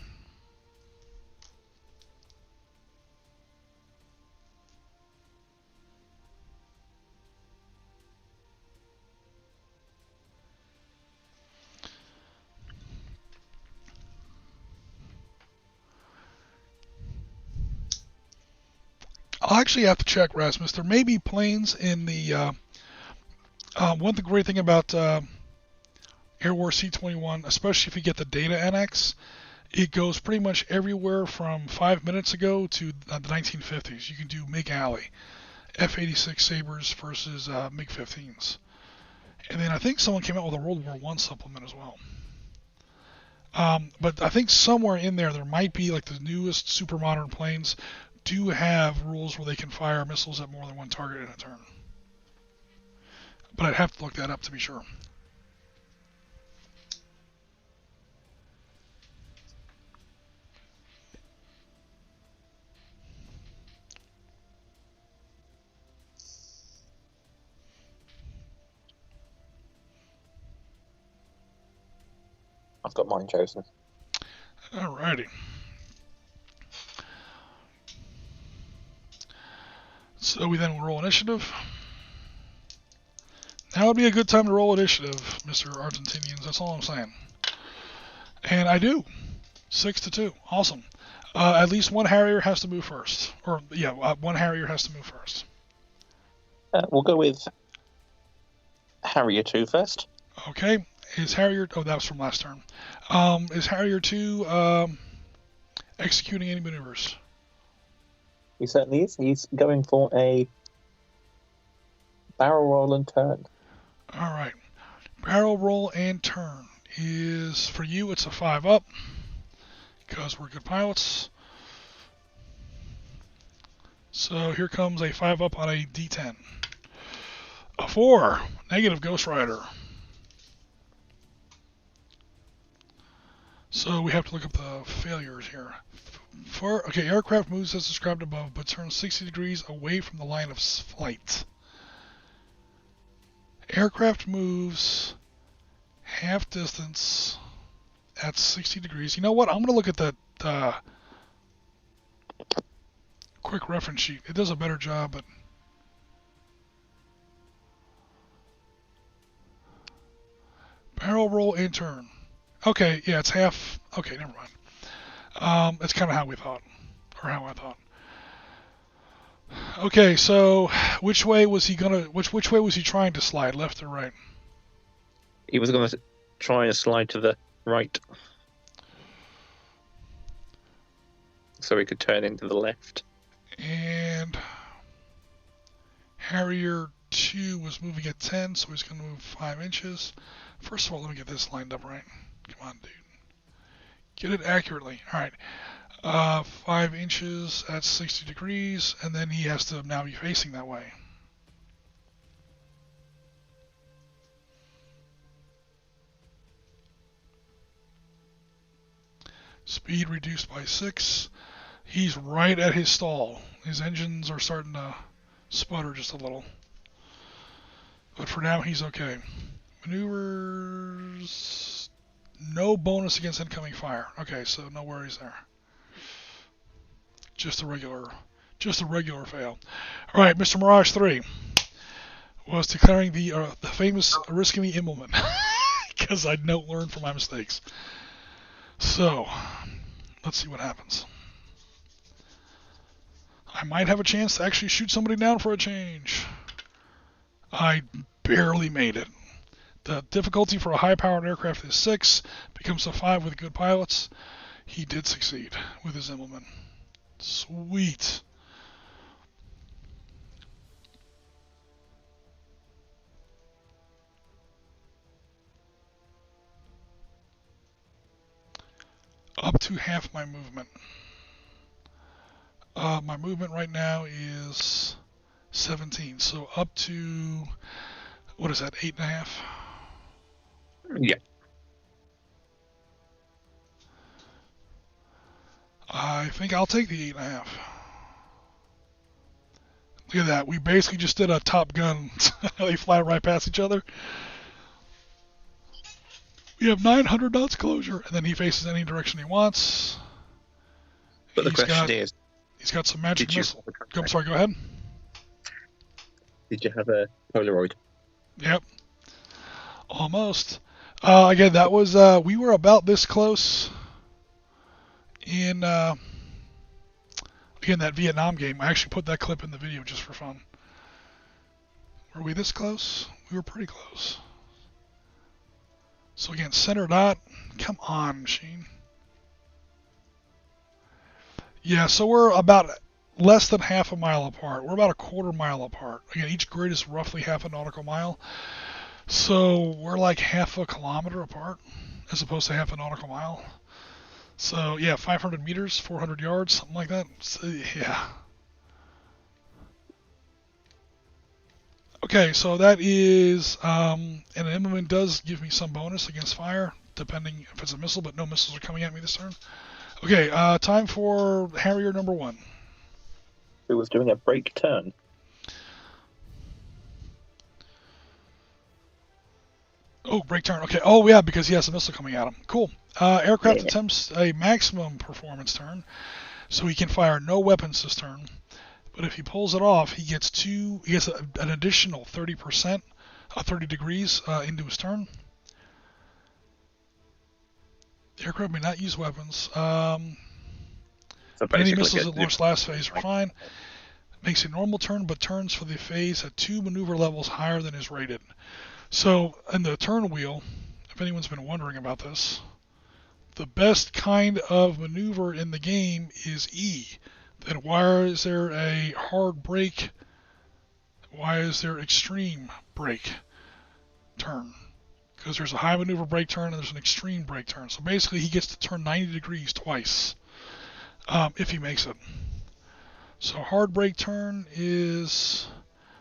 I'll actually have to check, Rasmus. There may be planes in the... one great thing about AirWar C21, especially if you get the data annex, it goes pretty much everywhere from 5 minutes ago to the 1950s. You can do MiG Alley, F-86 Sabres versus MiG-15s. And then I think someone came out with a World War I supplement as well. But I think somewhere in there might be like the newest super modern planes do have rules where they can fire missiles at more than one target in a turn. But I'd have to look that up to be sure. I've got mine chosen. Alrighty. So we then roll initiative. Now would be a good time to roll initiative, Mr. Argentinians. That's all I'm saying. And I do. 6-2. Awesome. At least one Harrier has to move first. One Harrier has to move first. We'll go with Harrier 2 first. Okay. Is Harrier... Oh, that was from last turn. Is Harrier 2 executing any maneuvers? He certainly is. He's going for a barrel roll and turn. Alright. Barrel roll and turn is... For you, it's a 5-up. Because we're good pilots. So here comes a 5-up on a D10. A 4. Negative Ghost Rider. So we have to look up the failures here. Okay, aircraft moves as described above, but turns 60 degrees away from the line of flight. Aircraft moves half distance at 60 degrees. You know what? I'm going to look at the quick reference sheet. It does a better job, but... Barrel roll and turn. Okay, yeah, it's half... Okay, never mind. It's kind of how we thought. Or how I thought. Okay, so which way was he gonna... Which way was he trying to slide? Left or right? He was going to try and slide to the right. So he could turn into the left. And... Harrier 2 was moving at 10, so he's going to move 5 inches. First of all, let me get this lined up right. Come on, dude. Get it accurately. All right. 5 inches at 60 degrees, and then he has to now be facing that way. Speed reduced by 6. He's right at his stall. His engines are starting to sputter just a little. But for now, he's okay. Maneuvers. No bonus against incoming fire. Okay, so no worries there. Just a regular fail. All right, Mr. Mirage 3 was declaring the famous Risk Me Immelman because I'd not learned from my mistakes. So, let's see what happens. I might have a chance to actually shoot somebody down for a change. I barely made it. The difficulty for a high-powered aircraft is 6, becomes a 5 with good pilots. He did succeed with his Immelman. Sweet. Up to half my movement. My movement right now is 17, so up to, what is that, 8.5? Yeah. I think I'll take the 8.5. Look at that. We basically just did a Top Gun. They fly right past each other. We have 900 knots closure, and then he faces any direction he wants. But the question is, he's got some magic missile. I'm sorry, go ahead. Did you have a Polaroid? Yep. Almost. Again, that was, we were about this close in, again, that Vietnam game. I actually put that clip in the video just for fun. Were we this close? We were pretty close. So again, center dot. Come on, machine. Yeah, so we're about less than half a mile apart. We're about a quarter mile apart. Again, each grid is roughly half a nautical mile. So we're like half a kilometer apart as opposed to half a nautical mile. So yeah, 500 meters, 400 yards, something like that. So, yeah. Okay, so that is, and an Immelman does give me some bonus against fire, depending if it's a missile, but no missiles are coming at me this turn. Okay, time for Harrier number 1. Who was doing a break turn. Oh, break turn. Okay. Oh, yeah, because he has a missile coming at him. Cool. Aircraft attempts a maximum performance turn, so he can fire no weapons this turn. But if he pulls it off, he gets an additional 30%, 30 degrees into his turn. The aircraft may not use weapons. So any missiles that launch last phase are fine. Makes a normal turn, but turns for the phase at 2 maneuver levels higher than is rated. So in the turn wheel, if anyone's been wondering about this, the best kind of maneuver in the game is E. Then why is there a hard brake? Why is there extreme brake turn? Because there's a high maneuver brake turn and there's an extreme brake turn. So basically he gets to turn 90 degrees twice if he makes it. So hard brake turn is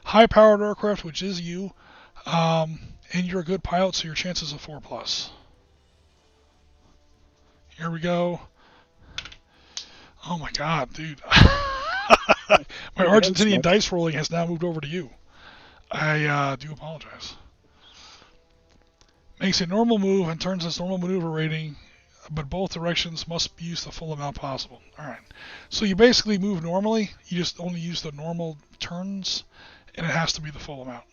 high-powered aircraft, which is you, and you're a good pilot, so your chances of 4+. Here we go. Oh my god, dude. My Argentinian dice rolling has now moved over to you. I do apologize. Makes a normal move and turns its normal maneuver rating, but both directions must use the full amount possible. Alright. So you basically move normally, you just only use the normal turns, and it has to be the full amount.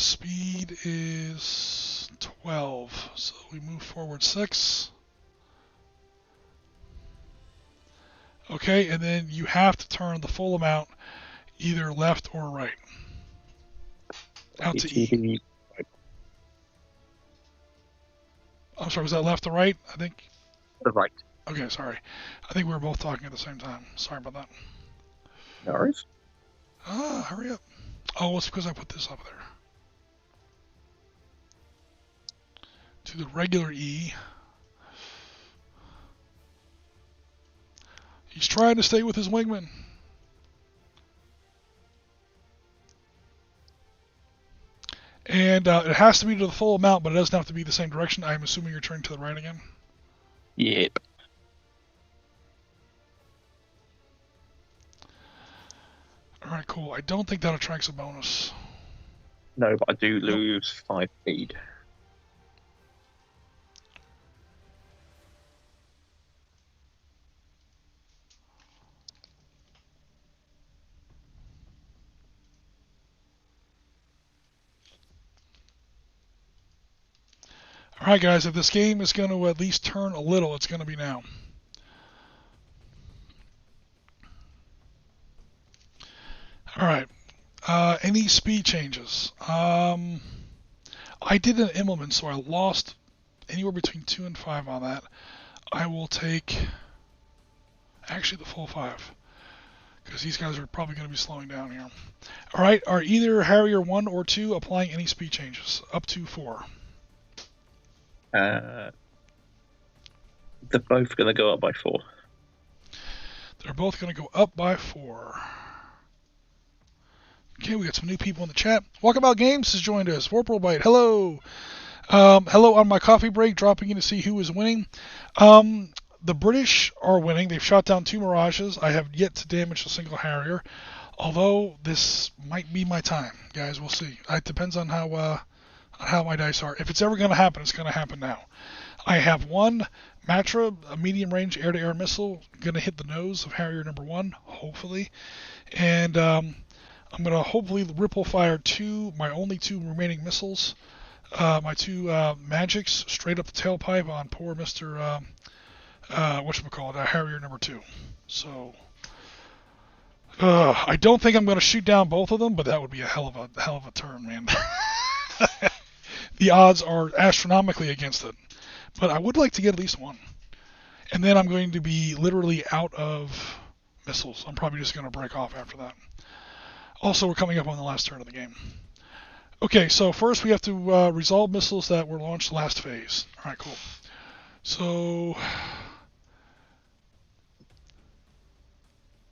Speed is 12, so we move forward 6. Okay, and then you have to turn the full amount either left or right. Out to E. I'm sorry, was that left or right? I think. The right. Okay, sorry. I think we were both talking at the same time. Sorry about that. No worries. Hurry up. Oh, it's because I put this up there. to the regular E. He's trying to stay with his wingman. And it has to be to the full amount, but it doesn't have to be the same direction. I'm assuming you're turning to the right again. Yep. Alright, cool. I don't think that attracts a bonus. No, but I do lose 5 speed. Alright guys, if this game is going to at least turn a little, it's going to be now. Alright, any speed changes? I did an Immelman, so I lost anywhere between 2 and 5 on that. I will take, actually the full 5, because these guys are probably going to be slowing down here. Alright, are either Harrier 1 or 2 applying any speed changes? Up to 4. They're both going to go up by 4. They're both going to go up by 4. Okay, we got some new people in the chat. Walkabout Games has joined us. Warpro hello. Hello on my coffee break, dropping in to see who is winning. The British are winning. They've shot down 2 Mirages. I have yet to damage a single Harrier, although this might be my time, guys. We'll see. It depends on how my dice are. If it's ever going to happen, it's going to happen now. I have 1 Matra, a medium-range air-to-air missile, going to hit the nose of Harrier number 1, hopefully. And I'm going to hopefully ripple fire 2, my only 2 remaining missiles, my 2 magics, straight up the tailpipe on poor Mr. Whatchamacallit, Harrier number 2. So, I don't think I'm going to shoot down both of them, but that would be a hell of a turn, man. The odds are astronomically against it, but I would like to get at least 1. And then I'm going to be literally out of missiles. I'm probably just going to break off after that. Also, we're coming up on the last turn of the game. Okay, so first we have to resolve missiles that were launched last phase. All right, cool. So,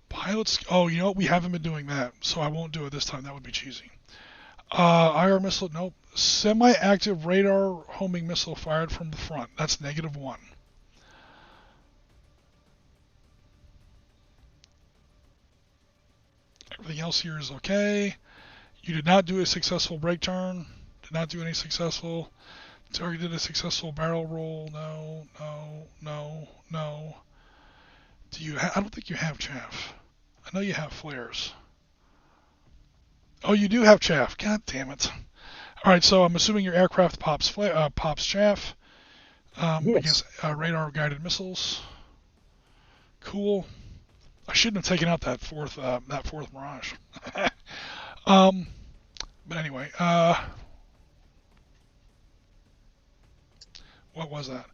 pilots, oh, you know what? We haven't been doing that, so I won't do it this time. That would be cheesy. IR missile, nope. Semi-active radar homing missile fired from the front. That's -1. Everything else here is okay. You did not do a successful brake turn. Did not do any successful. Target did a successful barrel roll. No, no, no, no. Do you? I don't think you have chaff. I know you have flares. Oh, you do have chaff. God damn it. All right, so I'm assuming your aircraft pops chaff Yes. against radar-guided missiles. Cool. I shouldn't have taken out that fourth Mirage. But anyway, what was that?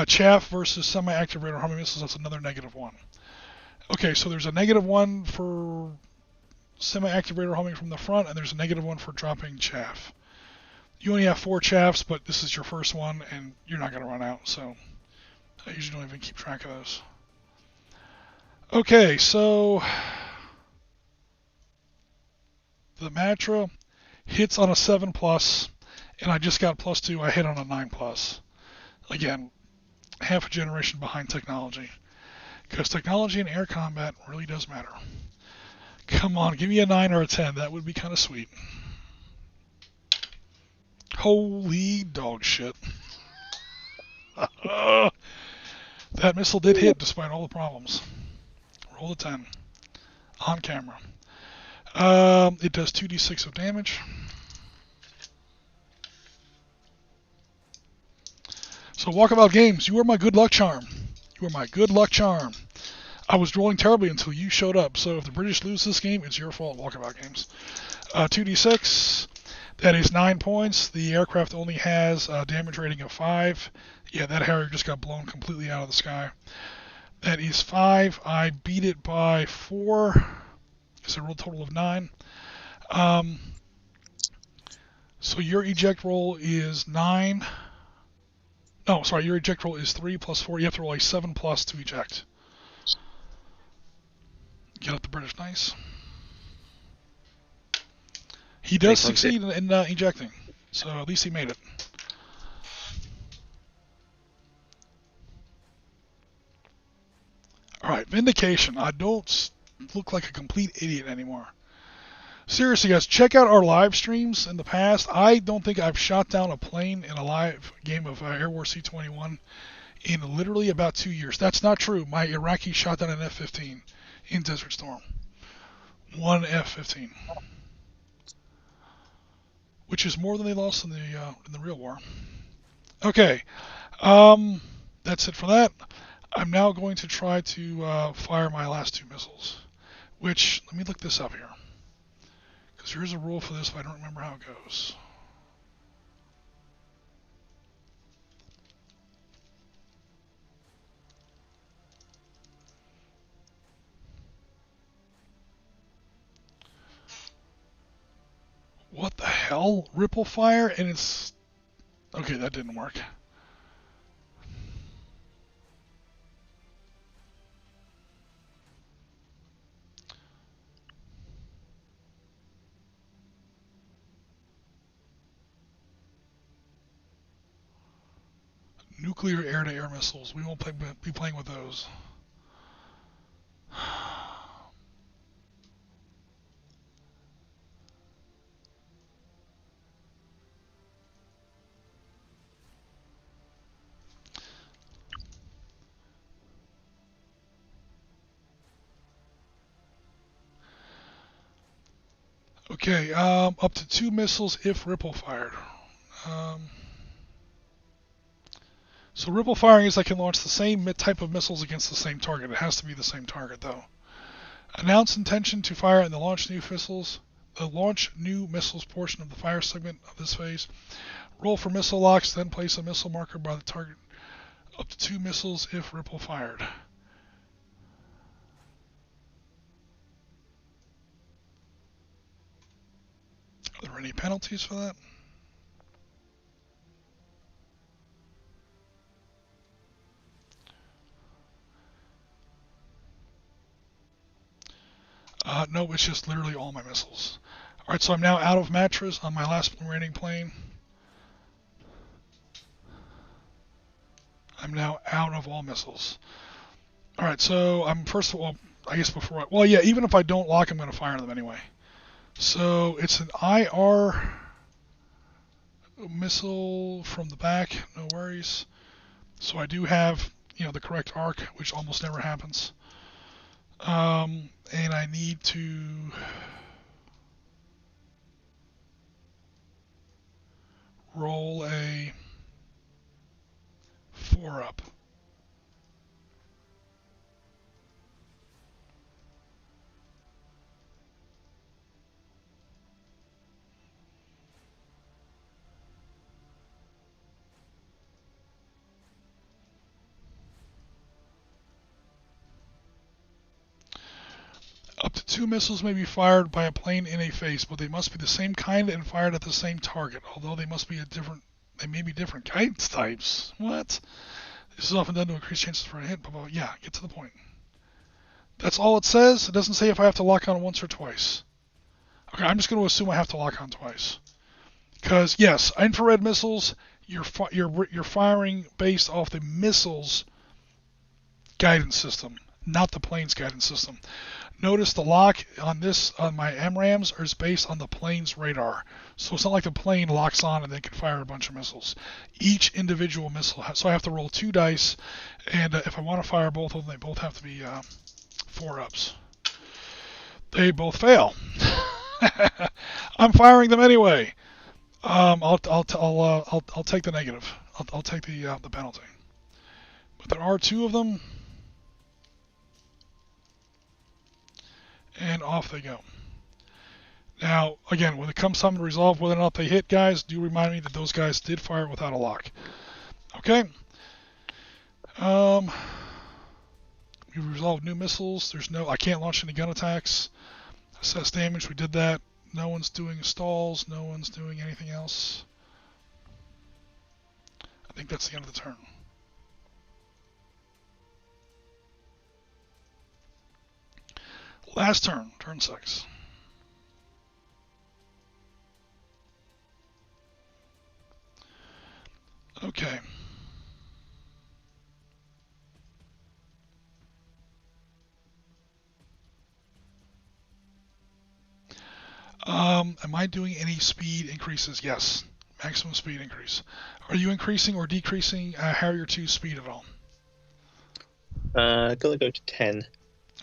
Chaff versus semi-active radar homing missiles. That's another -1. Okay, so there's a -1 for semi-active radar homing from the front, and there's a -1 for dropping chaff. You only have 4 chaffs, but this is your first one, and you're not going to run out, so I usually don't even keep track of those. Okay, so the Matra hits on a 7+, and I just got +2. I hit on a 9+. Again, half a generation behind technology, because technology in air combat really does matter. Come on, give me a 9 or a 10. That would be kind of sweet. Holy dog shit. That missile did hit despite all the problems. Roll a 10. On camera. It does 2d6 of damage. So Walkabout Games, you are my good luck charm. You are my good luck charm. I was rolling terribly until you showed up, so if the British lose this game, it's your fault, Walkabout Games. 2d6, that is 9 points. The aircraft only has a damage rating of 5. Yeah, that Harrier just got blown completely out of the sky. That is 5. I beat it by 4. It's a real total of 9. So your eject roll is 9. No, sorry, your eject roll is 3 plus 4. You have to roll a 7 plus to eject. Get up the British, nice. He does succeed in ejecting, so at least he made it. Alright, Vindication. I don't look like a complete idiot anymore. Seriously, guys, check out our live streams in the past. I don't think I've shot down a plane in a live game of AirWar C21 in literally about 2 years. That's not true. My Iraqi shot down an F-15 in Desert Storm. One F-15. Which is more than they lost in the real war. Okay. That's it for that. I'm now going to try to fire my last 2 missiles. Which, let me look this up here. Because here's a rule for this if I don't remember how it goes. What the hell? Ripple fire? And it's... Okay, that didn't work. Nuclear air-to-air missiles. We won't be playing with those. Okay, up to 2 missiles if ripple fired. So ripple firing is I can launch the same type of missiles against the same target. It has to be the same target, though. Announce intention to fire in the launch new missiles. The launch new missiles portion of the fire segment of this phase. Roll for missile locks, then place a missile marker by the target. Up to 2 missiles if ripple fired. Are there any penalties for that? No, it's just literally all my missiles. Alright, so I'm now out of mattress on my last remaining plane. I'm now out of all missiles. Alright, so I'm first of all, I guess before I... Well, yeah, even if I don't lock, I'm going to fire them anyway. So it's an IR missile from the back, no worries. So I do have, the correct arc, which almost never happens. And I need to roll a 4-up. Up to 2 missiles may be fired by a plane in a phase, but they must be the same kind and fired at the same target, although they may be different guidance types. What? This is often done to increase chances for a hit, blah, blah. Yeah, get to the point. That's all it says. It doesn't say if I have to lock on once or twice. Okay, I'm just going to assume I have to lock on twice. Because, yes, infrared missiles, you're firing based off the missile's guidance system, not the plane's guidance system. Notice the lock on my MRAMs is based on the plane's radar. So it's not like the plane locks on and they can fire a bunch of missiles. Each individual missile, so I have to roll 2 dice, and if I want to fire both of them, they both have to be 4-ups. They both fail. I'm firing them anyway. I'll take the negative. I'll take the penalty. But there are 2 of them. And off they go. Now, again, when it comes time to resolve whether or not they hit, guys, do remind me that those guys did fire without a lock. Okay. We've resolved new missiles. I can't launch any gun attacks. Assess damage, we did that. No one's doing stalls. No one's doing anything else. I think that's the end of the turn. Last turn, turn 6. Okay. Am I doing any speed increases? Yes. Maximum speed increase. Are you increasing or decreasing Harrier 2 speed at all? Gonna go to 10.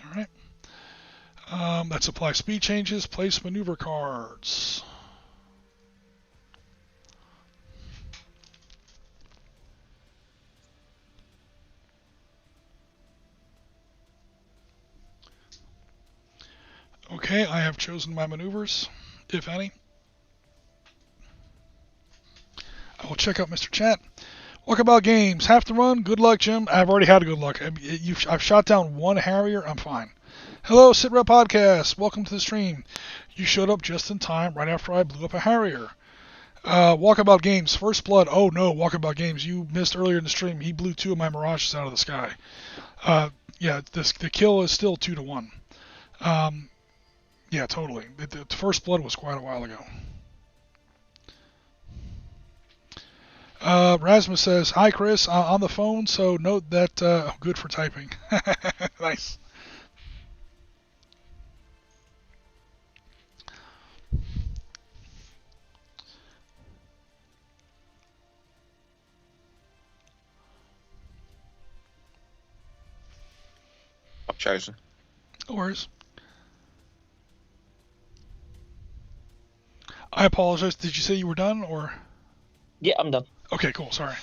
All right. That's apply speed changes. Place maneuver cards. Okay, I have chosen my maneuvers, if any. I will check out Mr. Chat. Walkabout Games, have to run. Good luck, Jim. I've already had a good luck. I've shot down one Harrier. I'm fine. Hello, SitRep Podcast. Welcome to the stream. You showed up just in time, right after I blew up a Harrier. Walkabout Games, First Blood. Oh no, Walkabout Games, you missed earlier in the stream. He blew 2 of my Mirages out of the sky. Yeah, the kill is still 2 to 1. Yeah, totally. The First Blood was quite a while ago. Rasmus says, hi Chris, on the phone, so note that I'm good for typing. Nice. I've chosen. No worries. I apologize. Did you say you were done, or? Yeah, I'm done. Okay, cool. Sorry.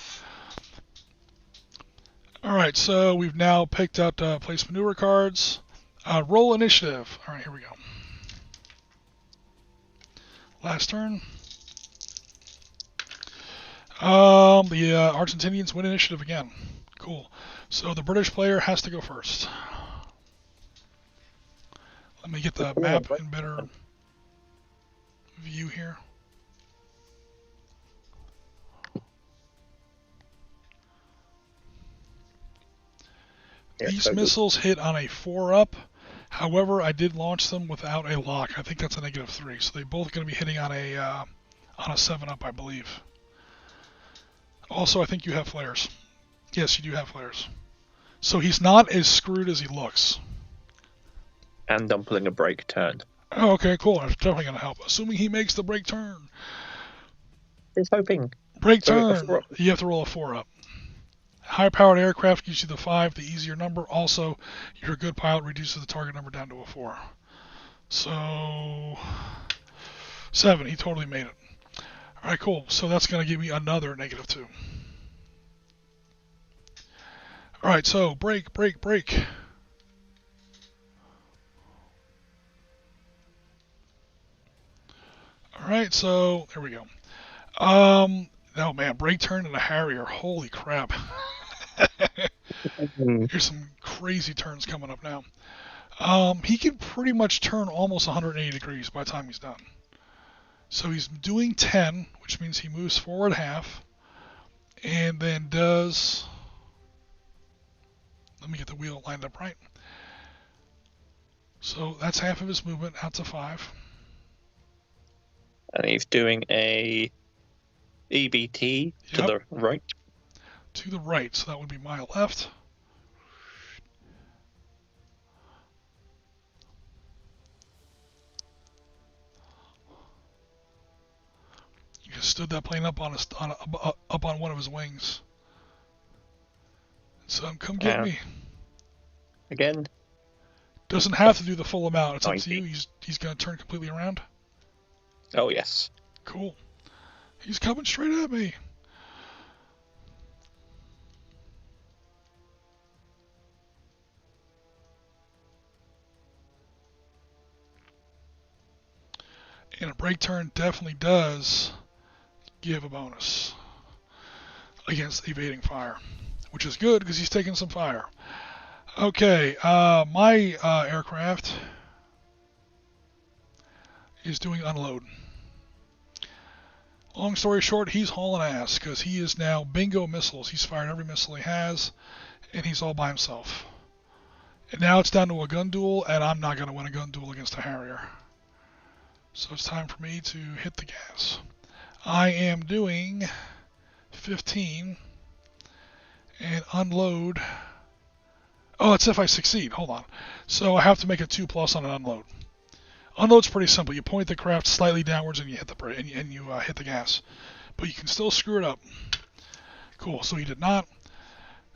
All right, so we've now picked up place maneuver cards. Roll initiative. All right, here we go. Last turn. The Argentinians win initiative again. Cool. So the British player has to go first. Let me get the map in better view here. These missiles hit on a 4-up. However, I did launch them without a lock. I think that's a -3. So they're both going to be hitting on a 7-up, I believe. Also, I think you have flares. Yes, you do have flares. So he's not as screwed as he looks. And I'm pulling a break turn. Oh, okay, cool. That's definitely going to help. Assuming he makes the break turn. He's hoping. Break turn. You have to roll a 4-up. High-powered aircraft gives you the 5, the easier number. Also, you're a good pilot, reduces the target number down to a 4. So, 7. He totally made it. All right, cool. So that's going to give me another -2. All right, so break. All right, so there we go. Oh man, break turn and a Harrier. Holy crap. Here's some crazy turns coming up now. He can pretty much turn almost 180 degrees by the time he's done. So he's doing 10, which means he moves forward half, and then does... Let me get the wheel lined up right. So that's half of his movement out to 5. And he's doing a EBT to the right. To the right, so that would be my left. You just stood that plane up on up on one of his wings. So come get me. Again. Doesn't have to do the full amount. It's up to you. He's going to turn completely around. Oh yes. Cool. He's coming straight at me. And a break turn definitely does give a bonus against evading fire, which is good because he's taking some fire. Okay, my aircraft is doing unload. Long story short, he's hauling ass because he is now bingo missiles. He's fired every missile he has, and he's all by himself. And now it's down to a gun duel, and I'm not going to win a gun duel against a Harrier. So it's time for me to hit the gas. I am doing 15 and unload. Oh, that's if I succeed. Hold on. So I have to make a 2+ on an unload. Unload's pretty simple. You point the craft slightly downwards and you hit the hit the gas, but you can still screw it up. Cool. So he did not.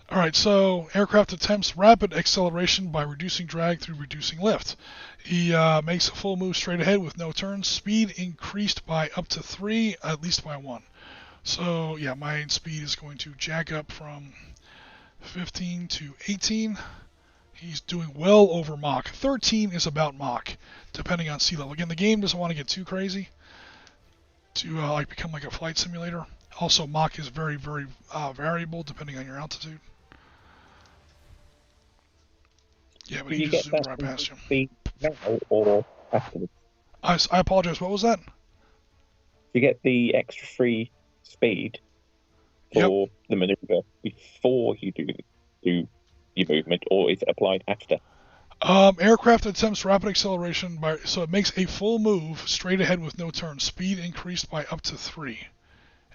All right. So aircraft attempts rapid acceleration by reducing drag through reducing lift. He makes a full move straight ahead with no turns. Speed increased by up to 3, at least by 1. So yeah, my speed is going to jack up from 15 to 18. He's doing well over Mach. 13 is about Mach, depending on sea level. Again, the game doesn't want to get too crazy to like become like a flight simulator. Also, Mach is very, very variable depending on your altitude. Yeah, but he just zoomed right past you. Speed now or afterwards? I apologize. What was that? You get the extra free speed for the maneuver before you do your movement, or is it applied after? Aircraft attempts rapid acceleration so it makes a full move straight ahead with no turn. Speed increased by up to 3,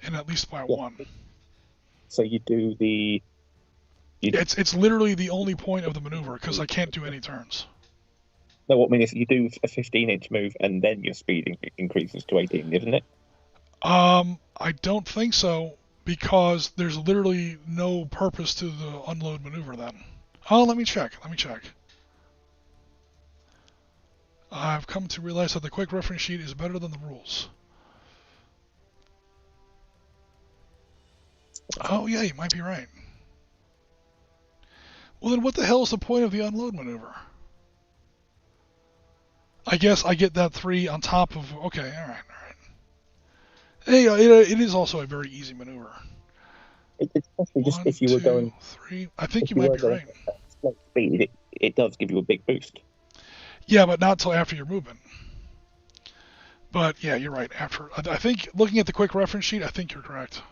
and at least by 1. So you do the. It's literally the only point of the maneuver because I can't do any turns. No, what I mean is you do a 15-inch move and then your speed increases to 18, isn't it? I don't think so, because there's literally no purpose to the unload maneuver then. Oh, let me check. I've come to realize that the quick reference sheet is better than the rules. Oh yeah, you might be right. Well then what the hell is the point of the unload maneuver? I guess I get that 3 on top of... Okay, alright. Hey, it is also a very easy maneuver. It's possibly just if you were going... 3. I think you might be right. At speed, it does give you a big boost. Yeah, but not until after your movement. But yeah, you're right. After, I think, looking at the quick reference sheet, I think you're correct.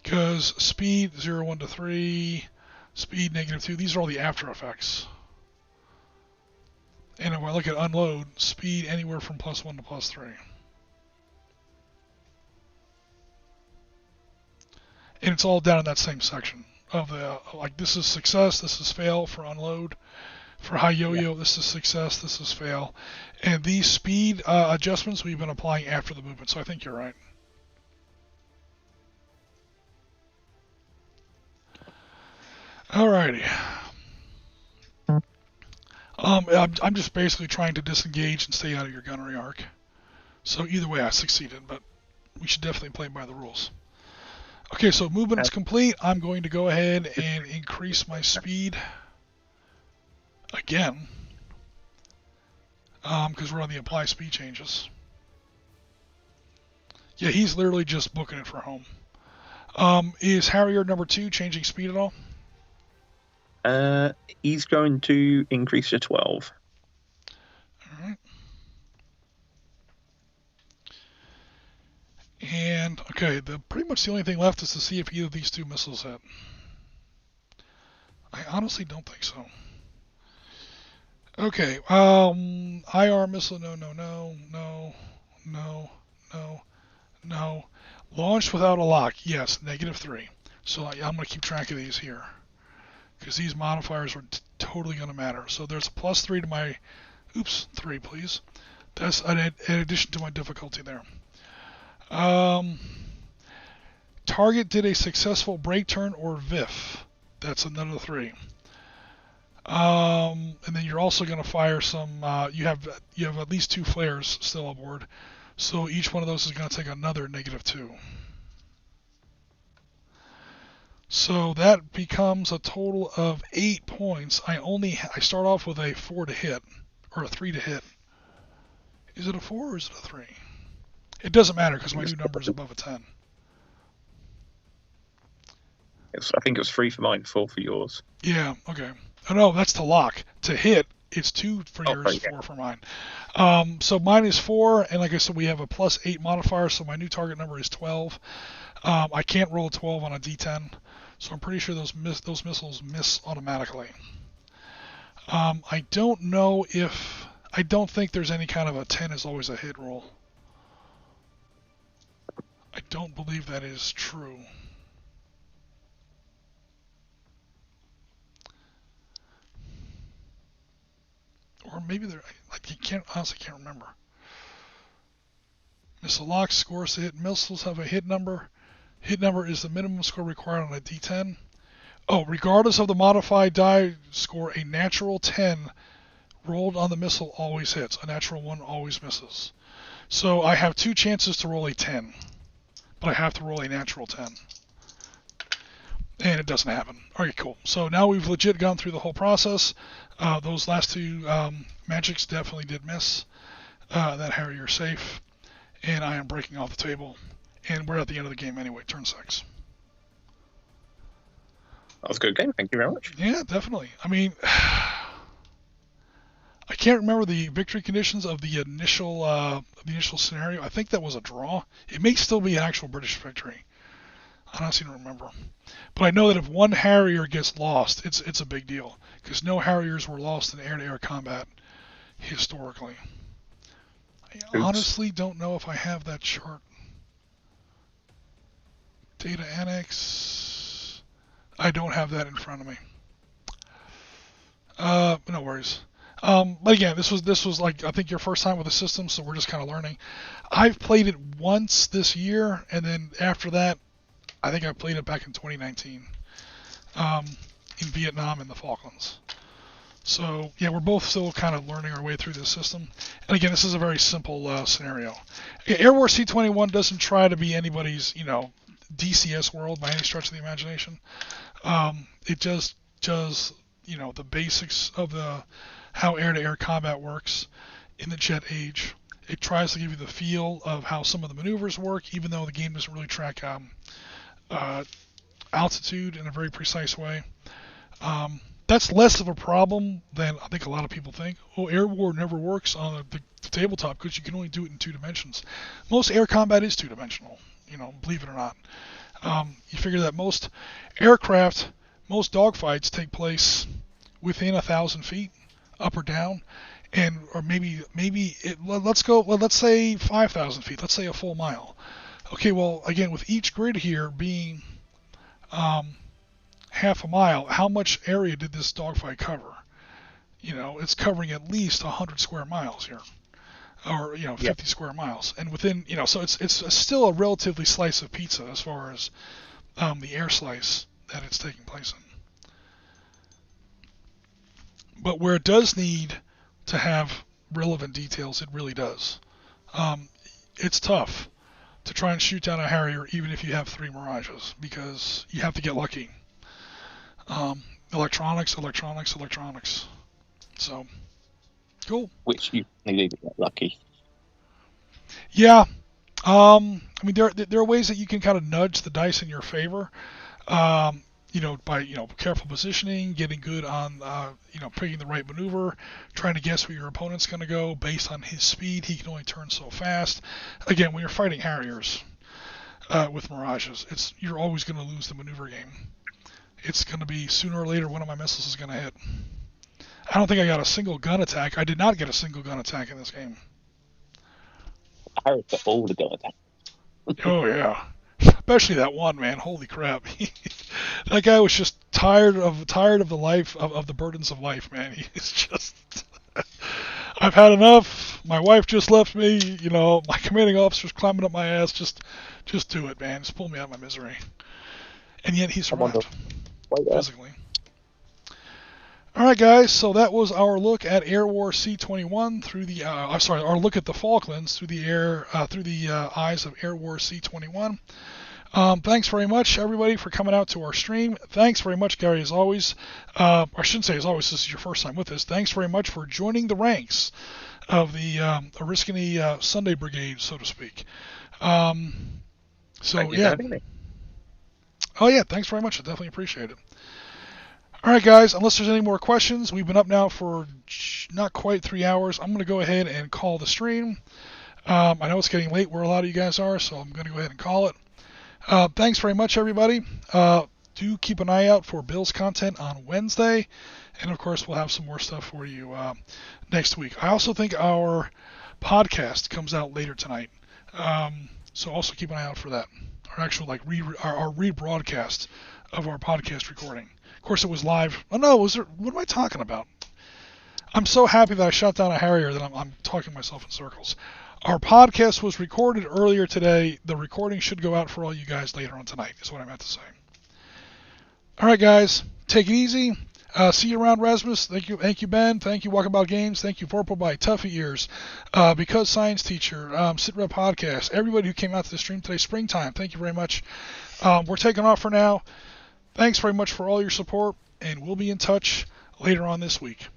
Because speed 0, 1 to 3, speed -2, these are all the after effects. And if I look at unload, speed anywhere from +1 to +3. And it's all down in that same section of the, like, this is success, this is fail for unload. For high yo-yo, this is success, this is fail. And these speed adjustments we've been applying after the movement, so I think you're right. Alrighty. I'm just basically trying to disengage and stay out of your gunnery arc. So either way, I succeeded, but we should definitely play by the rules. Okay, so movement is complete. I'm going to go ahead and increase my speed again, because we're on the apply speed changes. Yeah, he's literally just booking it for home. Is Harrier number 2 changing speed at all? He's going to increase to 12. All right. And okay, pretty much the only thing left is to see if either of these 2 missiles hit. I honestly don't think so. Okay, IR missile, no. Launched without a lock, yes, -3. So I'm going to keep track of these here, because these modifiers are totally going to matter. So there's a +3 to my, 3 please. That's in addition to my difficulty there. Target did a successful brake turn or VIF. That's another 3. And then you're also going to fire some. You have at least 2 flares still aboard, so each one of those is going to take another -2. So that becomes a total of 8 points. I start off with a 4 to hit, or a 3 to hit. Is it a 4 or is it a 3? It doesn't matter because my new number is above a 10. I think it was 3 for mine, 4 for yours. Yeah. Okay. Oh no, that's to lock. To hit, It's 2 for Oh, yours, right, yeah. 4 for mine. So mine is 4, and like I said, we have a +8 modifier, so my new target number is 12. I can't roll a 12 on a D10, so I'm pretty sure those missiles miss automatically. I don't know if... I don't think there's any kind of a 10 is always a hit roll. I don't believe that is true. Or maybe there... honestly can't remember. Missile lock scores to hit. Missiles have a hit number. Hit number is the minimum score required on a D10. Oh, regardless of the modified die score, a natural 10 rolled on the missile always hits. A natural 1 always misses. So I have 2 chances to roll a 10, but I have to roll a natural 10. And it doesn't happen. Alright, cool. So now we've legit gone through the whole process. Those last 2 magics definitely did miss. That Harrier safe. And I am breaking off the table. And we're at the end of the game anyway, turn 6. That was a good game. Thank you very much. Yeah, definitely. I mean, I can't remember the victory conditions of the initial scenario. I think that was a draw. It may still be an actual British victory. I honestly don't remember. But I know that if one Harrier gets lost, it's a big deal. Because no Harriers were lost in air-to-air combat historically. I honestly don't know if I have that chart. Data annex. I don't have that in front of me. No worries. But again, this was like, I think your first time with the system, so we're just kind of learning. I've played it once this year, and then after that, I think I played it back in 2019 in Vietnam and the Falklands. So yeah, we're both still kind of learning our way through this system. And again, this is a very simple scenario. AirWar C21 doesn't try to be anybody's, DCS world by any stretch of the imagination. It just does, the basics of how air-to-air combat works in the jet age. It tries to give you the feel of how some of the maneuvers work, even though the game doesn't really track altitude in a very precise way. That's less of a problem than I think a lot of people think. Oh, air war never works on the tabletop because you can only do it in 2 dimensions. Most air combat is 2-dimensional, believe it or not. You figure that most aircraft, most dogfights take place within 1,000 feet, up or down, or let's say 5,000 feet, let's say a full mile. Okay, well, again, with each grid here being half a mile, how much area did this dogfight cover? It's covering at least 100 square miles here, or 50 square miles, and within so it's still a relatively slice of pizza as far as the air slice that it's taking place in. But where it does need to have relevant details, it really does. It's tough to try and shoot down a Harrier even if you have 3 Mirages, because you have to get lucky. Electronics. So, cool. Which you need to get lucky. Yeah. I mean, there are ways that you can kind of nudge the dice in your favor. By careful positioning, getting good on picking the right maneuver, trying to guess where your opponent's going to go based on his speed. He can only turn so fast. Again, when you're fighting Harriers with Mirages, you're always going to lose the maneuver game. It's going to be sooner or later one of my missiles is going to hit. I don't think I got a single gun attack. I did not get a single gun attack in this game. Harrier got all the gun attack. Oh yeah. Especially that one, man. Holy crap. That guy was just tired of the life of the burdens of life, man. He's just I've had enough. My wife just left me, my commanding officer's climbing up my ass. Just do it, man. Just pull me out of my misery. And yet he survived physically. All right, guys. So that was our look at AirWar C21 through the. Our look at the Falklands through the eyes of AirWar C21. Thanks very much, everybody, for coming out to our stream. Thanks very much, Gary, as always. I shouldn't say as always. This is your first time with us. Thanks very much for joining the ranks of the Oriskany Sunday Brigade, so to speak. Thank you for having me. Oh yeah, thanks very much. I definitely appreciate it. All right, guys, unless there's any more questions, we've been up now for not quite 3 hours, I'm going to go ahead and call the stream. I know it's getting late where a lot of you guys are, so I'm going to go ahead and call it. Thanks very much, everybody. Do keep an eye out for Bill's content on Wednesday. And, of course, we'll have some more stuff for you next week. I also think our podcast comes out later tonight. So also keep an eye out for that. Our actual, like, our rebroadcast of our podcast recording. Of course, it was live. Oh, no, what am I talking about? I'm so happy that I shot down a Harrier that I'm talking myself in circles. Our podcast was recorded earlier today. The recording should go out for all you guys later on tonight, is what I meant to say. All right, guys, take it easy. See you around Rasmus. Thank you, Ben. Thank you, Walkabout Games. Thank you, Vorpal by Tuffy Ears. Because Science Teacher, SitRep Podcast, everybody who came out to the stream today, Springtime, thank you very much. We're taking off for now. Thanks very much for all your support, and we'll be in touch later on this week.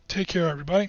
Take care, everybody.